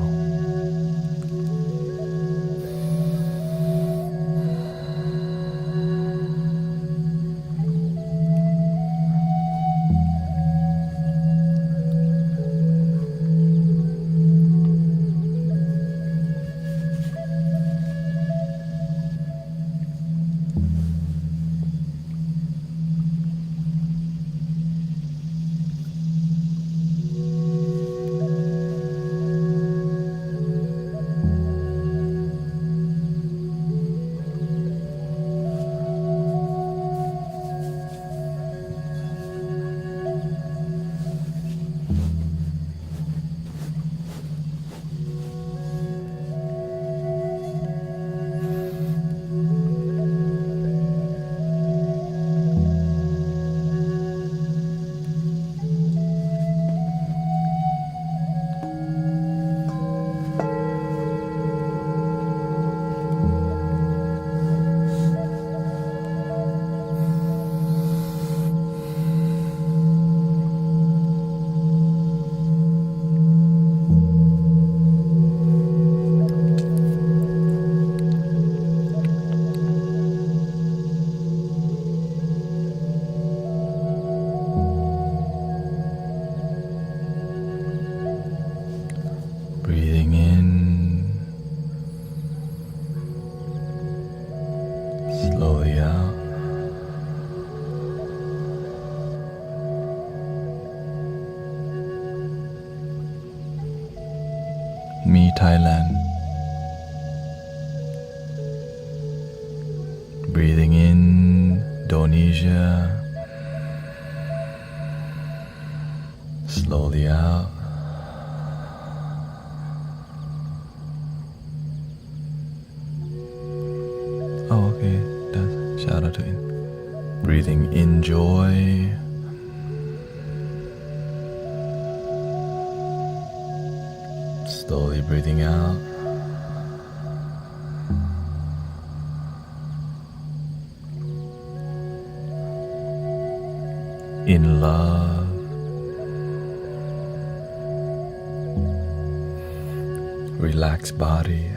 Speaker 1: Breathing in, slowly out. Me, Thailand. Breathing in, Indonesia. Slowly out. Oh, okay. That's shout out to it. Breathing in joy. Slowly breathing out. In love. Relaxed body.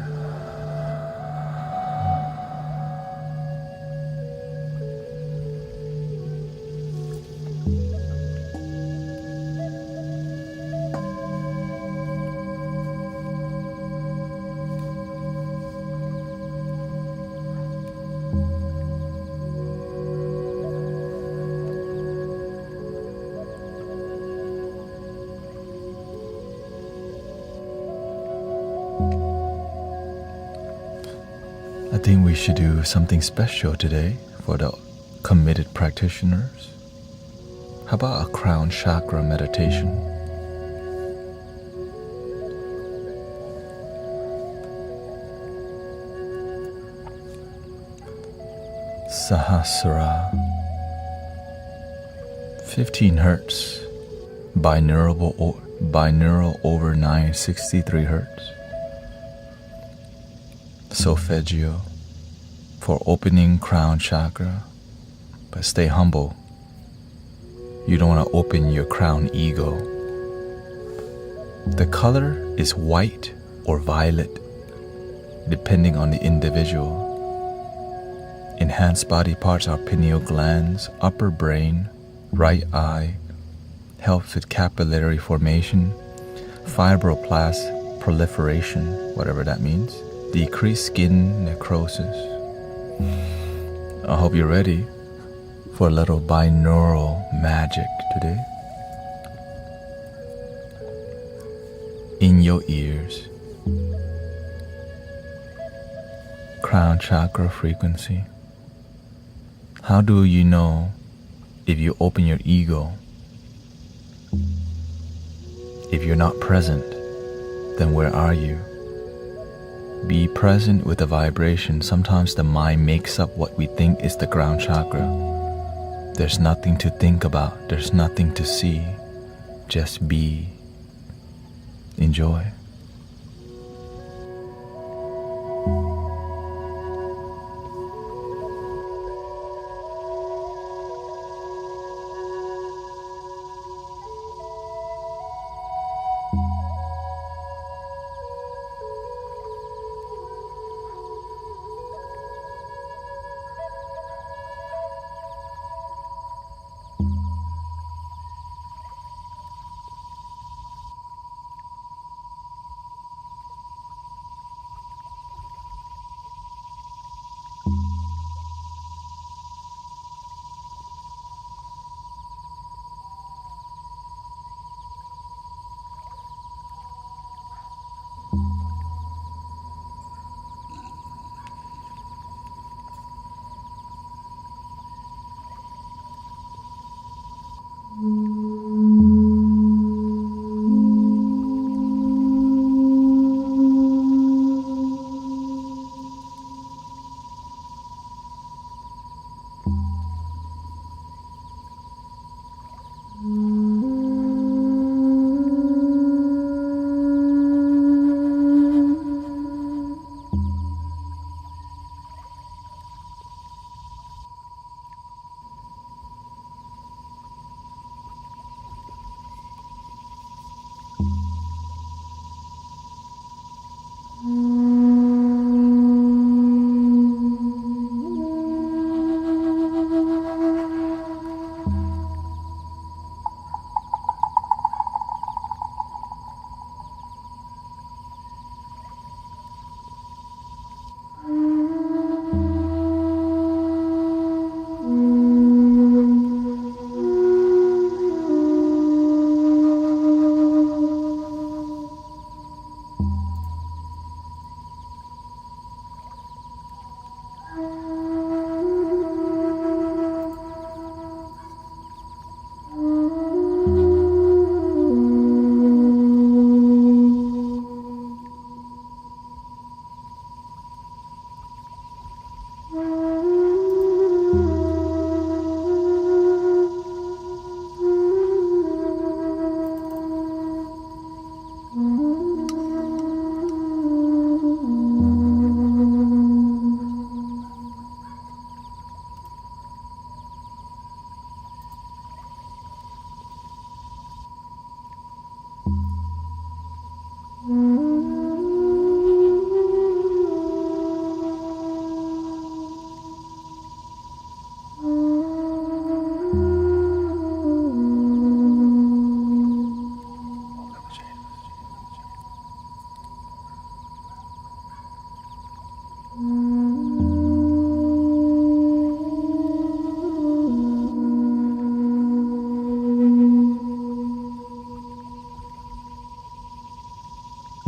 Speaker 1: I think we should do something special today for the committed practitioners. How about a crown chakra meditation? Sahasrara, 15 hertz, binaural over 963 hertz. Solfeggio for opening crown chakra, but stay humble. You don't want to open your crown ego. The color is white or violet, depending on the individual. Enhanced body parts are pineal glands, upper brain, right eye, helps with capillary formation, fibroblast proliferation, whatever that means, decrease skin necrosis. I hope you're ready for a little binaural magic today. In your ears, crown chakra frequency. How do you know if you open your ego? If you're not present, then where are you? Be present with the vibration. Sometimes the mind makes up what we think is the crown chakra. There's nothing to think about. There's nothing to see. Just be. Enjoy. Thank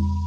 Speaker 1: you.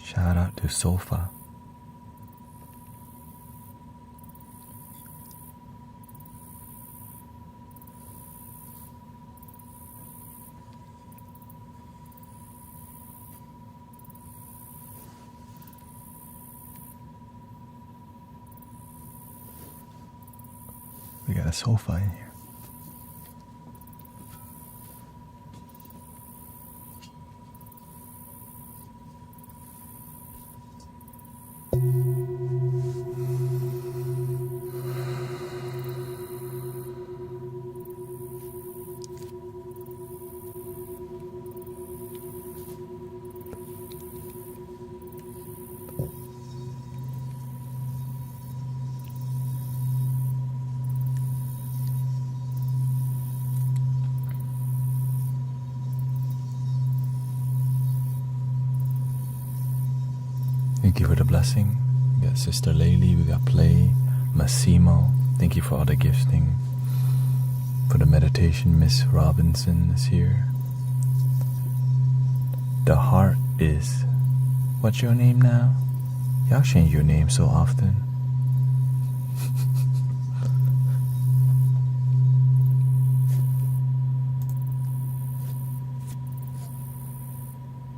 Speaker 1: Shout out to Sofa. We got a sofa in here. Thank you for the blessing. We got Sister Laylee, we got Play, Massimo. Thank you for all the gifting. For the meditation, Miss Robinson is here. The heart is... What's your name now? Y'all change your name so often.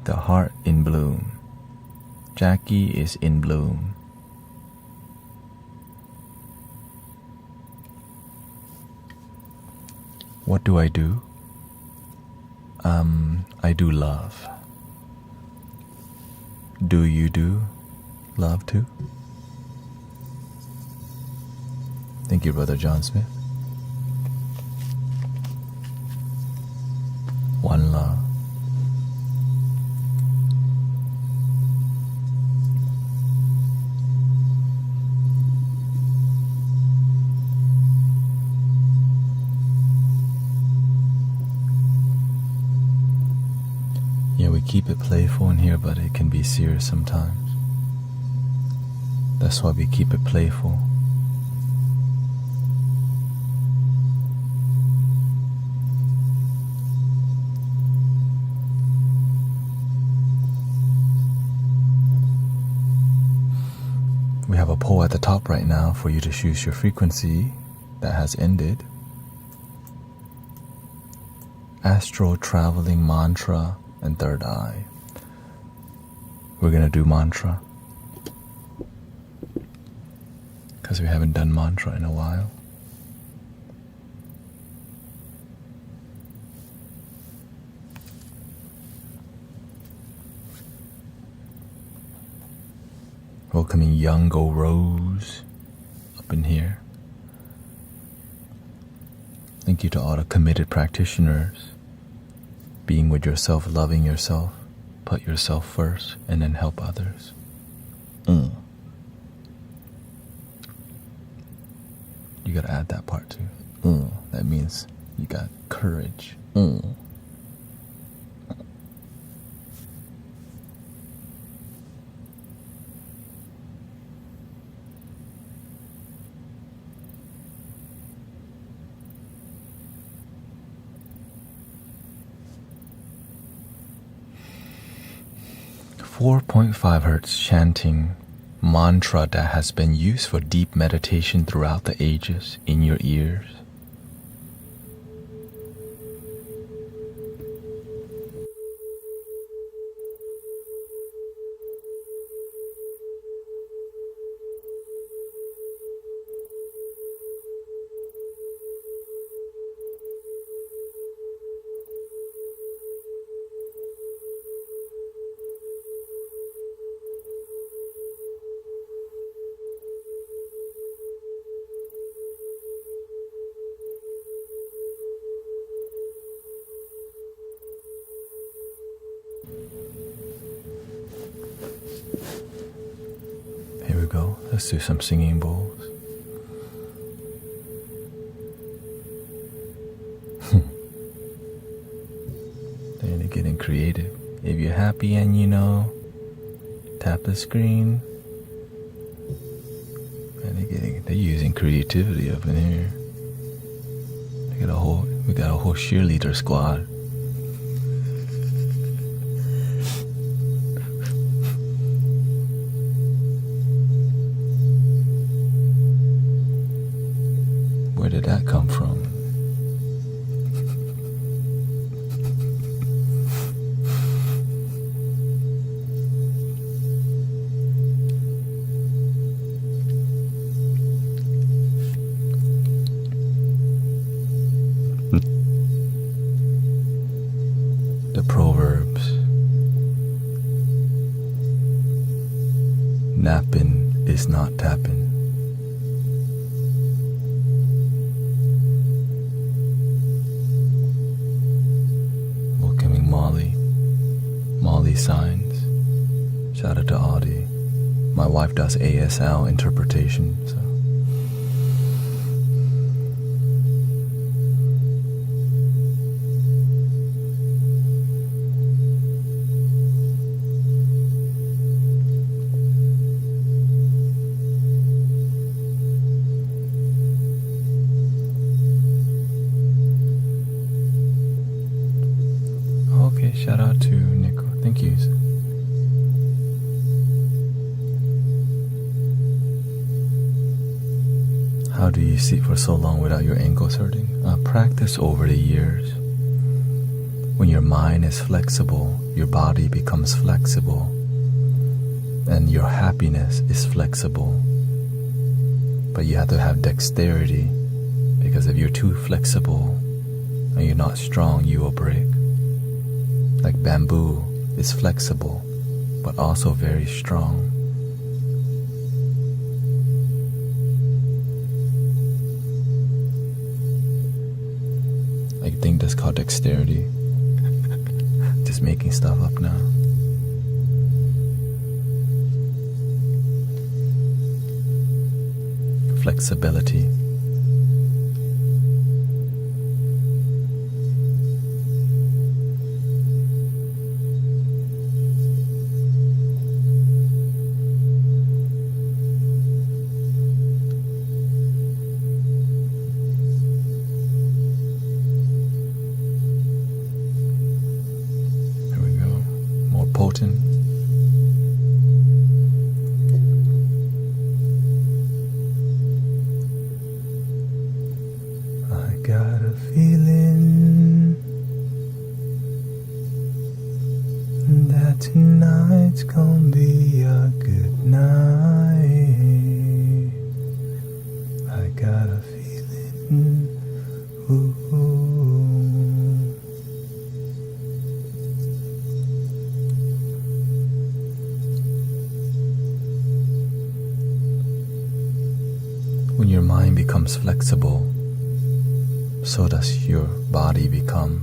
Speaker 1: The heart in bloom. Jackie is in bloom. What do? I do love. Do you do love too? Thank you, Brother John Smith. One love. Yeah, we keep it playful in here, but it can be serious sometimes. That's why we keep it playful. We have a poll at the top right now for you to choose your frequency that has ended. Astral traveling mantra and third eye. We're gonna do mantra because we haven't done mantra in a while. Welcoming Youngo Rose up in here. Thank you to all the committed practitioners. Being with yourself, loving yourself, put yourself first, and then help others. You gotta add that part too. That means you got courage. 4.5 hertz chanting mantra that has been used for deep meditation throughout the ages in your ears. Here we go. Let's do some singing bowls. They're getting creative. If you're happy and you know, tap the screen. And they're using creativity up in here. We got a whole cheerleader squad. proverbs. Napping is not tapping. Welcoming Molly signs. Shout out to Audie. My wife does ASL interpretation, so. Okay, shout out to Nico. Thank you. How do you sit for so long without your ankles hurting? Practice over the years. When your mind is flexible, your body becomes flexible, and your happiness is flexible. But you have to have dexterity, because if you're too flexible and you're not strong, you will break. Like bamboo is flexible, but also very strong. I think that's called dexterity. Just making stuff up now. Flexibility. Potent. I got a feeling that tonight's gonna be a good night. I got a feeling, ooh. When your mind becomes flexible, so does your body become,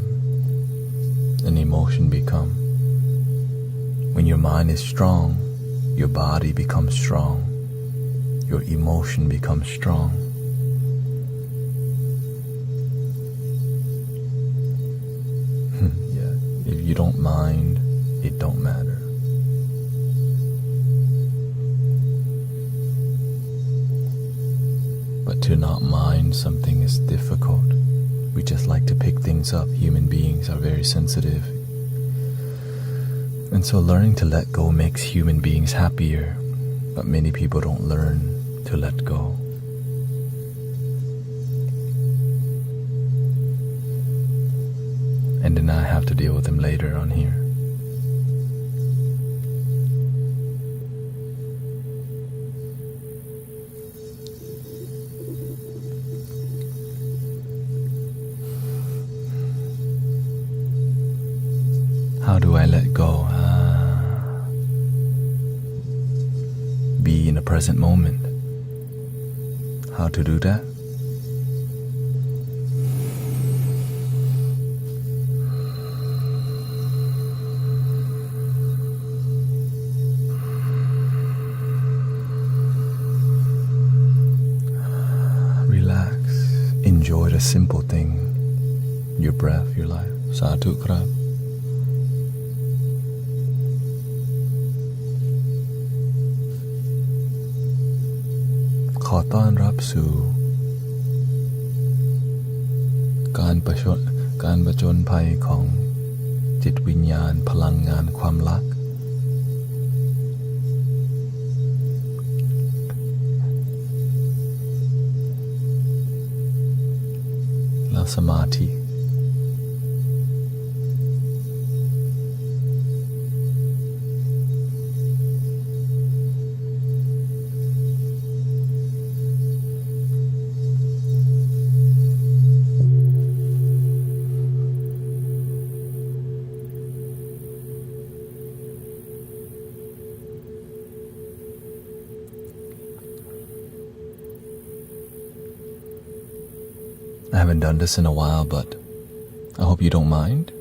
Speaker 1: and emotion become. When your mind is strong, your body becomes strong, your emotion becomes strong. Yeah, if you don't mind, it don't matter. But to not mind something is difficult. We just like to pick things up. Human beings are very sensitive. And so learning to let go makes human beings happier. But many people don't learn to let go. And then I have to deal with them later on here. How do I let go? Be in the present moment. How to do that? Relax. Enjoy the simple thing. Your breath, your life. Sadhu krab.ขอต้อนรับสู่การผจญภัยของจิตวิญญาณพลังงานความรักและสมาธิ I haven't done this in a while, but I hope you don't mind.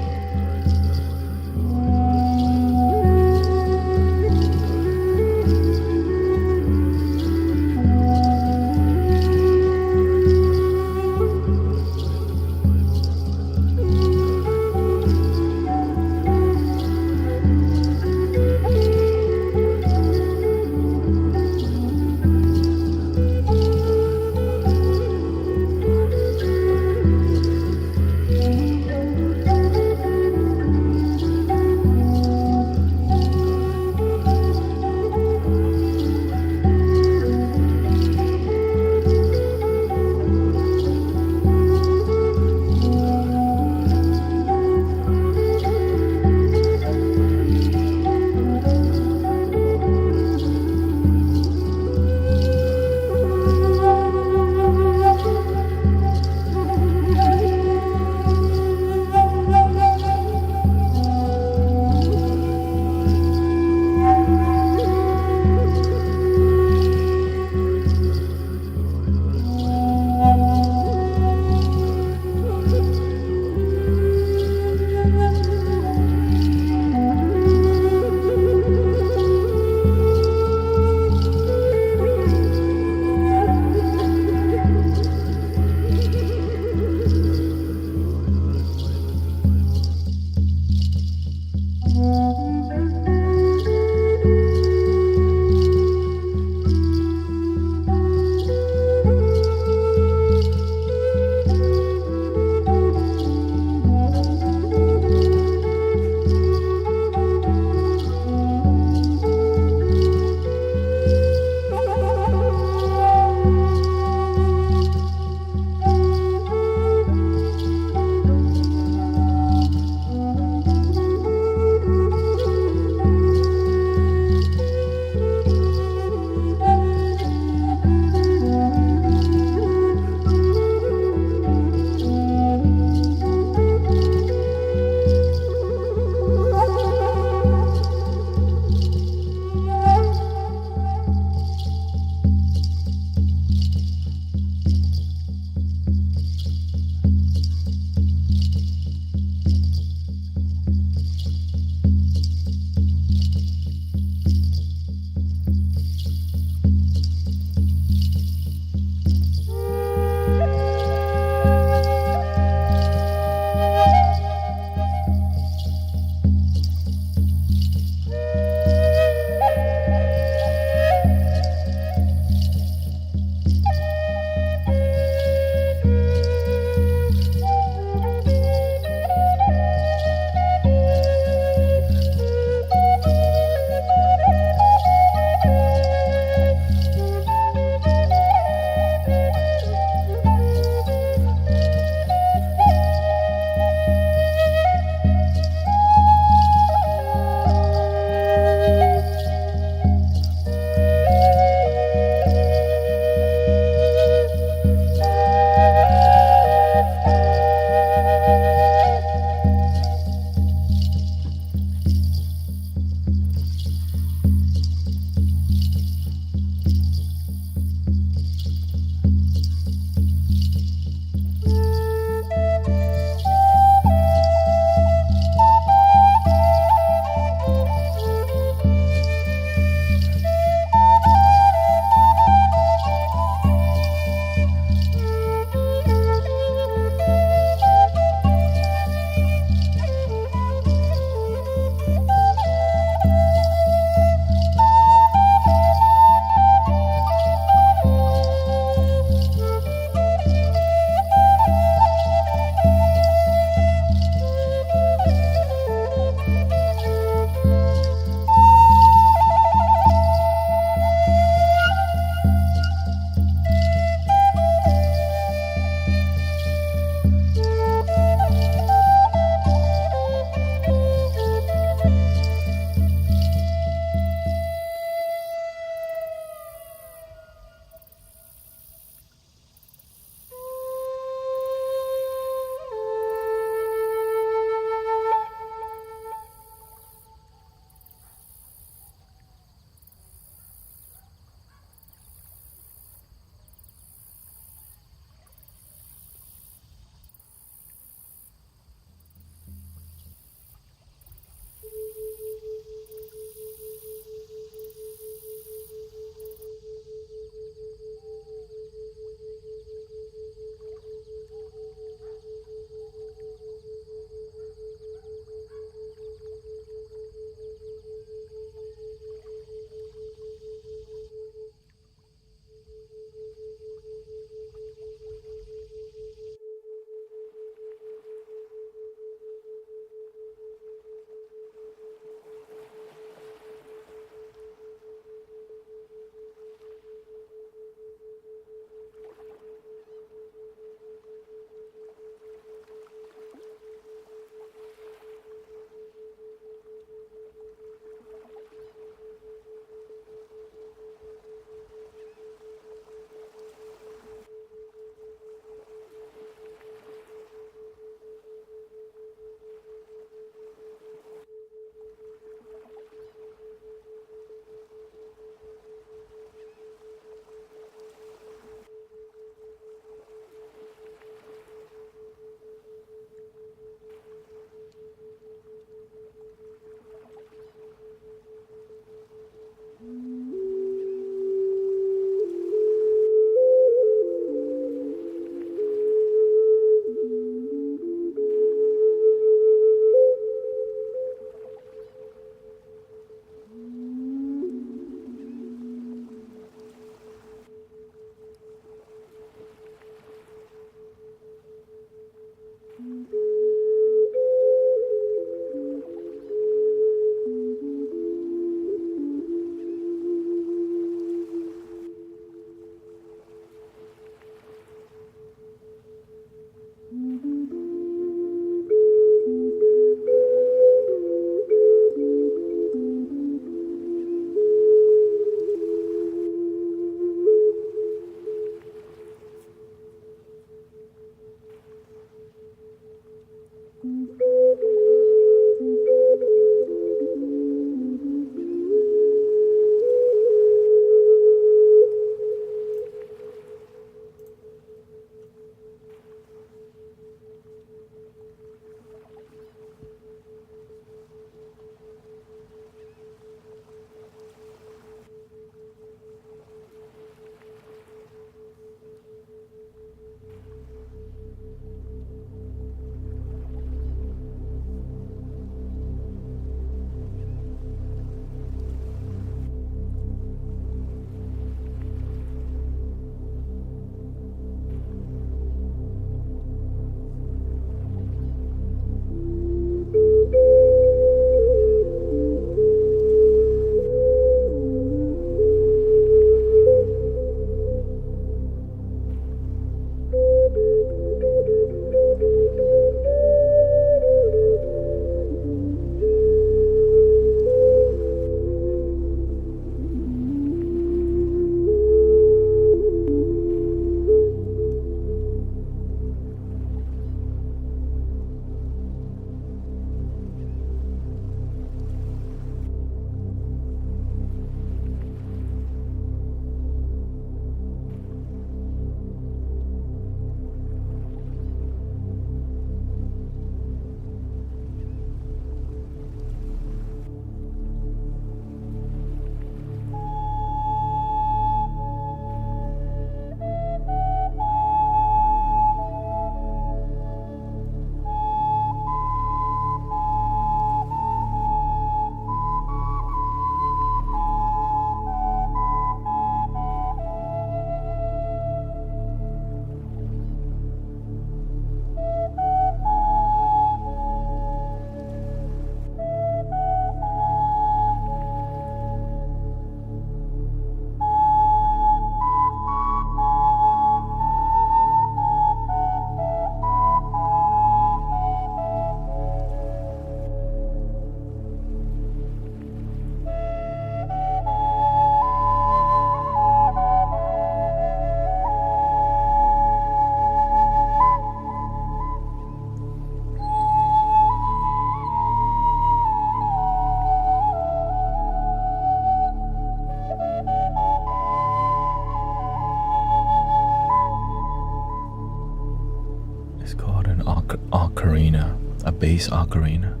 Speaker 1: ocarina, a bass ocarina.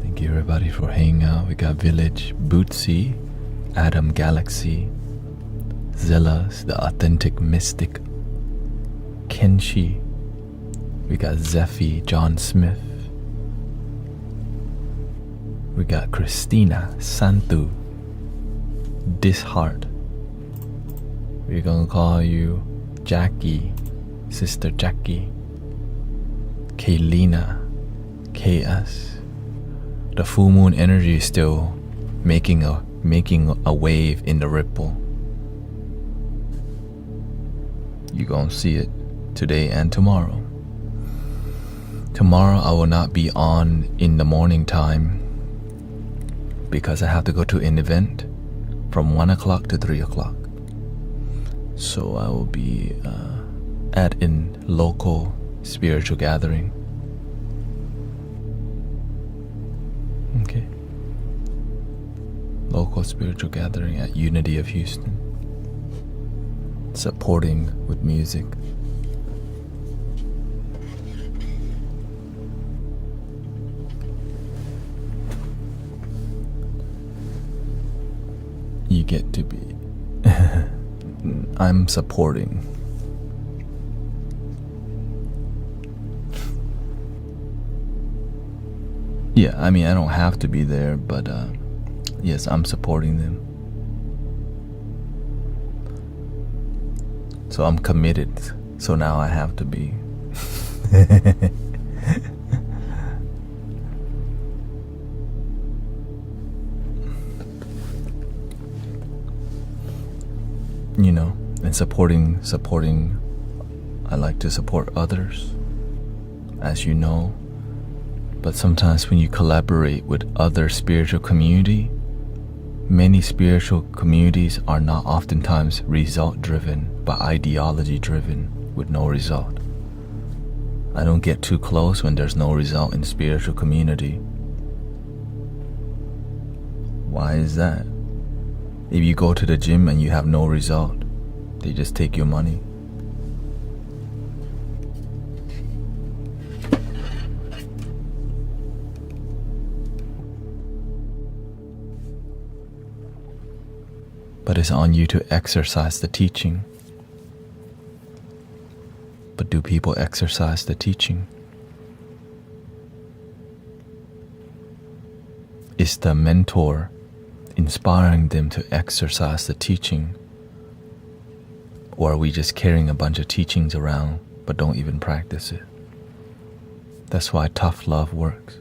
Speaker 1: Thank you everybody for hanging out. We got Village, Bootsy, Adam Galaxy, Zealous, the Authentic Mystic, Kenshi. We got Zephy, John Smith. We got Christina, Santu, Disheart. We're gonna call you Jackie, Sister Jackie, Kaylina, KS. The full moon energy is still making a wave in the ripple. You're gonna see it today and tomorrow. Tomorrow I will not be on in the morning time because I have to go to an event from 1 o'clock to 3 o'clock. So I will be at a local spiritual gathering. Okay. Local spiritual gathering at Unity of Houston. Supporting with music. You get to be I'm supporting. Yeah, I mean I don't have to be there, but yes, I'm supporting them. So I'm committed, so now I have to be. You know, and supporting, I like to support others, as you know. But sometimes when you collaborate with other spiritual community, many spiritual communities are not oftentimes result driven, but ideology driven with no result. I don't get too close when there's no result in spiritual community. Why is that? If you go to the gym and you have no result, they just take your money. But it's on you to exercise the teaching. But do people exercise the teaching? Is the mentor inspiring them to exercise the teaching? Or are we just carrying a bunch of teachings around but don't even practice it? That's why tough love works.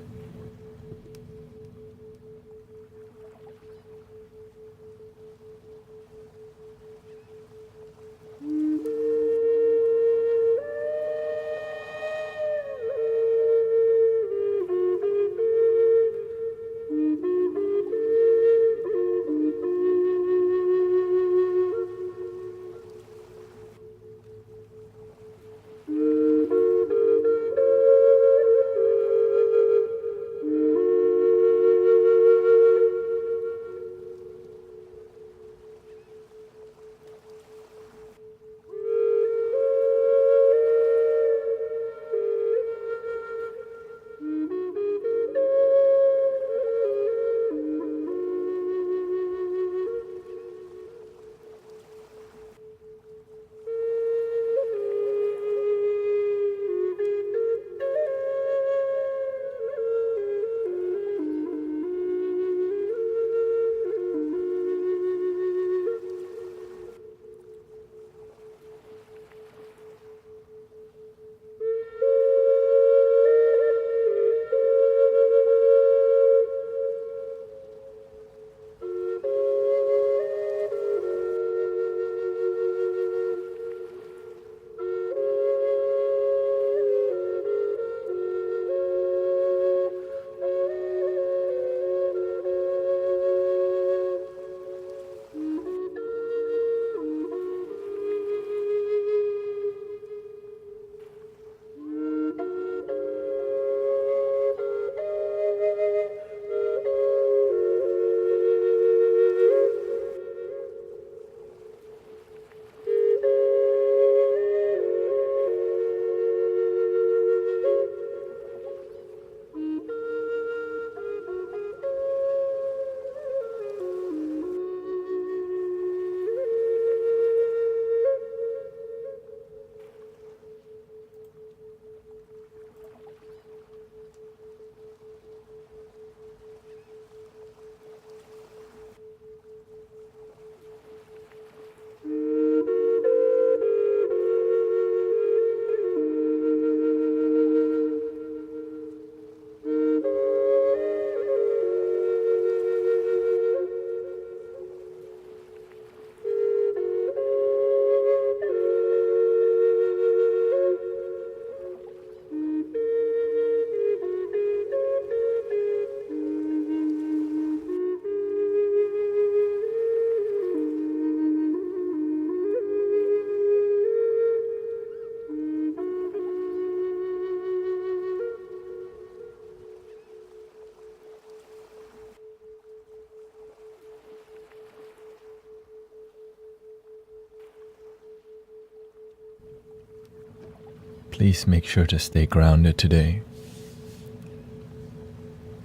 Speaker 1: Please make sure to stay grounded today.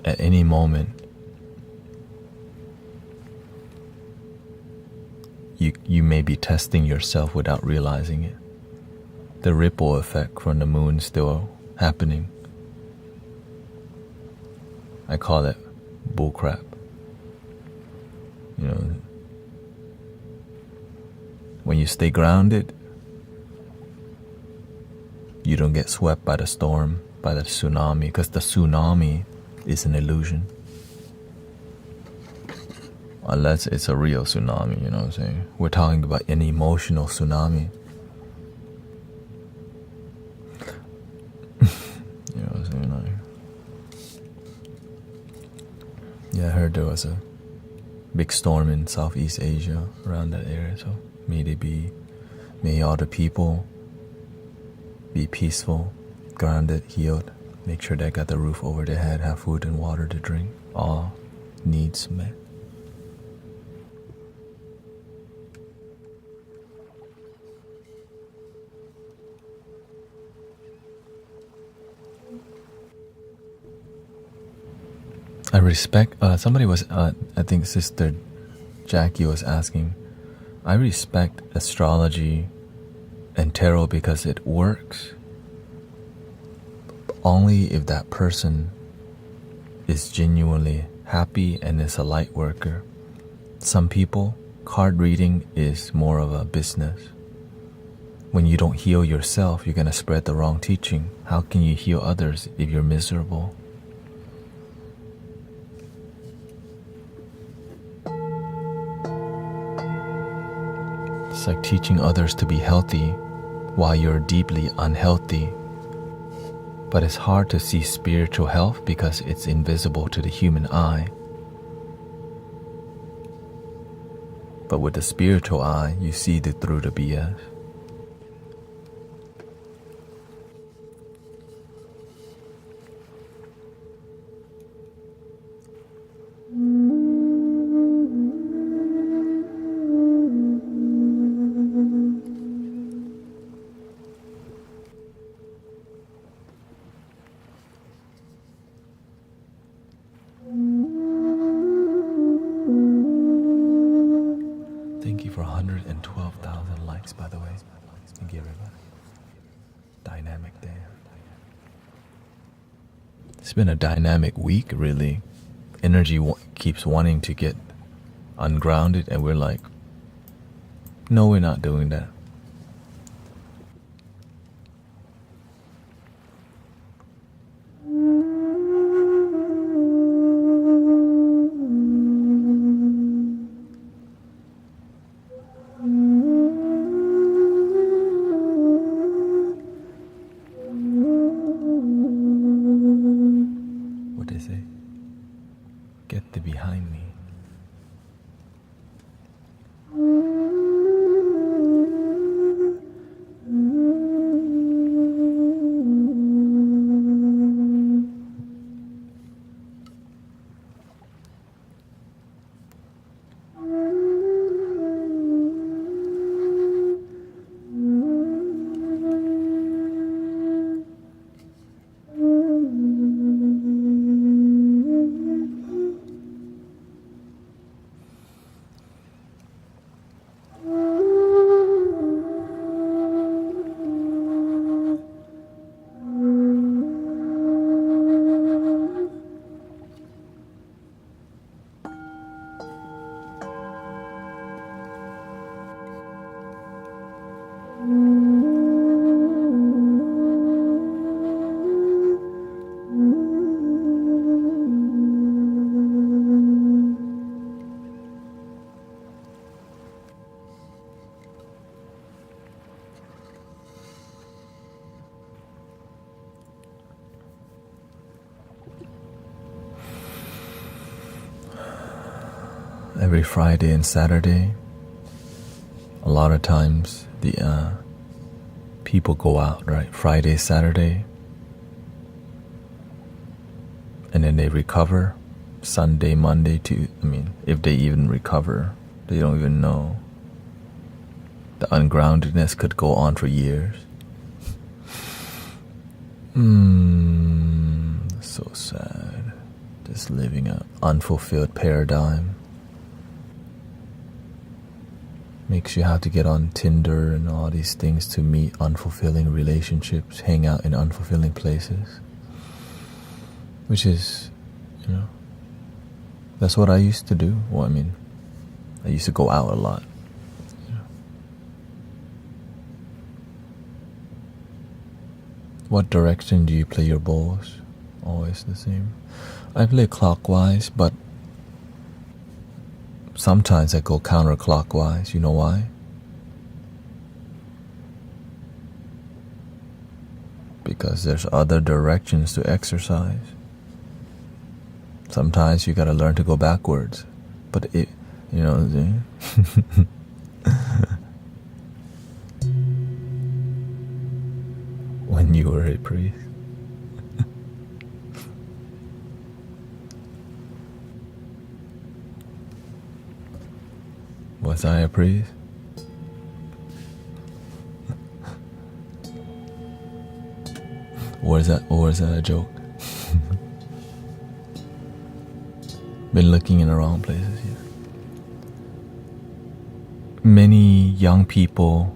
Speaker 1: At any moment, you may be testing yourself without realizing it. The ripple effect from the moon still happening. I call it bullcrap. When you stay grounded, you don't get swept by the storm, by the tsunami, because the tsunami is an illusion. Unless it's a real tsunami, you know what I'm saying? We're talking about an emotional tsunami. You know what I'm saying? Yeah, I heard there was a big storm in Southeast Asia, around that area, so may all the people be peaceful, grounded, healed, make sure they got the roof over their head, have food and water to drink, all needs met. I respect, somebody was, I think Sister Jackie was asking, I respect astrology and tarot because it works only if that person is genuinely happy and is a light worker. Some people, card reading is more of a business. When you don't heal yourself, you're going to spread the wrong teaching. How can you heal others if you're miserable? It's like teaching others to be healthy while you're deeply unhealthy. But it's hard to see spiritual health because it's invisible to the human eye. But with the spiritual eye, you see through the BS. Thank you for 112,000 likes, by the way. Thank you, everybody. Dynamic day. It's been a dynamic week, really. Energy keeps wanting to get ungrounded, and we're like, no, we're not doing that. What they say? Get thee behind me. Every Friday and Saturday, a lot of times the people go out, right? Friday, Saturday, and then they recover Sunday, Monday, if they even recover, they don't even know. The ungroundedness could go on for years. So sad. Just living an unfulfilled paradigm. Makes you have to get on Tinder and all these things to meet unfulfilling relationships, hang out in unfulfilling places. Which is, that's what I used to do. Well, I used to go out a lot. What direction do you play your balls? Always the same. I play clockwise, but sometimes I go counterclockwise. You know why? Because there's other directions to exercise. Sometimes you gotta learn to go backwards. But it, you know what I'm saying? When you were a priest. Was I a priest? Or is that a joke? Been looking in the wrong places here. Many young people,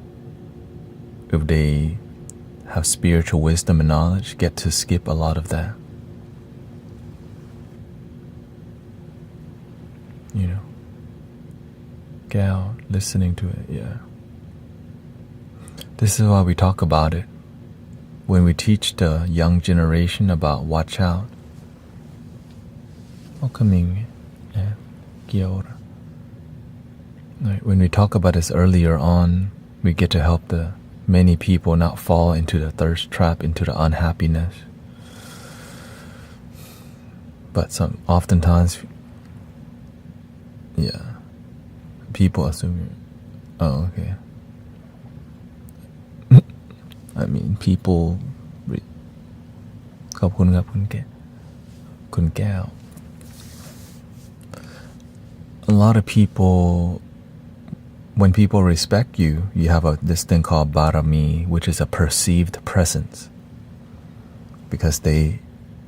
Speaker 1: if they have spiritual wisdom and knowledge, get to skip a lot of that. Get out, listening to it, yeah. This is why we talk about it. When we teach the young generation about watch out. When we talk about this earlier on, we get to help the many people not fall into the thirst trap, into the unhappiness. But oftentimes, people assume, okay. People, ขอบคุณครับคุณแก้ว. A lot of people, when people respect you, you have this thing called barami, which is a perceived presence. Because they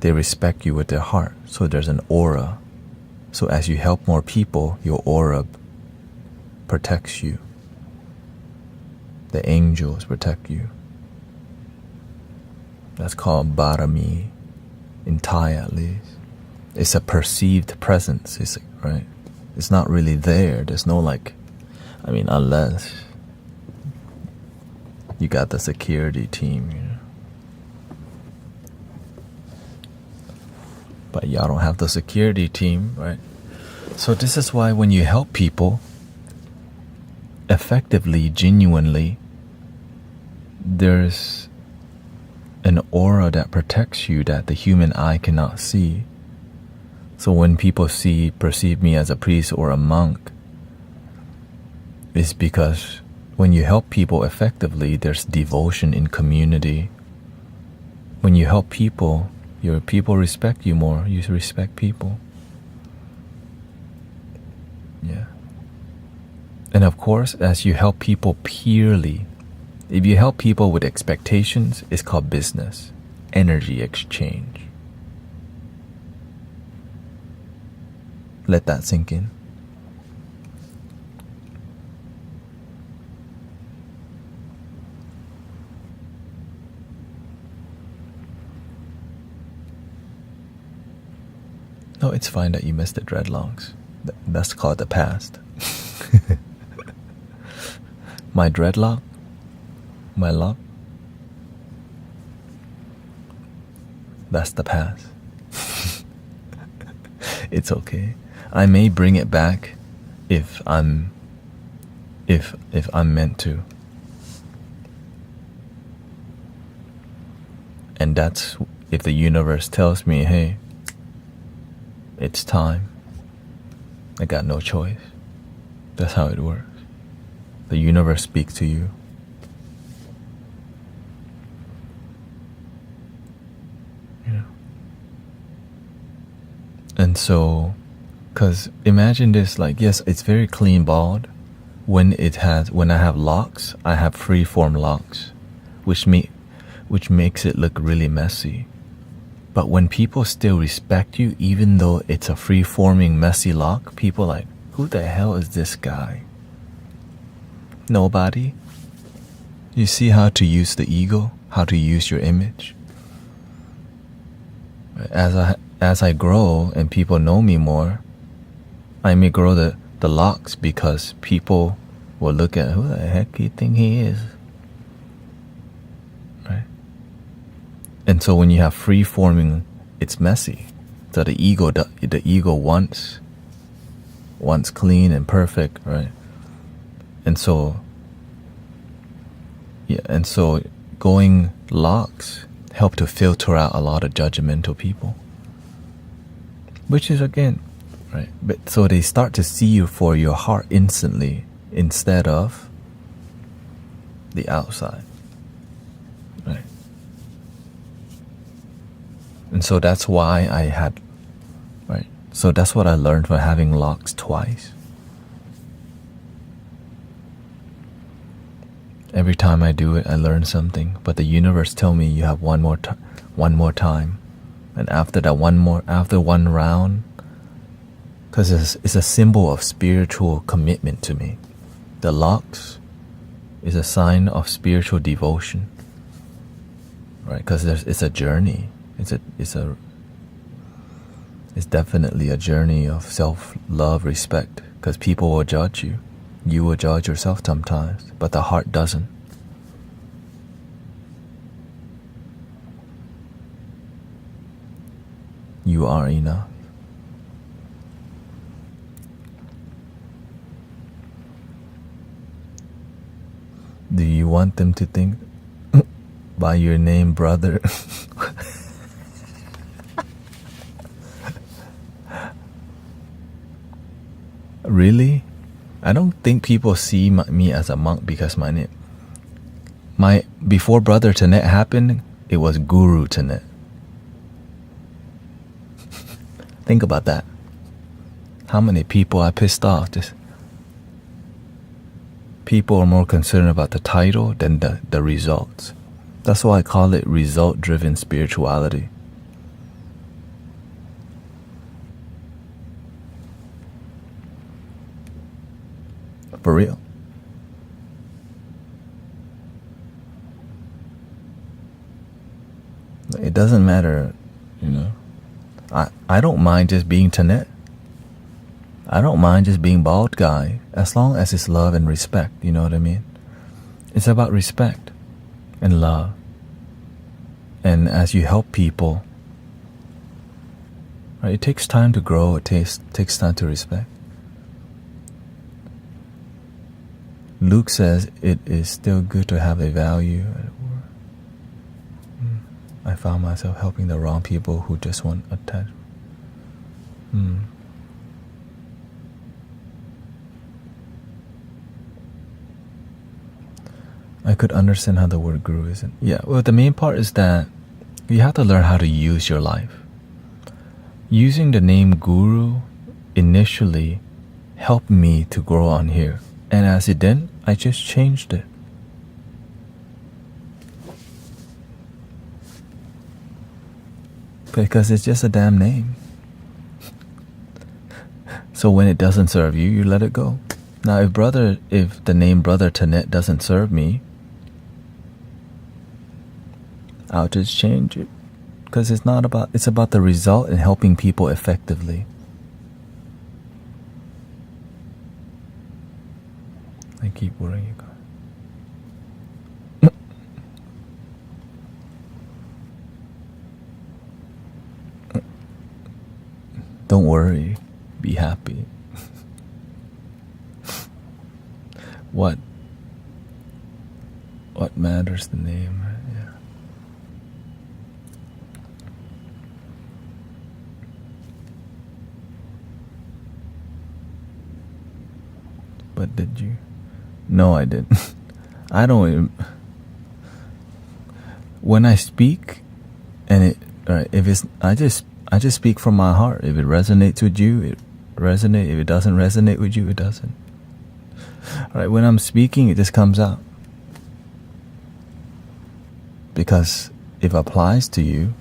Speaker 1: respect you with their heart. So there's an aura. So as you help more people, your aura protects you. The angels protect you. That's called barami, in Thai at least. It's a perceived presence, right? It's not really there. There's no unless you got the security team, But y'all don't have the security team, right? So this is why when you help people effectively, genuinely, there's an aura that protects you that the human eye cannot see. So when people perceive me as a priest or a monk, it's because when you help people effectively, there's devotion in community. When you help people, your people respect you more. You respect people. Yeah. And of course, as you help people purely, if you help people with expectations, it's called business, energy exchange. Let that sink in. No, it's fine that you missed the dreadlocks. That's called the past. My dreadlock, my lock, that's the past. It's okay. I may bring it back if I'm meant to. And that's if the universe tells me, hey, it's time. I got no choice. That's how it works. The universe speaks to you. And so, because imagine this, yes, it's very clean bald. When I have locks, I have free form locks, which which makes it look really messy. But when people still respect you, even though it's a free-forming messy lock, people are like, who the hell is this guy? Nobody. You see how to use the ego, how to use your image. As I grow and people know me more, I may grow the locks because people will look at, who the heck do you think he is? Right? And so when you have free forming, it's messy. So the ego wants clean and perfect, right? And so going locks help to filter out a lot of judgmental people, which is again, right? But so they start to see you for your heart instantly instead of the outside, right? And so that's why I had, right? So that's what I learned from having locks twice. Every time I do it, I learn something. But the universe tells me you have one more time, and after one round, because it's a symbol of spiritual commitment to me. The locks is a sign of spiritual devotion, right? Because it's a journey. It's definitely a journey of self-love, respect. Because people will judge you. You will judge yourself sometimes, but the heart doesn't. You are enough. Do you want them to think by your name, brother? Really? I don't think people see me as a monk because my name. Before Brother Tanet happened, it was Guru Tanet. Think about that. How many people I pissed off? Just people are more concerned about the title than the results. That's why I call it result-driven spirituality. For real. It doesn't matter, you know. I don't mind just being Tanet. I don't mind just being bald guy, as long as it's love and respect, you know what I mean? It's about respect and love. And as you help people, right, it takes time to grow, it takes time to respect. Luke says it is still good to have a value. I found myself helping the wrong people who just want attachment. I could understand how the word guru isn't. Yeah, well, the main part is that you have to learn how to use your life. Using the name guru initially helped me to grow on here. And as it did, I just changed it. Because it's just a damn name. So when it doesn't serve you, you let it go. Now if the name Brother Tanet doesn't serve me, I'll just change it. Because it's about the result and helping people effectively. I keep worrying you guys. Don't worry, be happy. What matters, the name, yeah. But did you? No, I didn't. I don't even. When I speak, and I just speak from my heart. If it resonates with you, it resonates. If it doesn't resonate with you, it doesn't. All right, when I'm speaking, it just comes out. Because if it applies to you,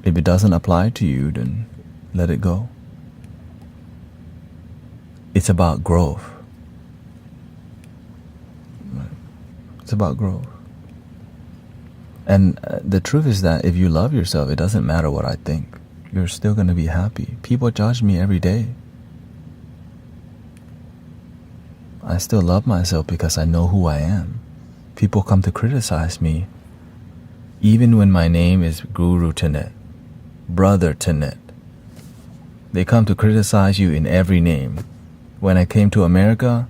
Speaker 1: if it doesn't apply to you, then let it go. It's about growth. It's about growth. And the truth is that if you love yourself, it doesn't matter what I think. You're still going to be happy. People judge me every day. I still love myself because I know who I am. People come to criticize me, even when my name is Guru Tanet, Brother Tanet. They come to criticize you in every name. When I came to America,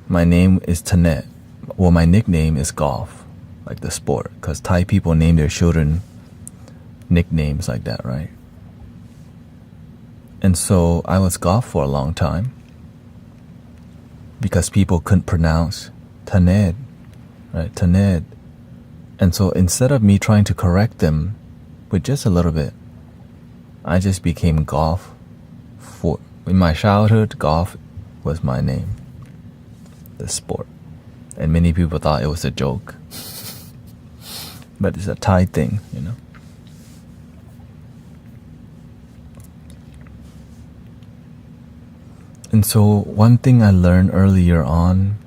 Speaker 1: my name is Tanet. Well, my nickname is Golf, like the sport, because Thai people name their children nicknames like that, right? And so I was Golf for a long time because people couldn't pronounce Tanet, right? Tanet. And so instead of me trying to correct them with just a little bit, I just became Golf. In my childhood, Golf was my name, the sport. And many people thought it was a joke. But it's a Thai thing, you know. And so one thing I learned earlier on,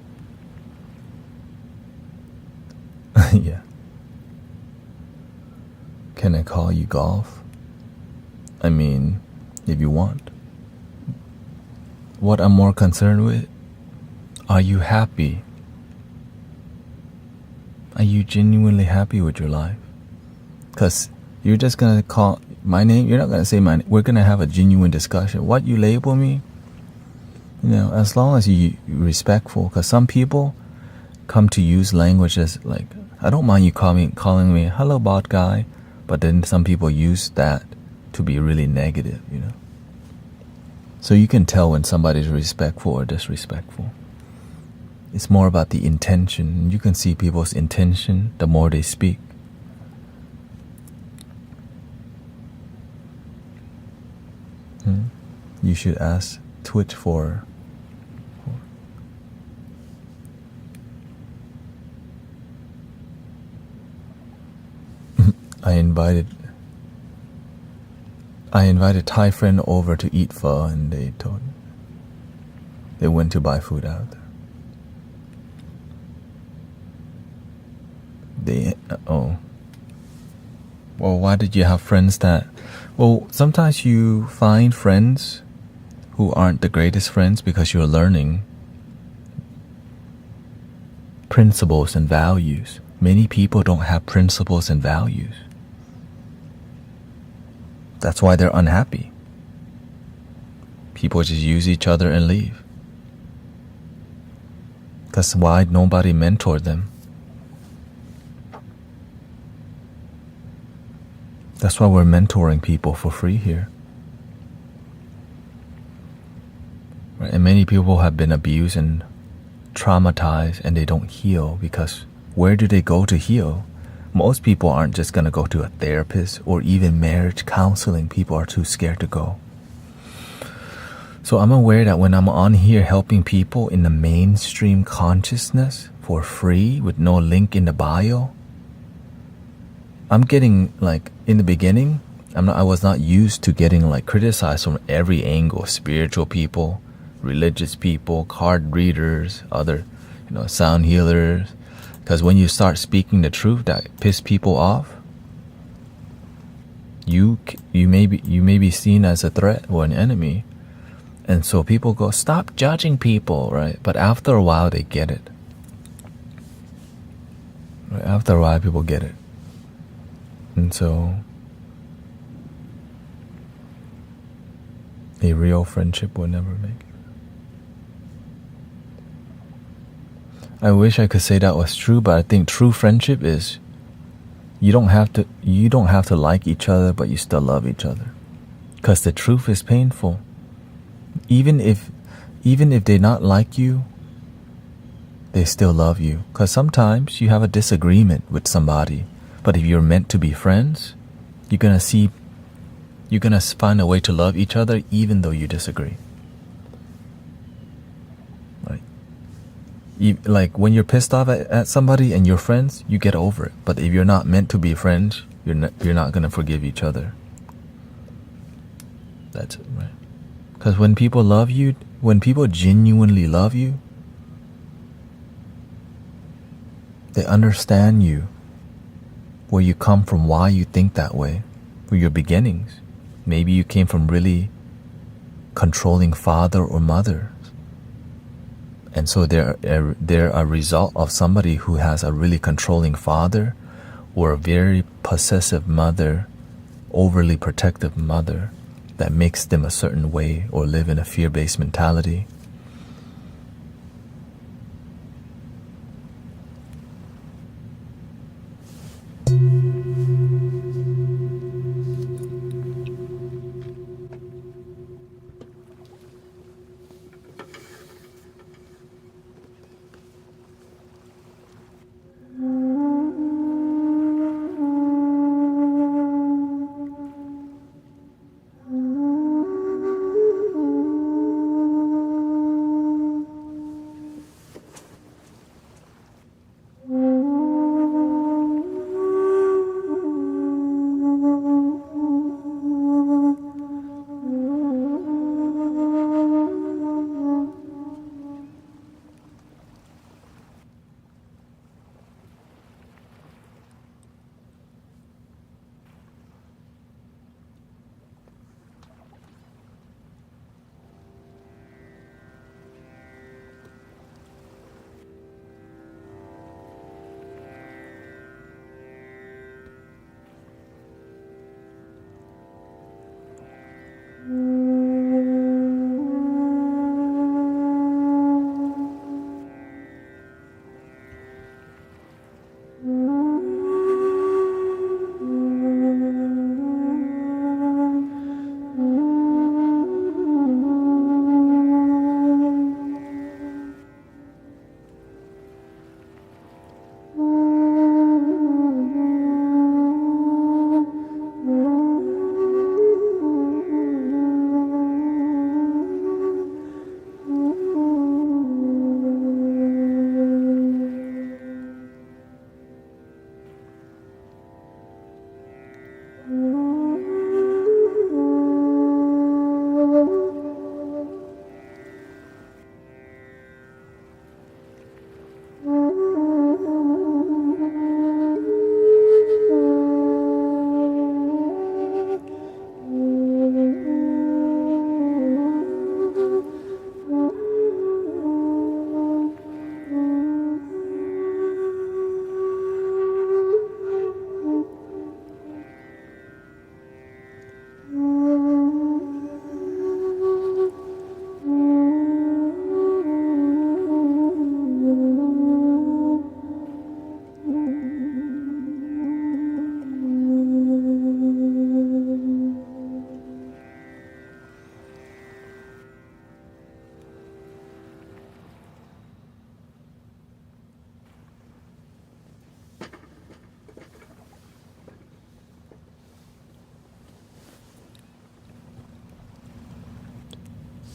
Speaker 1: yeah. Can I call you Golf? I mean, if you want. What I'm more concerned with, are you happy? Are you genuinely happy with your life? Because you're just going to call my name, you're not going to say my name. We're going to have a genuine discussion. What you label me, you know, as long as you're respectful, because some people come to use language as like, I don't mind you calling me hello bot guy, but then some people use that to be really negative, you know. So you can tell when somebody's respectful or disrespectful. It's more about the intention. You can see people's intention the more they speak. You should ask Twitch for I invited Thai friend over to eat pho, and they went to buy food out. Well, why did you have friends that? Well, sometimes you find friends who aren't the greatest friends because you're learning principles and values. Many people don't have principles and values. That's why they're unhappy. People just use each other and leave. That's why nobody mentored them. That's why we're mentoring people for free here. Right? And many people have been abused and traumatized, and they don't heal because where do they go to heal? Most people aren't just going to go to a therapist or even marriage counseling. People are too scared to go. So I'm aware that when I'm on here helping people in the mainstream consciousness for free with no link in the bio, I'm getting like in the beginning, I was not used to getting like criticized from every angle. Spiritual people, religious people, card readers, other, sound healers. Because when you start speaking the truth that piss people off, you may be seen as a threat or an enemy. And so people go, stop judging people, right? But after a while, they get it. Right? After a while, people get it. And so a real friendship will never make it. I wish I could say that was true, but I think true friendship is you don't have to like each other, but you still love each other. Because the truth is painful. Even if they not like you, they still love you. Because sometimes you have a disagreement with somebody, but if you're meant to be friends, you're gonna find a way to love each other even though you disagree. Right? Like when you're pissed off at somebody and you're friends, you get over it. But if you're not meant to be friends, you're not gonna forgive each other. That's it, right? Because when people love you, when people genuinely love you, they understand you, where you come from, why you think that way, or your beginnings. Maybe you came from really controlling father or mother, and so they're a result of somebody who has a really controlling father or a very possessive mother, overly protective mother that makes them a certain way or live in a fear-based mentality.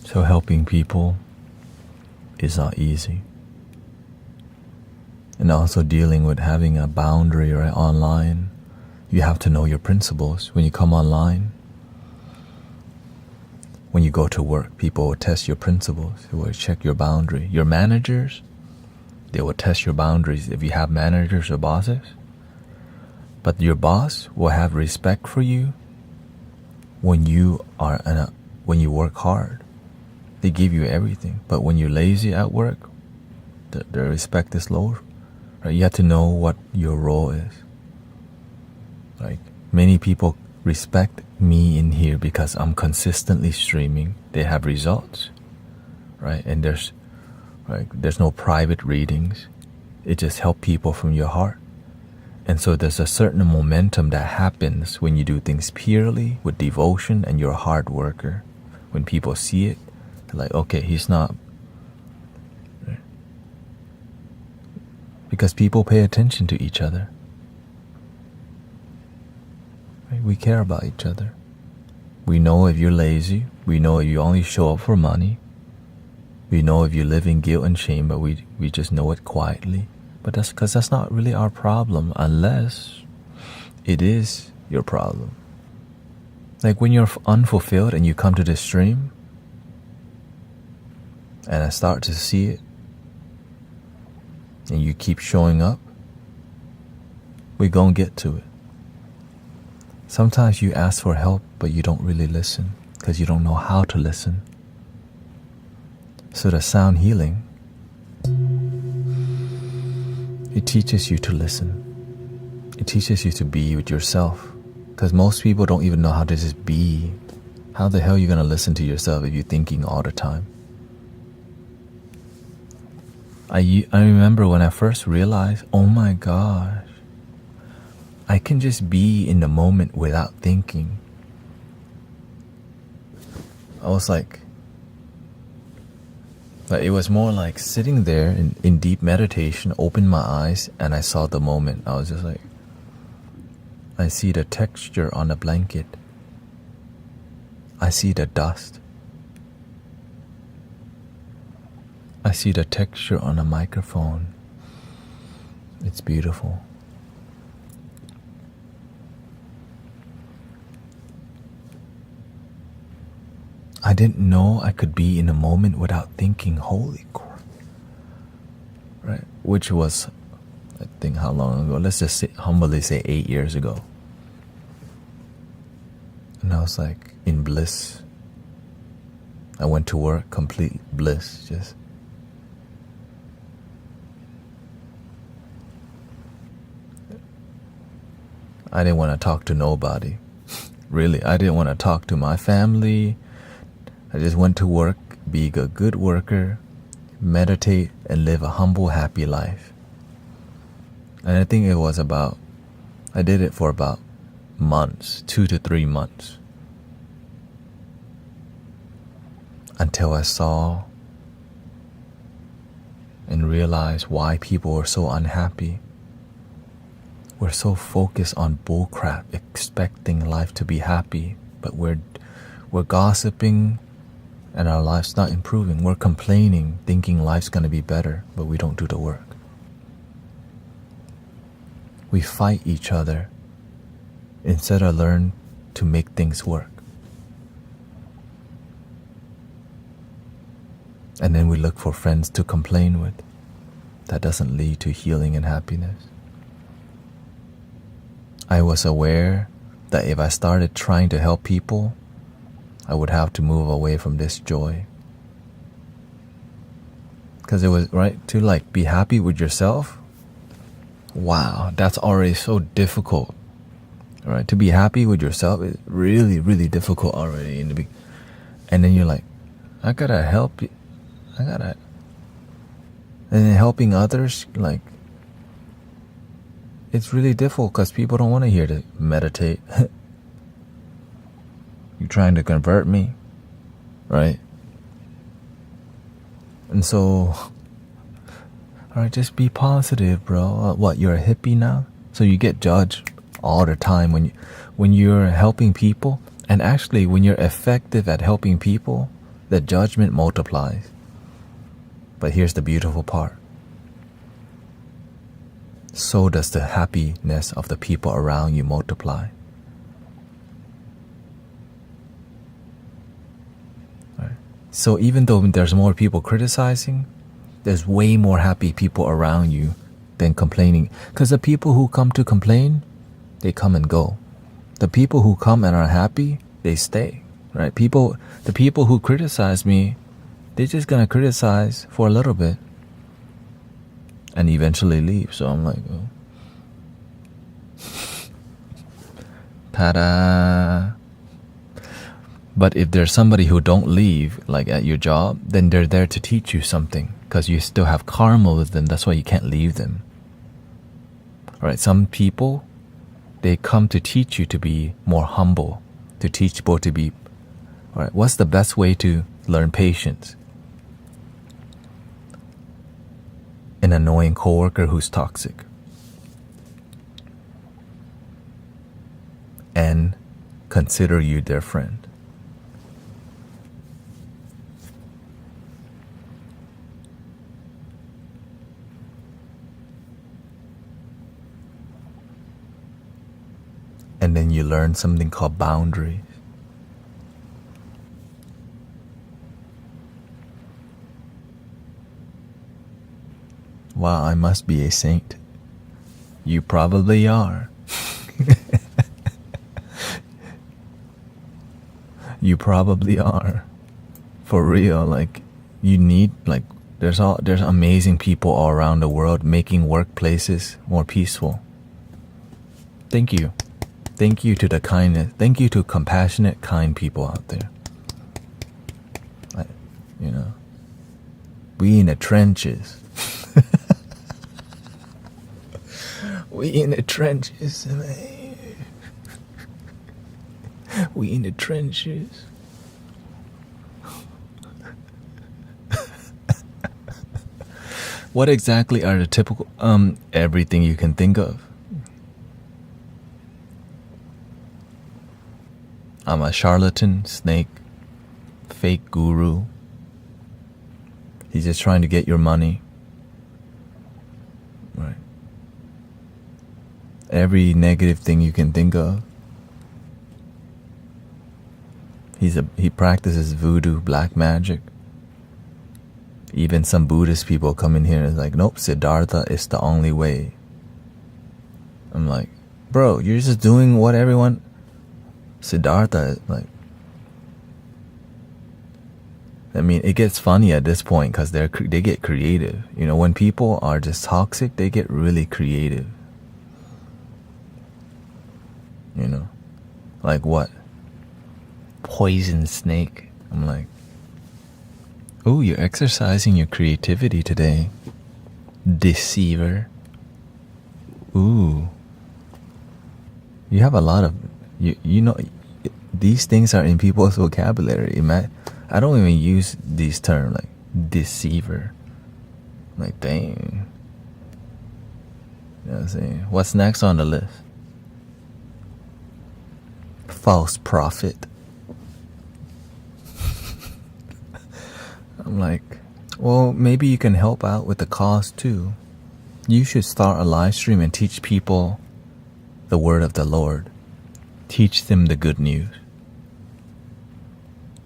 Speaker 1: So helping people is not easy. And also dealing with having a boundary right online, you have to know your principles. When you come online, when you go to work, people will test your principles. They will check your boundary. Your managers, they will test your boundaries if you have managers or bosses. But your boss will have respect for you when you work hard. They give you everything. But when you're lazy at work, the respect is lower. Right? You have to know what your role is. Like many people respect me in here because I'm consistently streaming. They have results, right? And there's no private readings. It just helps people from your heart. And so there's a certain momentum that happens when you do things purely with devotion and you're a hard worker. When people see it, they're like, okay, he's not. Right? Because people pay attention to each other. Right? We care about each other. We know if you're lazy. We know if you only show up for money. We know if you live in guilt and shame, but we just know it quietly. But that's because that's not really our problem unless it is your problem. Like when you're unfulfilled and you come to this stream and I start to see it and you keep showing up, we're going to get to it. Sometimes you ask for help, but you don't really listen because you don't know how to listen. So the sound healing, it teaches you to listen. It teaches you to be with yourself. Because most people don't even know how to just be. How the hell are you going to listen to yourself if you're thinking all the time? I remember when I first realized, oh my gosh, I can just be in the moment without thinking. I was like it was more like sitting there in deep meditation, opened my eyes, and I saw the moment. I was just like, I see the texture on the blanket. I see the dust. I see the texture on the microphone. It's beautiful. I didn't know I could be in a moment without thinking. Holy crap. Right? Which was, I think, how long ago? Let's just humbly say 8 years ago. And I was like in bliss. I went to work, complete bliss. Just I didn't want to talk to nobody. Really, I didn't want to talk to my family. I just went to work, be a good worker, meditate, and live a humble, happy life. And I think I did it for about months, 2 to 3 months. Until I saw and realized why people are so unhappy. We're so focused on bullcrap, expecting life to be happy, but we're gossiping and our life's not improving. We're complaining, thinking life's going to be better, but we don't do the work. We fight each other instead of learn to make things work. And then we look for friends to complain with. That doesn't lead to healing and happiness. I was aware that if I started trying to help people, I would have to move away from this joy. Because it was right to like be happy with yourself. Wow, that's already so difficult. Right? To be happy with yourself is really, really difficult already in the beginning. And then you're like, I gotta help you. And then helping others, like, it's really difficult because people don't want to hear to meditate. You're trying to convert me, right? And so, alright, just be positive, bro. What, you're a hippie now? So you get judged all the time when you're helping people. And actually, when you're effective at helping people, the judgment multiplies. But here's the beautiful part. So does the happiness of the people around you multiply. Right. So even though there's more people criticizing, there's way more happy people around you than complaining. Because the people who come to complain, they come and go. The people who come and are happy, they stay. Right? The people who criticize me, they're just gonna criticize for a little bit and eventually leave. So I'm like, oh. Ta-da. But if there's somebody who don't leave, like at your job, then they're there to teach you something because you still have karma with them. That's why you can't leave them. All right, some people, they come to teach you to be more humble, to teach people to be, all right, what's the best way to learn patience? An annoying coworker who's toxic. And consider you their friend. And then you learn something called boundaries. Wow, I must be a saint. You probably are. You probably are. For real, like, you need, like, there's amazing people all around the world making workplaces more peaceful. Thank you. Thank you to the kindness. Thank you to compassionate, kind people out there. You know, we in the trenches. We in the trenches, man. We in the trenches. What exactly are the typical everything you can think of? I'm a charlatan, snake, fake guru. He's just trying to get your money. Right. Every negative thing you can think of. He practices voodoo, black magic. Even some Buddhist people come in here and like, nope, Siddhartha is the only way. I'm like, bro, you're just doing what everyone. Siddhartha, like, I mean, it gets funny at this point because they get creative. You know, when people are just toxic, they get really creative. You know, like what? Poison snake. I'm like, oh, you're exercising your creativity today, deceiver. Ooh, you have a lot of, you know, these things are in people's vocabulary. I don't even use these terms like deceiver. Like, dang. You know what I'm saying? What's next on the list? False prophet. I'm like, well, maybe you can help out with the cause too. You should start a live stream and teach people the word of the Lord. Teach them the good news.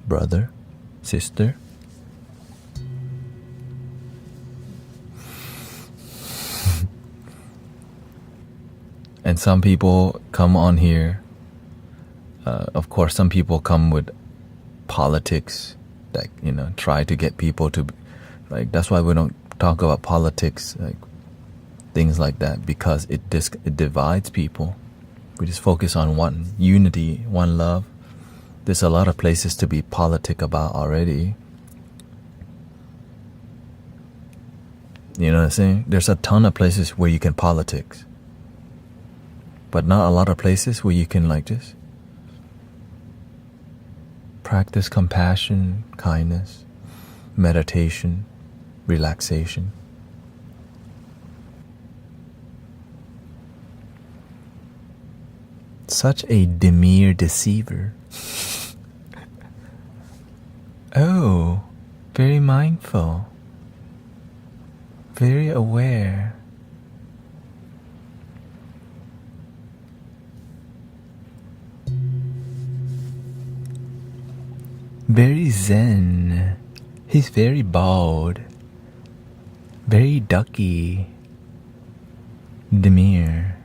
Speaker 1: Brother, sister. And some people come on here. Of course, some people come with politics. Like, you know, try to get people to, like, that's why we don't talk about politics, like things like that, because it divides people. We just focus on one unity, one love. There's a lot of places to be politic about already. You know what I'm saying? There's a ton of places where you can politics, but not a lot of places where you can, like, just practice compassion, kindness, meditation, relaxation. Such a demure deceiver. Oh, very mindful, very aware. Very zen. He's very bald. Very ducky. Demure.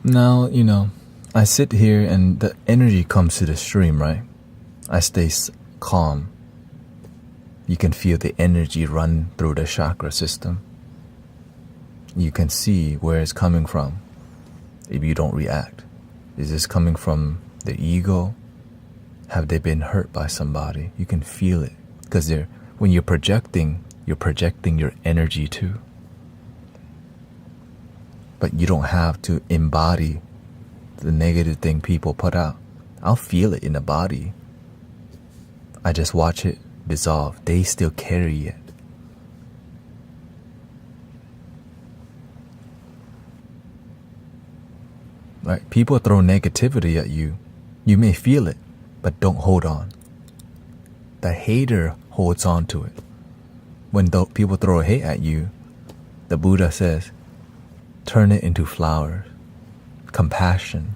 Speaker 1: Now, you know, I sit here and the energy comes to the stream, right? I stay calm. You can feel the energy run through the chakra system. You can see where it's coming from if you don't react. Is this coming from the ego? Have they been hurt by somebody? You can feel it. Because when you're projecting your energy too. But you don't have to embody the negative thing people put out. I'll feel it in the body. I just watch it dissolve. They still carry it. Right? People throw negativity at you. You may feel it, but don't hold on. the hater holds on to it. When people throw hate at you, the Buddha says, turn it into flowers. Compassion.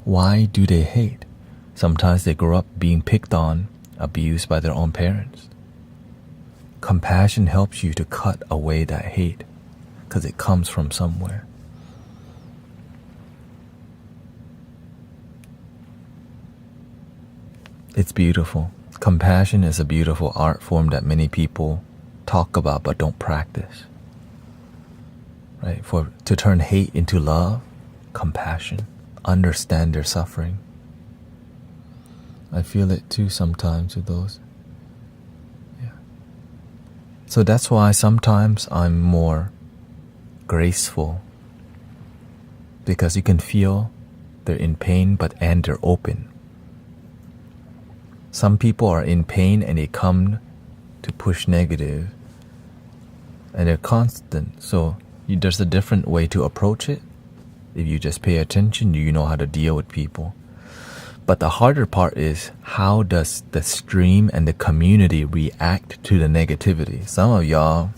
Speaker 1: Why do they hate? Sometimes they grow up being picked on, abused by their own parents. Compassion helps you to cut away that hate because it comes from somewhere. It's beautiful. Compassion is a beautiful art form that many people talk about but don't practice. Right? To turn hate into love, compassion, understand their suffering. I feel it too sometimes with those. Yeah. So that's why sometimes I'm more graceful, because you can feel they're in pain and they're open. Some people are in pain and they come to push negative and they're constant. So there's a different way to approach it. If you just pay attention, you know how to deal with people. But the harder part is, how does the stream and the community react to the negativity? Some of y'all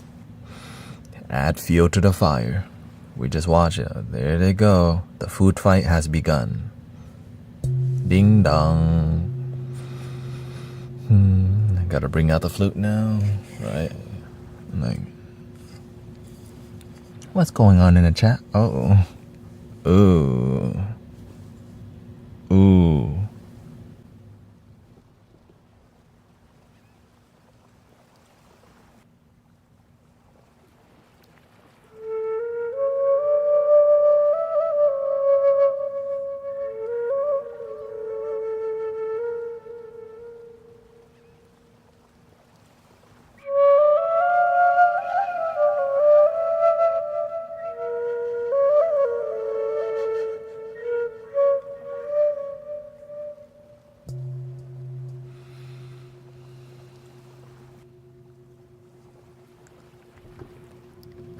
Speaker 1: add fuel to the fire. We just watch it. There they go. The food fight has begun. Ding dong. I gotta bring out the flute now, right? Like, what's going on in the chat? Oh, ooh, ooh.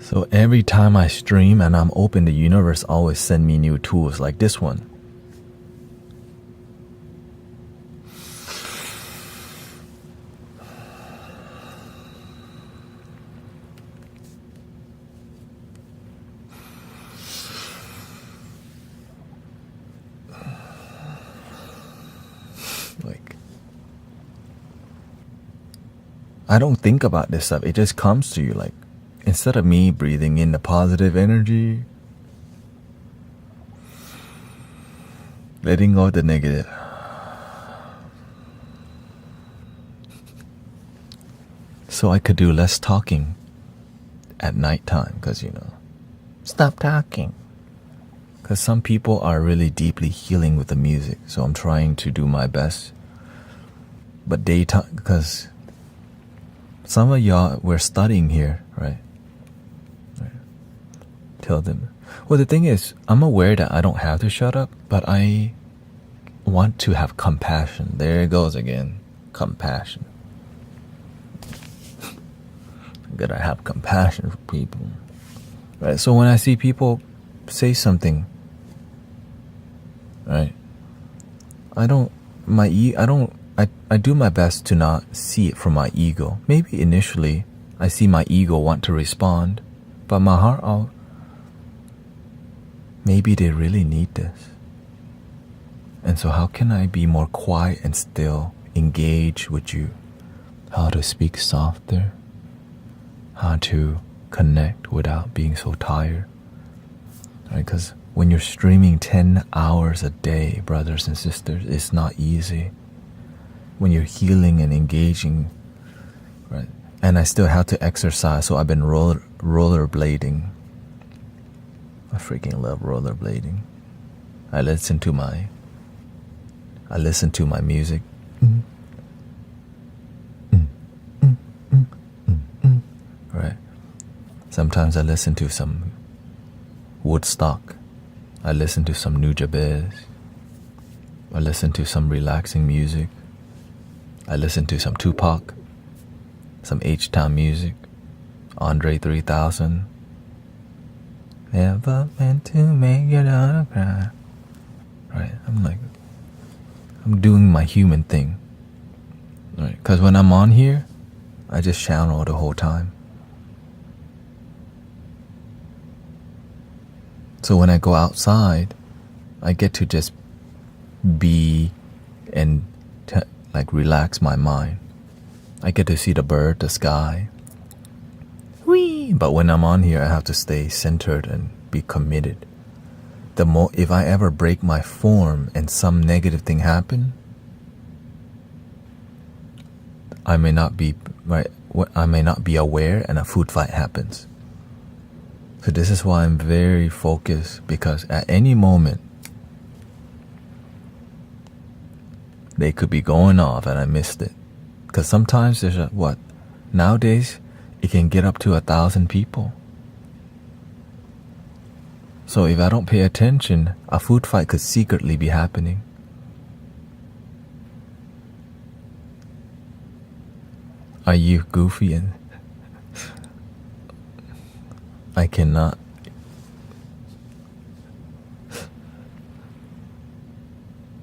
Speaker 1: So every time I stream and I'm open, the universe always send me new tools like this one. Like, I don't think about this stuff. It just comes to you. Like, instead of me breathing in the positive energy, letting go of the negative. So I could do less talking at nighttime, because, stop talking. Because some people are really deeply healing with the music, so I'm trying to do my best. But daytime, because some of y'all, we're studying here, right? Tell them. Well, the thing is, I'm aware that I don't have to shut up, but I want to have compassion. There it goes again. Compassion. I gotta have compassion for people. Right? So when I see people say something, right? I do my best to not see it from my ego. Maybe initially I see my ego want to respond, but my heart, maybe they really need this. And so how can I be more quiet and still engage with you? How to speak softer? How to connect without being so tired? Right? Because when you're streaming 10 hours a day, brothers and sisters, it's not easy. When you're healing and engaging, right? And I still have to exercise, so I've been rollerblading. I freaking love rollerblading. I listen to my music. Right. Sometimes I listen to some Woodstock. I listen to some Nujabes. I listen to some relaxing music. I listen to some Tupac, some H-Town music, Andre 3000. Never meant to make you cry. Right? I'm doing my human thing. Right? Because when I'm on here, I just channel the whole time. So when I go outside, I get to just be and like relax my mind. I get to see the bird, the sky. Whee! But when I'm on here, I have to stay centered and be committed. If I ever break my form and some negative thing happen, I may not be aware, and a food fight happens. So this is why I'm very focused, because at any moment they could be going off and I missed it. Because sometimes there's nowadays it can get up to 1,000 people. So if I don't pay attention, a food fight could secretly be happening. Are you goofy? And I cannot.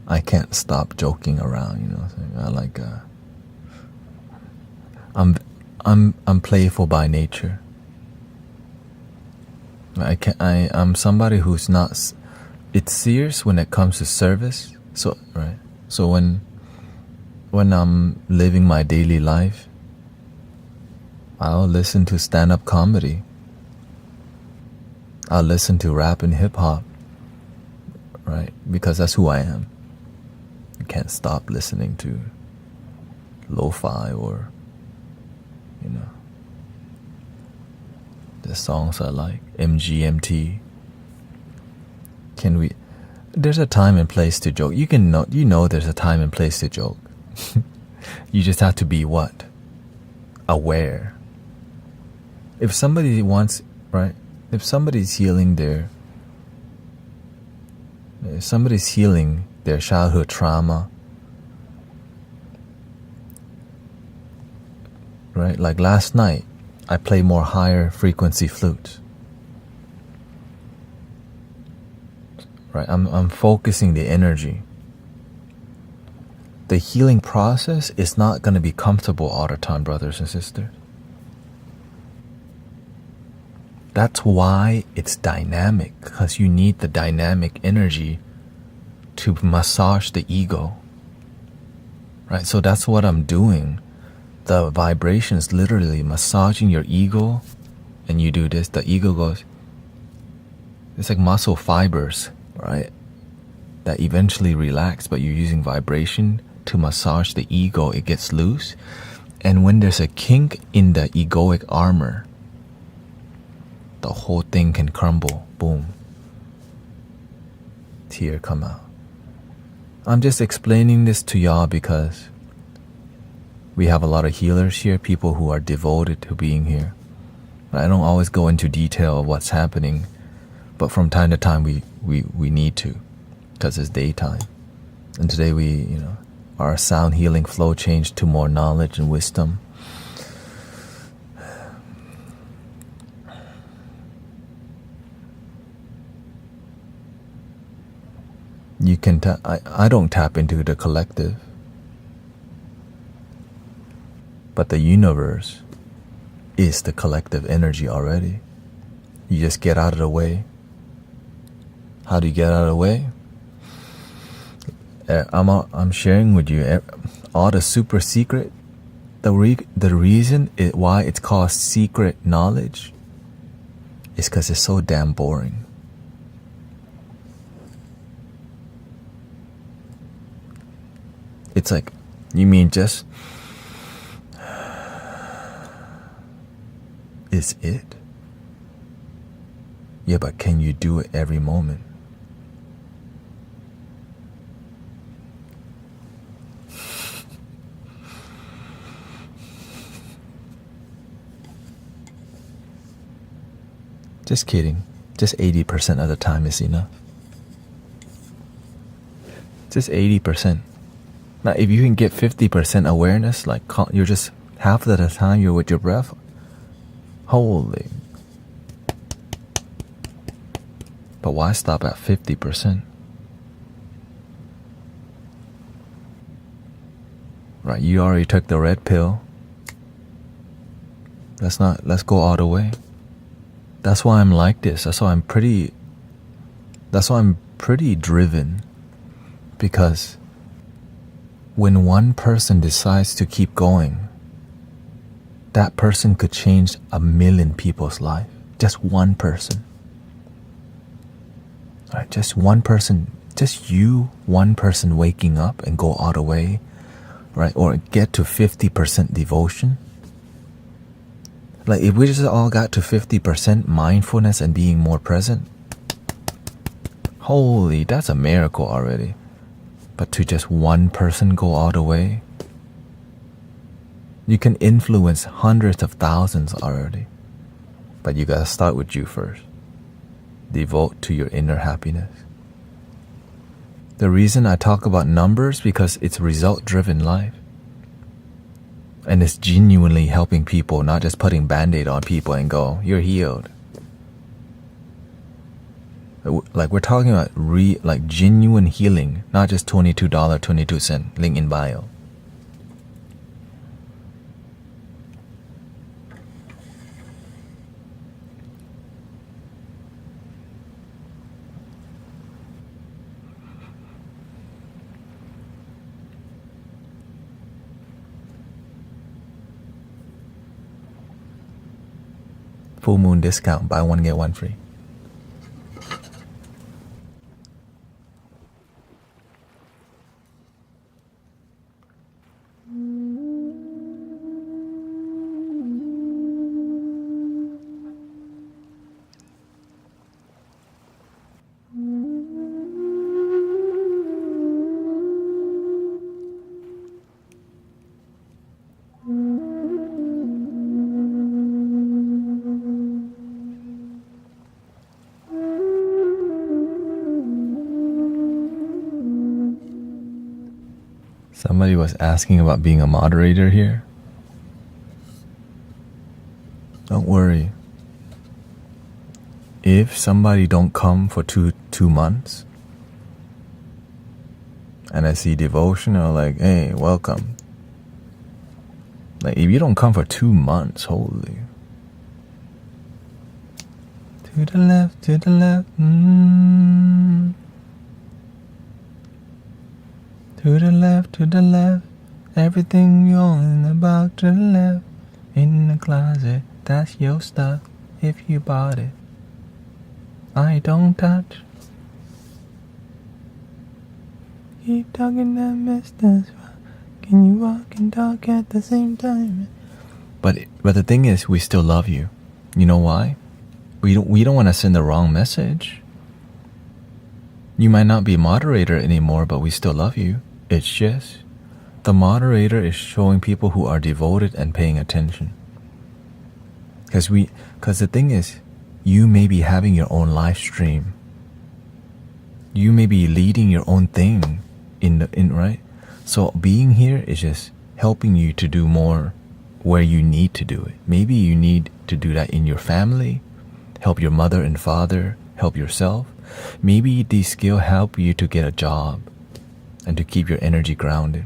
Speaker 1: I can't stop joking around, you know what I'm saying? I'm playful by nature. I'm somebody who's not. It's serious when it comes to service. So right. So when I'm living my daily life, I'll listen to stand-up comedy. I'll listen to rap and hip-hop, right? Because that's who I am. You can't stop listening to lo-fi or, the songs I like, MGMT. There's a time and place to joke. You know there's a time and place to joke. You just have to be what? Aware. If somebody wants, right? If somebody's healing their childhood trauma, right? Like last night, I play more higher frequency flutes. Right? I'm focusing the energy. The healing process is not going to be comfortable all the time, brothers and sisters. That's why it's dynamic, because you need the dynamic energy to massage the ego. Right? So that's what I'm doing. The vibration is literally massaging your ego, and you do this, the ego goes, it's like muscle fibers, right? That eventually relax, but you're using vibration to massage the ego, it gets loose. And when there's a kink in the egoic armor, the whole thing can crumble. Boom. Tear come out. I'm just explaining this to y'all because we have a lot of healers here, people who are devoted to being here. I don't always go into detail of what's happening, but from time to time we need to, because it's daytime. And today our sound healing flow changed to more knowledge and wisdom. I don't tap into the collective, but the universe is the collective energy already. You just get out of the way. How do you get out of the way? I'm sharing with you all the super secret. The reason why it's called secret knowledge is because it's so damn boring. It's like, you mean just is it? Yeah, but can you do it every moment? Just kidding. Just 80% of the time is enough. Just 80%. Now, if you can get 50% awareness, like you're just half of the time you're with your breath, holy. But why stop at 50%? right? You already took the red pill. Let's go all the way. That's why I'm like this. That's why I'm pretty driven. Because when one person decides to keep going, that person could change 1,000,000 people's life. Just one person. Right? Just one person. Just you, one person waking up and go all the way, right? Or get to 50% devotion. Like if we just all got to 50% mindfulness and being more present, holy, that's a miracle already. But to just one person go all the way, you can influence hundreds of thousands already. But you gotta start with you first. Devote to your inner happiness. The reason I talk about numbers, because it's result-driven life. And it's genuinely helping people, not just putting Band-Aid on people and go, you're healed. Like we're talking about genuine healing, not just $22.22, link in bio. Full moon discount, buy one get one free. Somebody was asking about being a moderator here. Don't worry. If somebody don't come for two months, and I see devotion, I'm like, hey, welcome. Like if you don't come for 2 months, holy. To the left, to the left. To the left, everything you're on about to the left. In the closet, that's your stuff, if you bought it. I don't touch. Keep talking that distance. Can you walk and talk at the same time? But the thing is, we still love you. You know why? We don't want to send the wrong message. You might not be a moderator anymore, but we still love you. It's just the moderator is showing people who are devoted and paying attention. Because the thing is, you may be having your own live stream. You may be leading your own thing right? So being here is just helping you to do more where you need to do it. Maybe you need to do that in your family, help your mother and father, help yourself. Maybe these skills help you to get a job and to keep your energy grounded.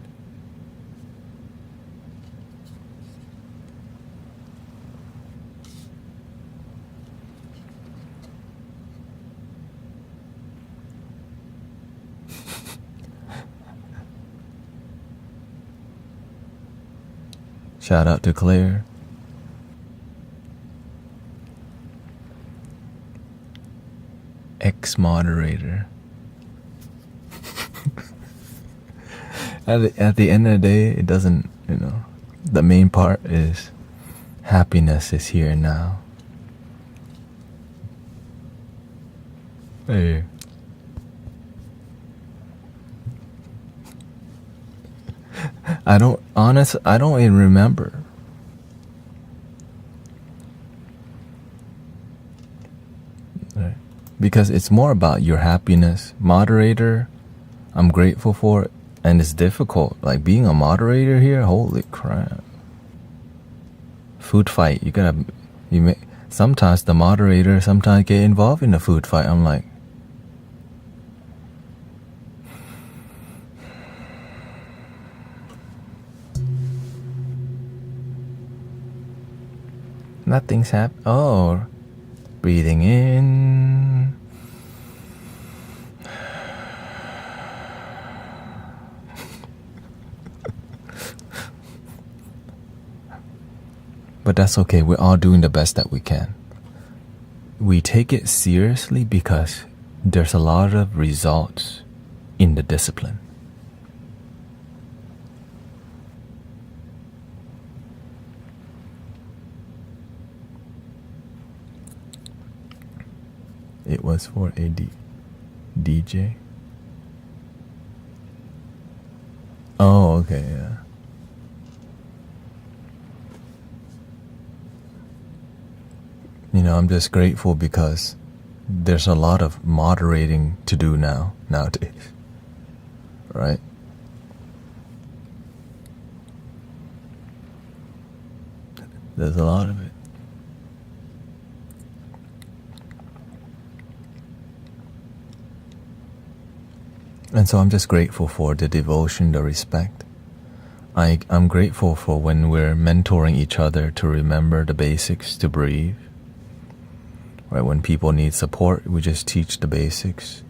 Speaker 1: Shout out to Claire. Ex-moderator. At the end of the day, it doesn't, the main part is happiness is here and now. Hey. I don't even remember. Right. Because it's more about your happiness. Moderator, I'm grateful for it. And it's difficult. Like being a moderator here, holy crap. Food fight, sometimes the moderator sometimes get involved in a food fight. I'm like, Nothing's happened. Oh, breathing in. But that's okay. We're all doing the best that we can. We take it seriously because there's a lot of results in the discipline. It was for a DJ. Oh, okay, yeah. You know, I'm just grateful because there's a lot of moderating to do nowadays. Right? There's a lot of it. And so I'm just grateful for the devotion, the respect. I'm grateful for when we're mentoring each other to remember the basics, to breathe. Right? When people need support, we just teach the basics.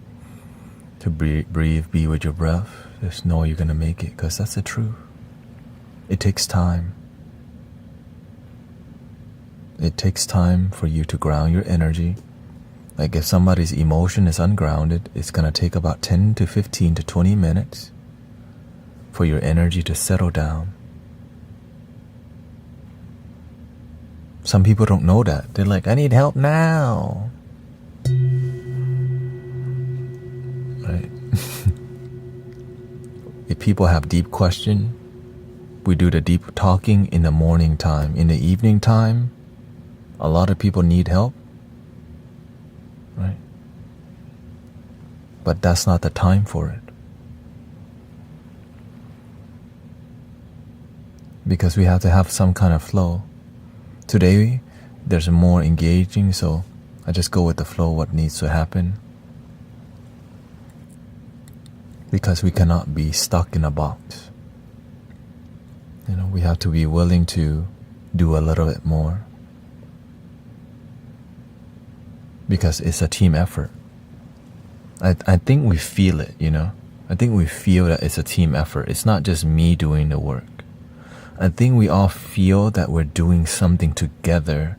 Speaker 1: To breathe, be with your breath. Just know you're going to make it, because that's the truth. It takes time. It takes time for you to ground your energy. Like if somebody's emotion is ungrounded, it's going to take about 10 to 15 to 20 minutes for your energy to settle down. Some people don't know that. They're like, I need help now. Right? If people have deep question, we do the deep talking in the morning time. In the evening time, a lot of people need help. Right? But that's not the time for it. Because we have to have some kind of flow. Today, there's more engaging, so I just go with the flow, what needs to happen. Because we cannot be stuck in a box. You know, we have to be willing to do a little bit more. Because it's a team effort. I think we feel it, you know. I think we feel that it's a team effort. It's not just me doing the work. I think we all feel that we're doing something together,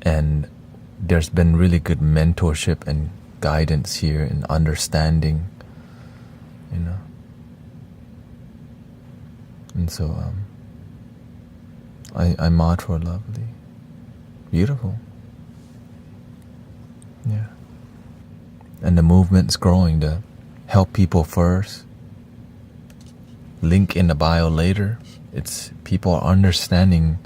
Speaker 1: and there's been really good mentorship and guidance here and understanding, you know. And so I mod for lovely. Beautiful. Yeah. And the movement's growing to help people first. Link in the bio later. It's people are understanding,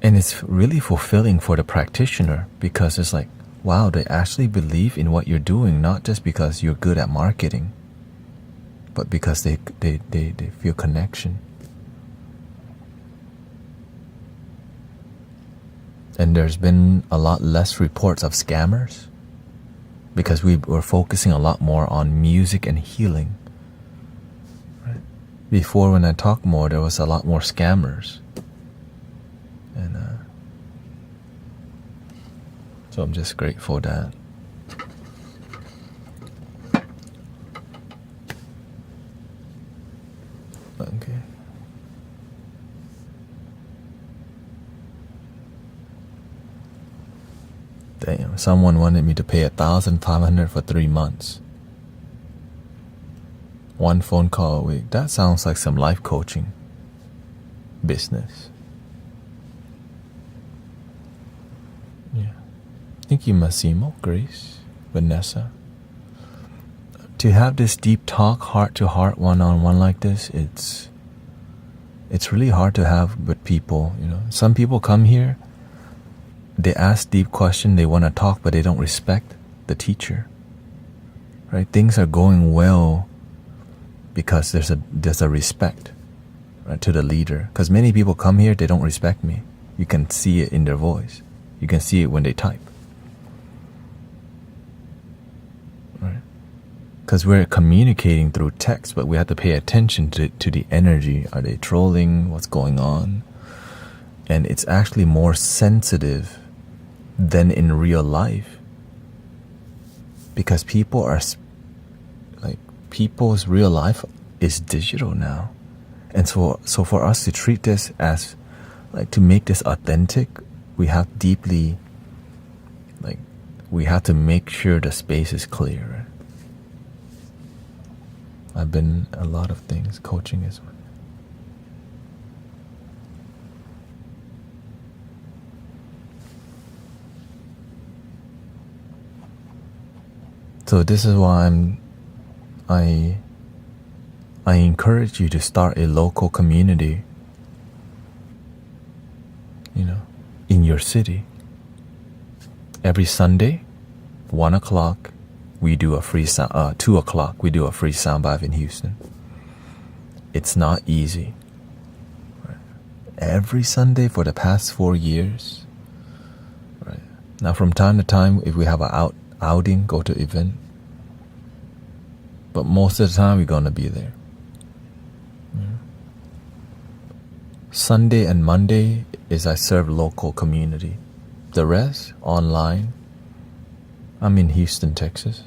Speaker 1: and it's really fulfilling for the practitioner, because it's like, wow, they actually believe in what you're doing, not just because you're good at marketing, but because they feel connection. And there's been a lot less reports of scammers because we were focusing a lot more on music and healing. Right? Before, when I talked more, there was a lot more scammers. And so I'm just grateful that okay. Damn, someone wanted me to pay $1,500 for 3 months. One phone call a week. That sounds like some life coaching business. Yeah. Thank you, Massimo, Grace, Vanessa. To have this deep talk, heart to heart, one-on-one like this, it's really hard to have with people, you know. Some people come here, they ask deep questions, they want to talk, but they don't respect the teacher. Right? Things are going well because there's a respect, right, to the leader. Because many people come here, they don't respect me. You can see it in their voice. You can see it when they type. Right? Because we're communicating through text, but we have to pay attention to the energy. Are they trolling? What's going on? And it's actually more sensitive than in real life. Because people are, like, people's real life is digital now. And so for us to treat this as, like, to make this authentic, we have to make sure the space is clear. I've been a lot of things. Coaching is one. So this is why I encourage you to start a local community, in your city. Every Sunday, 1 o'clock, we do a free 2 o'clock, we do a free sound bath in Houston. It's not easy. Right? Every Sunday for the past 4 years. Right? Now, from time to time, if we have an outing, go to event. But most of the time, we're going to be there. Sunday and Monday is I serve local community. The rest, online. I'm in Houston, Texas.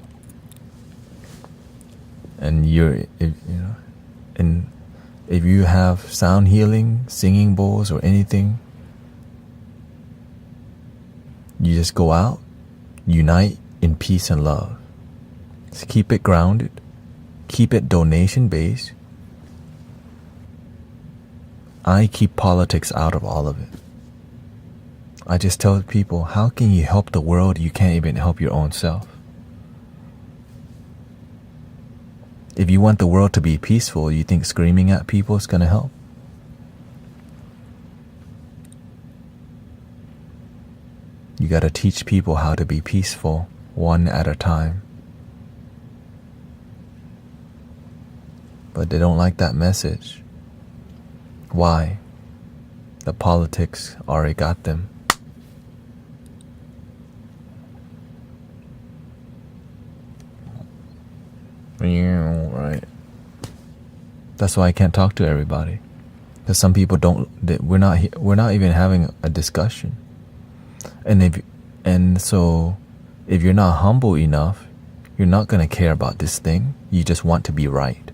Speaker 1: And if you have sound healing, singing bowls, or anything, you just go out, unite in peace and love. Just keep it grounded. Keep it donation based. I keep politics out of all of it. I just tell people, how can you help the world? You can't even help your own self. If you want the world to be peaceful, you think screaming at people is going to help? You got to teach people how to be peaceful, one at a time. But they don't like that message. Why? The politics already got them. Right. That's why I can't talk to everybody. Because some people we're not even having a discussion. So if you're not humble enough, you're not going to care about this thing. You just want to be right.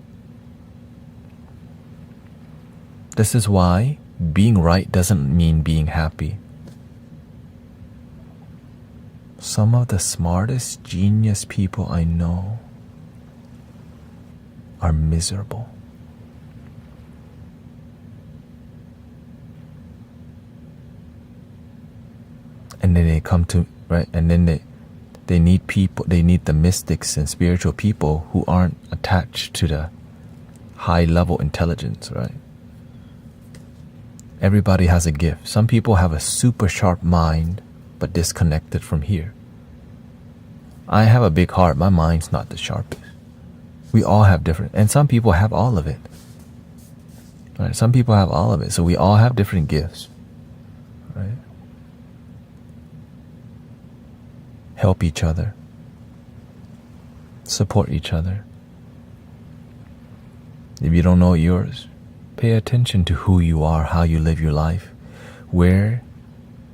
Speaker 1: This is why being right doesn't mean being happy. Some of the smartest, genius people I know are miserable. And then they come to, right, and then they need people, they need the mystics and spiritual people who aren't attached to the high level intelligence, right? Everybody has a gift. Some people have a super sharp mind, but disconnected from here. I have a big heart. My mind's not the sharpest. We all have different, and some people have all of it. Right? Some people have all of it. So we all have different gifts. Right? Help each other. Support each other. If you don't know yours, pay attention to who you are, how you live your life, where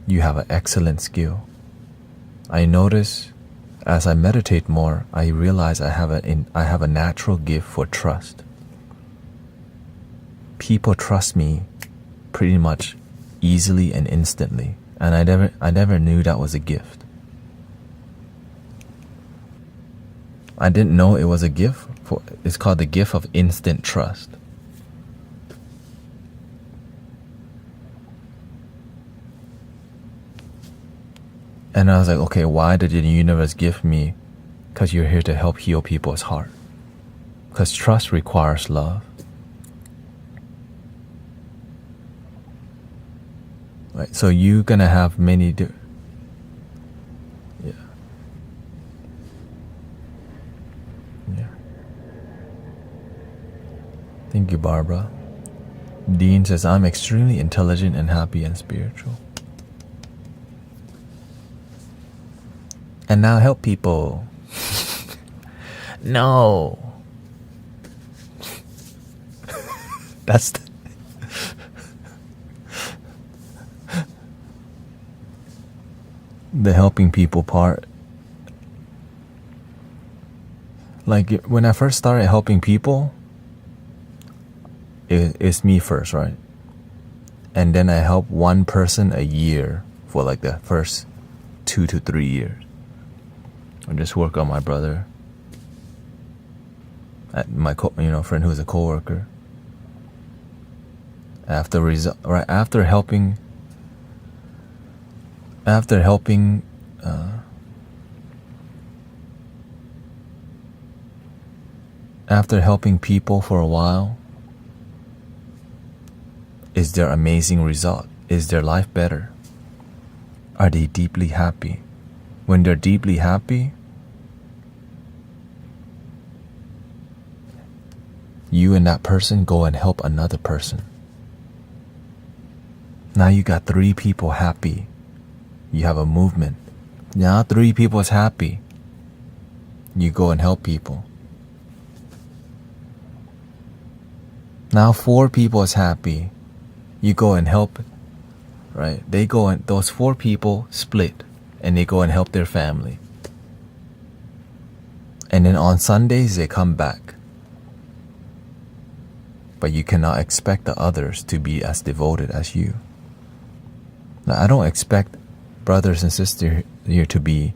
Speaker 1: you have an excellent skill. I notice as I meditate more, I realize I have a natural gift for trust. People trust me pretty much easily and instantly, and I never knew that was a gift. I didn't know it was a gift. It's called the gift of instant trust. And I was like, okay, why did the universe give me? Because you're here to help heal people's heart. Because trust requires love. Right, so you're going to have many... Yeah. Thank you, Barbara. Dean says, I'm extremely intelligent and happy and spiritual. And now help people. No. the helping people part. Like when I first started helping people, it's me first, right? And then I help one person a year for like the first 2 to 3 years. I just work on my brother, my friend who's a coworker. After helping people for a while, is their amazing result? Is their life better? Are they deeply happy? When they're deeply happy, you and that person go and help another person. Now you got 3 people happy. You have a movement. Now 3 people is happy. You go and help people. Now 4 people is happy. You go and help, right? They go and those 4 people split and they go and help their family. And then on Sundays they come back. But you cannot expect the others to be as devoted as you. Now, I don't expect brothers and sisters here to be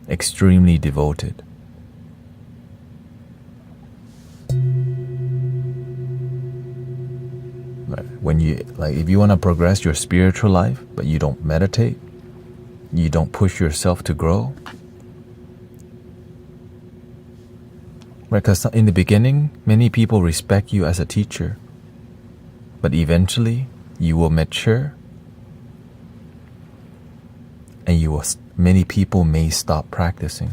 Speaker 1: extremely devoted. If you want to progress your spiritual life, but you don't meditate, you don't push yourself to grow. Because in the beginning, many people respect you as a teacher, but eventually you will mature, and many people may stop practicing.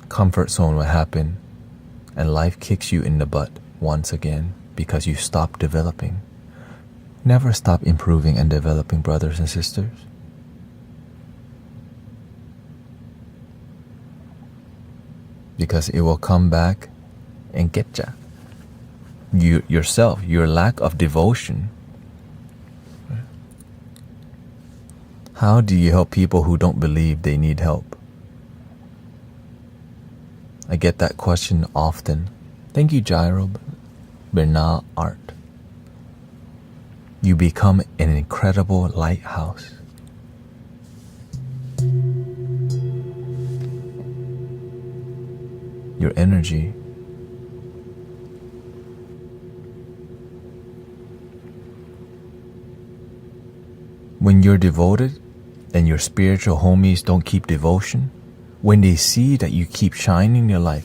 Speaker 1: Comfort zone will happen, and life kicks you in the butt once again because you stop developing. Never stop improving and developing, brothers and sisters. Because it will come back and get you. Yourself, your lack of devotion. How do you help people who don't believe they need help? I get that question often. Thank you, Jairo Bernard Art. You become an incredible lighthouse. Your energy. When you're devoted and your spiritual homies don't keep devotion, when they see that you keep shining their light,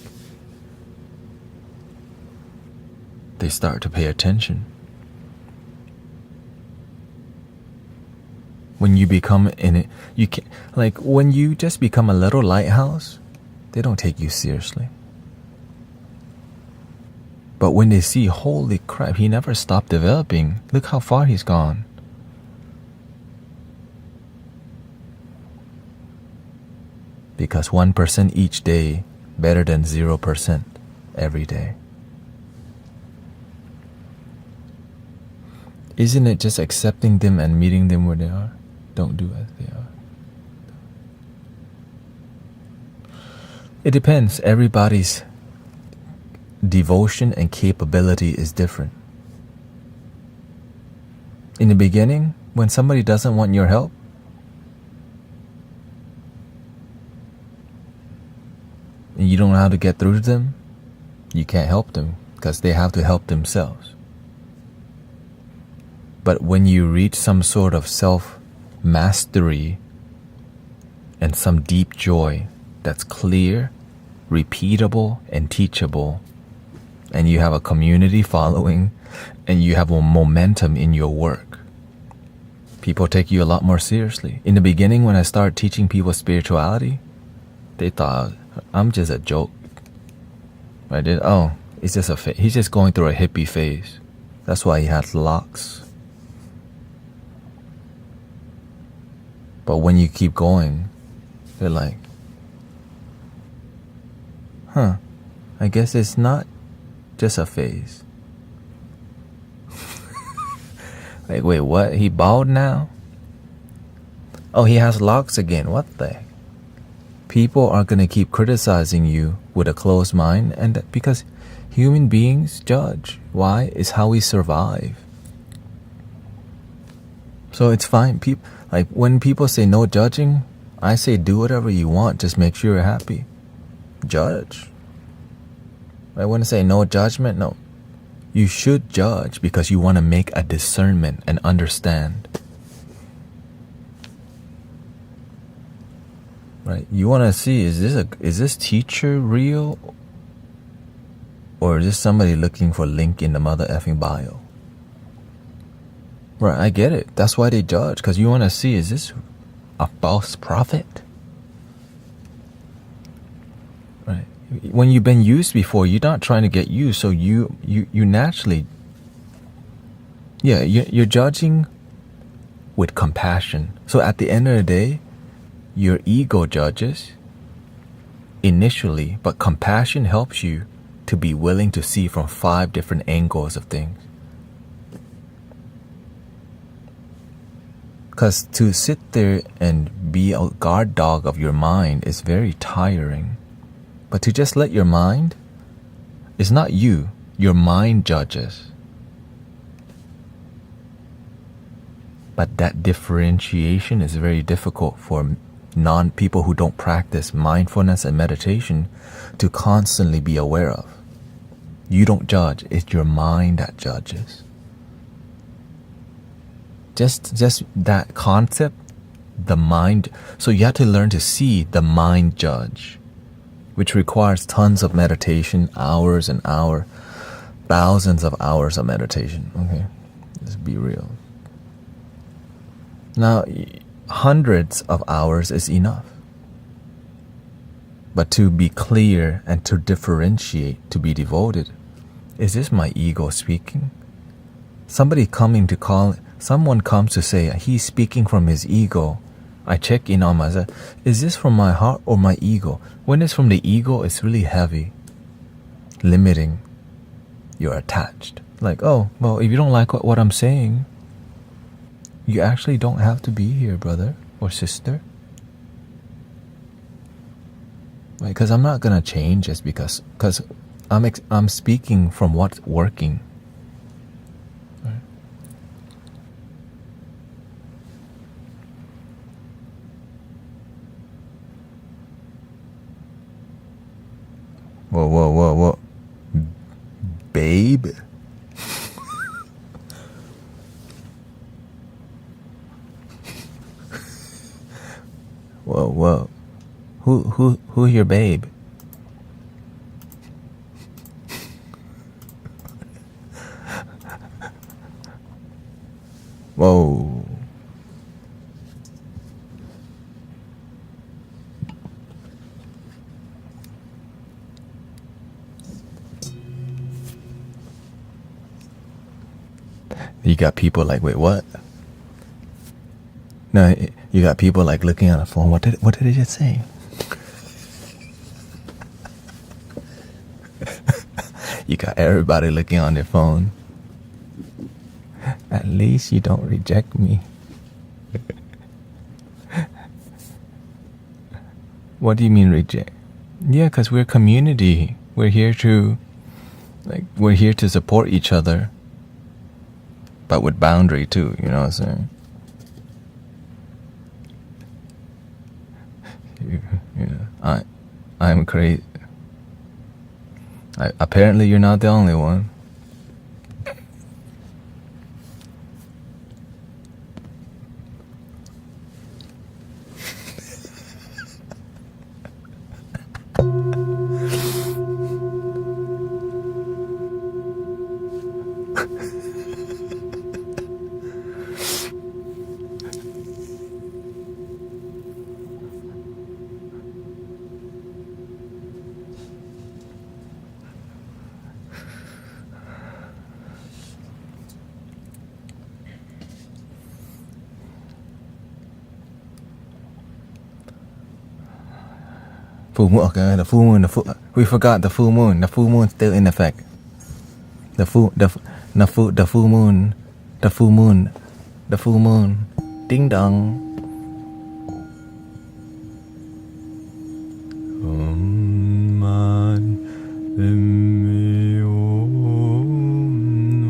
Speaker 1: they start to pay attention. When you become when you just become a little lighthouse, they don't take you seriously. But when they see, holy crap, he never stopped developing. Look how far he's gone. Because 1% each day better than 0% every day. Isn't it just accepting them and meeting them where they are? Don't do as they are. It depends. Everybody's devotion and capability is different. In the beginning, when somebody doesn't want your help, and you don't know how to get through to them, you can't help them because they have to help themselves. But when you reach some sort of self-mastery and some deep joy that's clear, repeatable, and teachable, and you have a community following, and you have a momentum in your work, people take you a lot more seriously. In the beginning, when I started teaching people spirituality, they thought I'm just a joke. It's just he's just going through a hippie phase. That's why he has locks. But when you keep going, they're like, I guess it's not just a phase. Like, wait, what? He bald now? Oh, he has locks again. What the heck? People are going to keep criticizing you with a closed mind, and because human beings judge. Why? It's how we survive. So it's fine. Like when people say no judging, I say do whatever you want. Just make sure you're happy. Judge. I wouldn't say no judgment. No. You should judge because you want to make a discernment and understand. Right? You want to see, is this teacher real? Or is this somebody looking for link in the mother effing bio? Right, I get it. That's why they judge, because you want to see, is this a false prophet? Right. When you've been used before, you're not trying to get used, so you naturally, you're judging with compassion. So at the end of the day, your ego judges initially, but compassion helps you to be willing to see from 5 different angles of things. Because to sit there and be a guard dog of your mind is very tiring. But to just let your mind, it's not you, your mind judges. But that differentiation is very difficult for non-people who don't practice mindfulness and meditation to constantly be aware of. You don't judge, it's your mind that judges. Just that concept, the mind. So you have to learn to see the mind judge, which requires tons of meditation, hours and hours, thousands of hours of meditation. Okay, let's be real. Now, hundreds of hours is enough. But to be clear and to differentiate, to be devoted, is this my ego speaking? Someone comes to say he's speaking from his ego. I check in on myself. Is this from my heart or my ego? When it's from the ego, it's really heavy, limiting. You're attached. Like, oh, well, if you don't like what I'm saying, you actually don't have to be here, brother or sister. Right? Because I'm not gonna change just because I'm speaking from what's working. Right? Whoa, babe. Whoa. Who's your babe? Whoa. You got people like, wait, what? No, you got people like looking at a phone. What did it just say? You got everybody looking on their phone. At least you don't reject me. What do you mean reject? Yeah, because we're a community. We're here to support each other. But with boundary too, you know what I'm saying? I'm crazy. Apparently you're not the only one. Full moon, okay, the full moon, we forgot the full moon. The full moon's still in effect. The full moon. Ding dong. Padme Om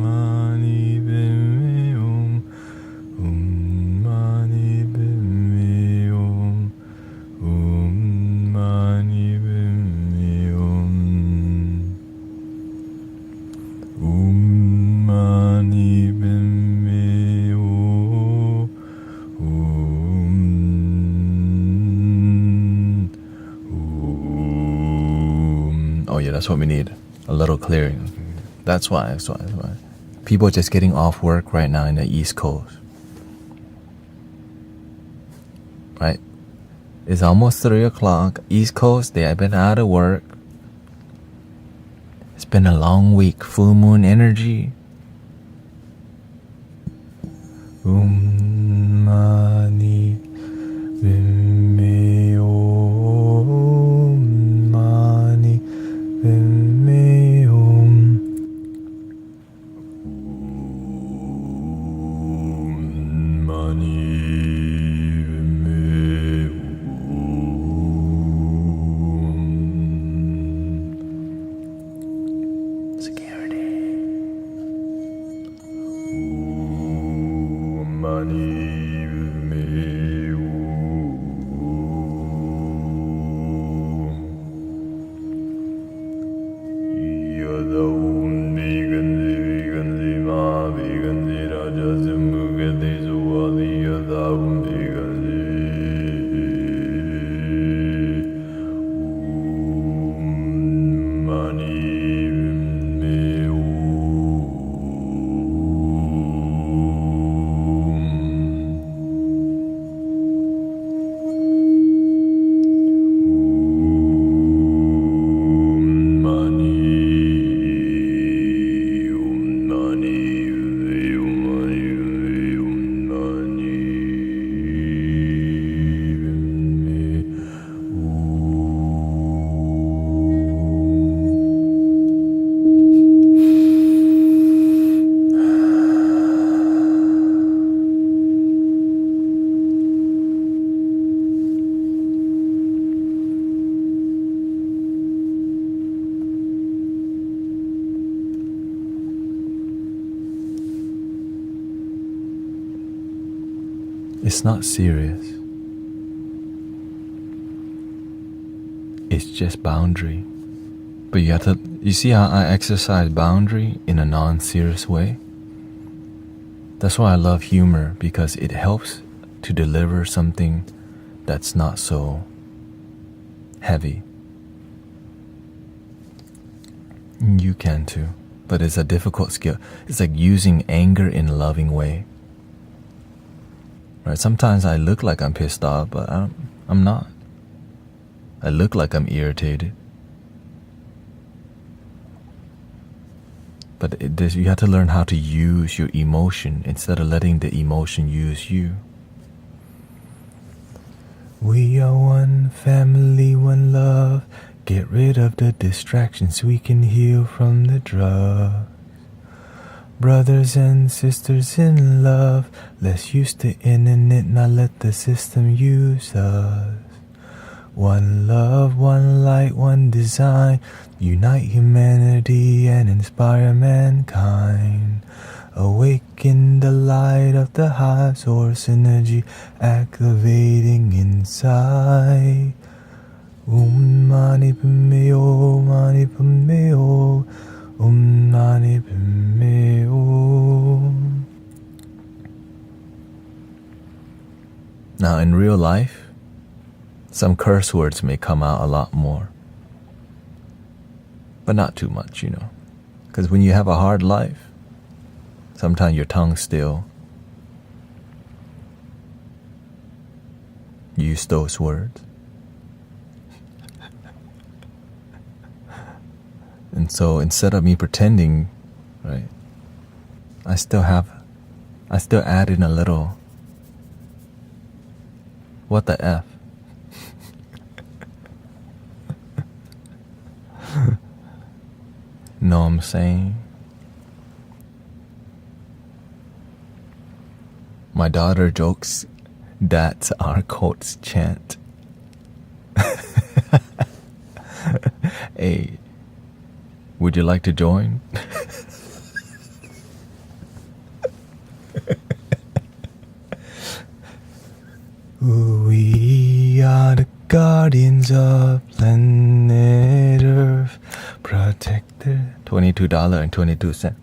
Speaker 1: Mani Padme Om Mani Padme Om Mani Padme Om Mani Padme Oh yeah, that's what we need. A little clearing. That's why. People are just getting off work right now in the East Coast. Right? It's almost 3 o'clock. East Coast, they have been out of work. It's been a long week. Full moon energy. Mani Padme Om Mani Padme Om Mani Padme Om Security Mani It's not serious. It's just boundary. But you see how I exercise boundary in a non-serious way? That's why I love humor, because it helps to deliver something that's not so heavy. You can too, but it's a difficult skill. It's like using anger in a loving way. Right? Sometimes I look like I'm pissed off, but I'm not. I look like I'm irritated. But you have to learn how to use your emotion instead of letting the emotion use you. We are one family, one love. Get rid of the distractions, we can heal from the drugs. Brothers and sisters in love, let's use the internet, not let the system use us. One love, one light, one design. Unite humanity and inspire mankind. Awaken the light of the high source energy activating inside. Mani Padme Om, Mani Padme Om, Mani Padme Om. Now in real life, some curse words may come out a lot more. But not too much, you know. Because when you have a hard life, sometimes your tongue still use those words. And so instead of me pretending, right, I still add in a little, what the F? Know what I'm saying? My daughter jokes that's our cult's chant. Hey, Would you like to join? We are the guardians of planet Earth, protector. $22.22.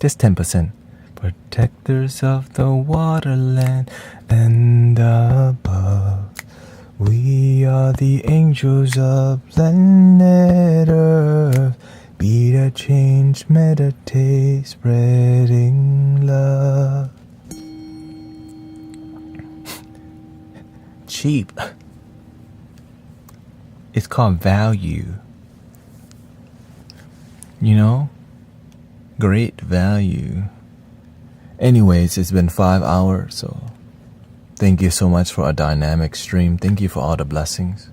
Speaker 1: Just 10%. Protectors of the waterland and above. We are the angels of planet Earth. Be the change, meditate, spreading love. Cheap. It's called value. You know? Great value. Anyways, it's been 5 hours, so thank you so much for a dynamic stream. Thank you for all the blessings.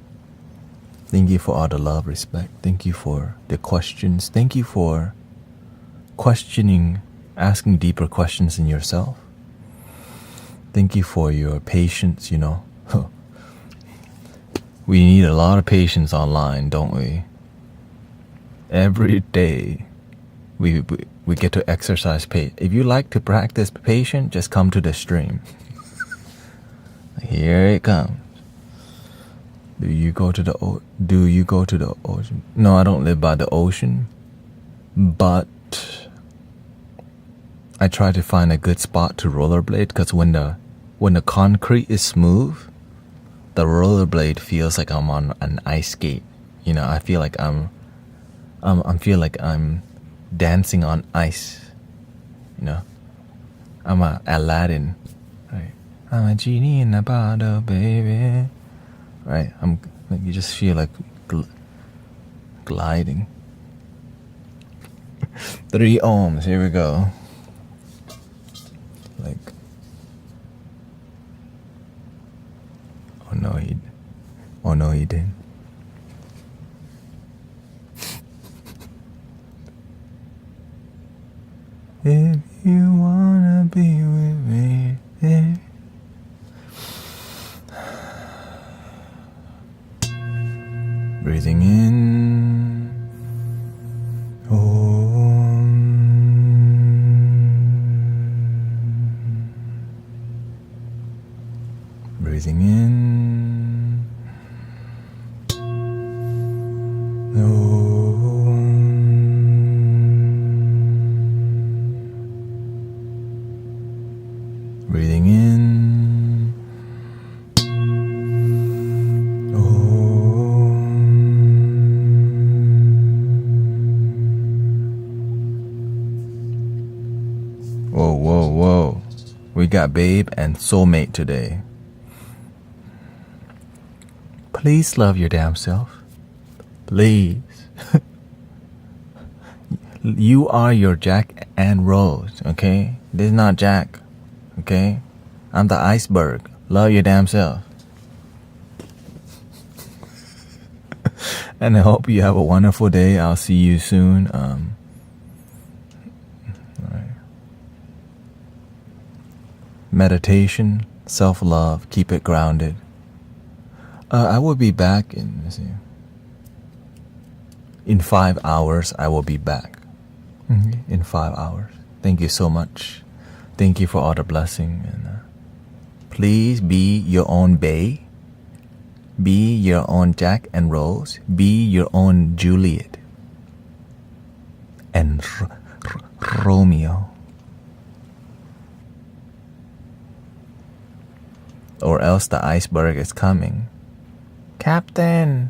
Speaker 1: Thank you for all the love, respect. Thank you for the questions. Thank you for questioning, asking deeper questions in yourself. Thank you for your patience, you know. We need a lot of patience online, don't we? Every day we get to exercise patience. If you like to practice patience, just come to the stream. Here it comes. Do you go to the ocean? No, I don't live by the ocean, but I try to find a good spot to rollerblade, because when the concrete is smooth, the rollerblade feels like I'm on an ice skate. You know, I feel like I'm dancing on ice. You know, I'm a Aladdin, right? I'm a genie in a bottle, baby. Right? You just feel like gliding. 3 ohms. Here we go. Like, oh no, he didn't. If you wanna be with me, yeah. Breathing in, breathing in, breathing in. Whoa. We got babe and soulmate today. Please love your damn self. Please. You are your Jack and Rose, okay? This is not Jack, okay? I'm the iceberg. Love your damn self. And I hope you have a wonderful day. I'll see you soon. Meditation, self-love, keep it grounded. I will be back in 5 hours. I will be back. In 5 hours. Thank you so much. Thank you for all the blessing. And please be your own bae. Be your own Jack and Rose. Be your own Juliet and Romeo. Or else the iceberg is coming. Captain,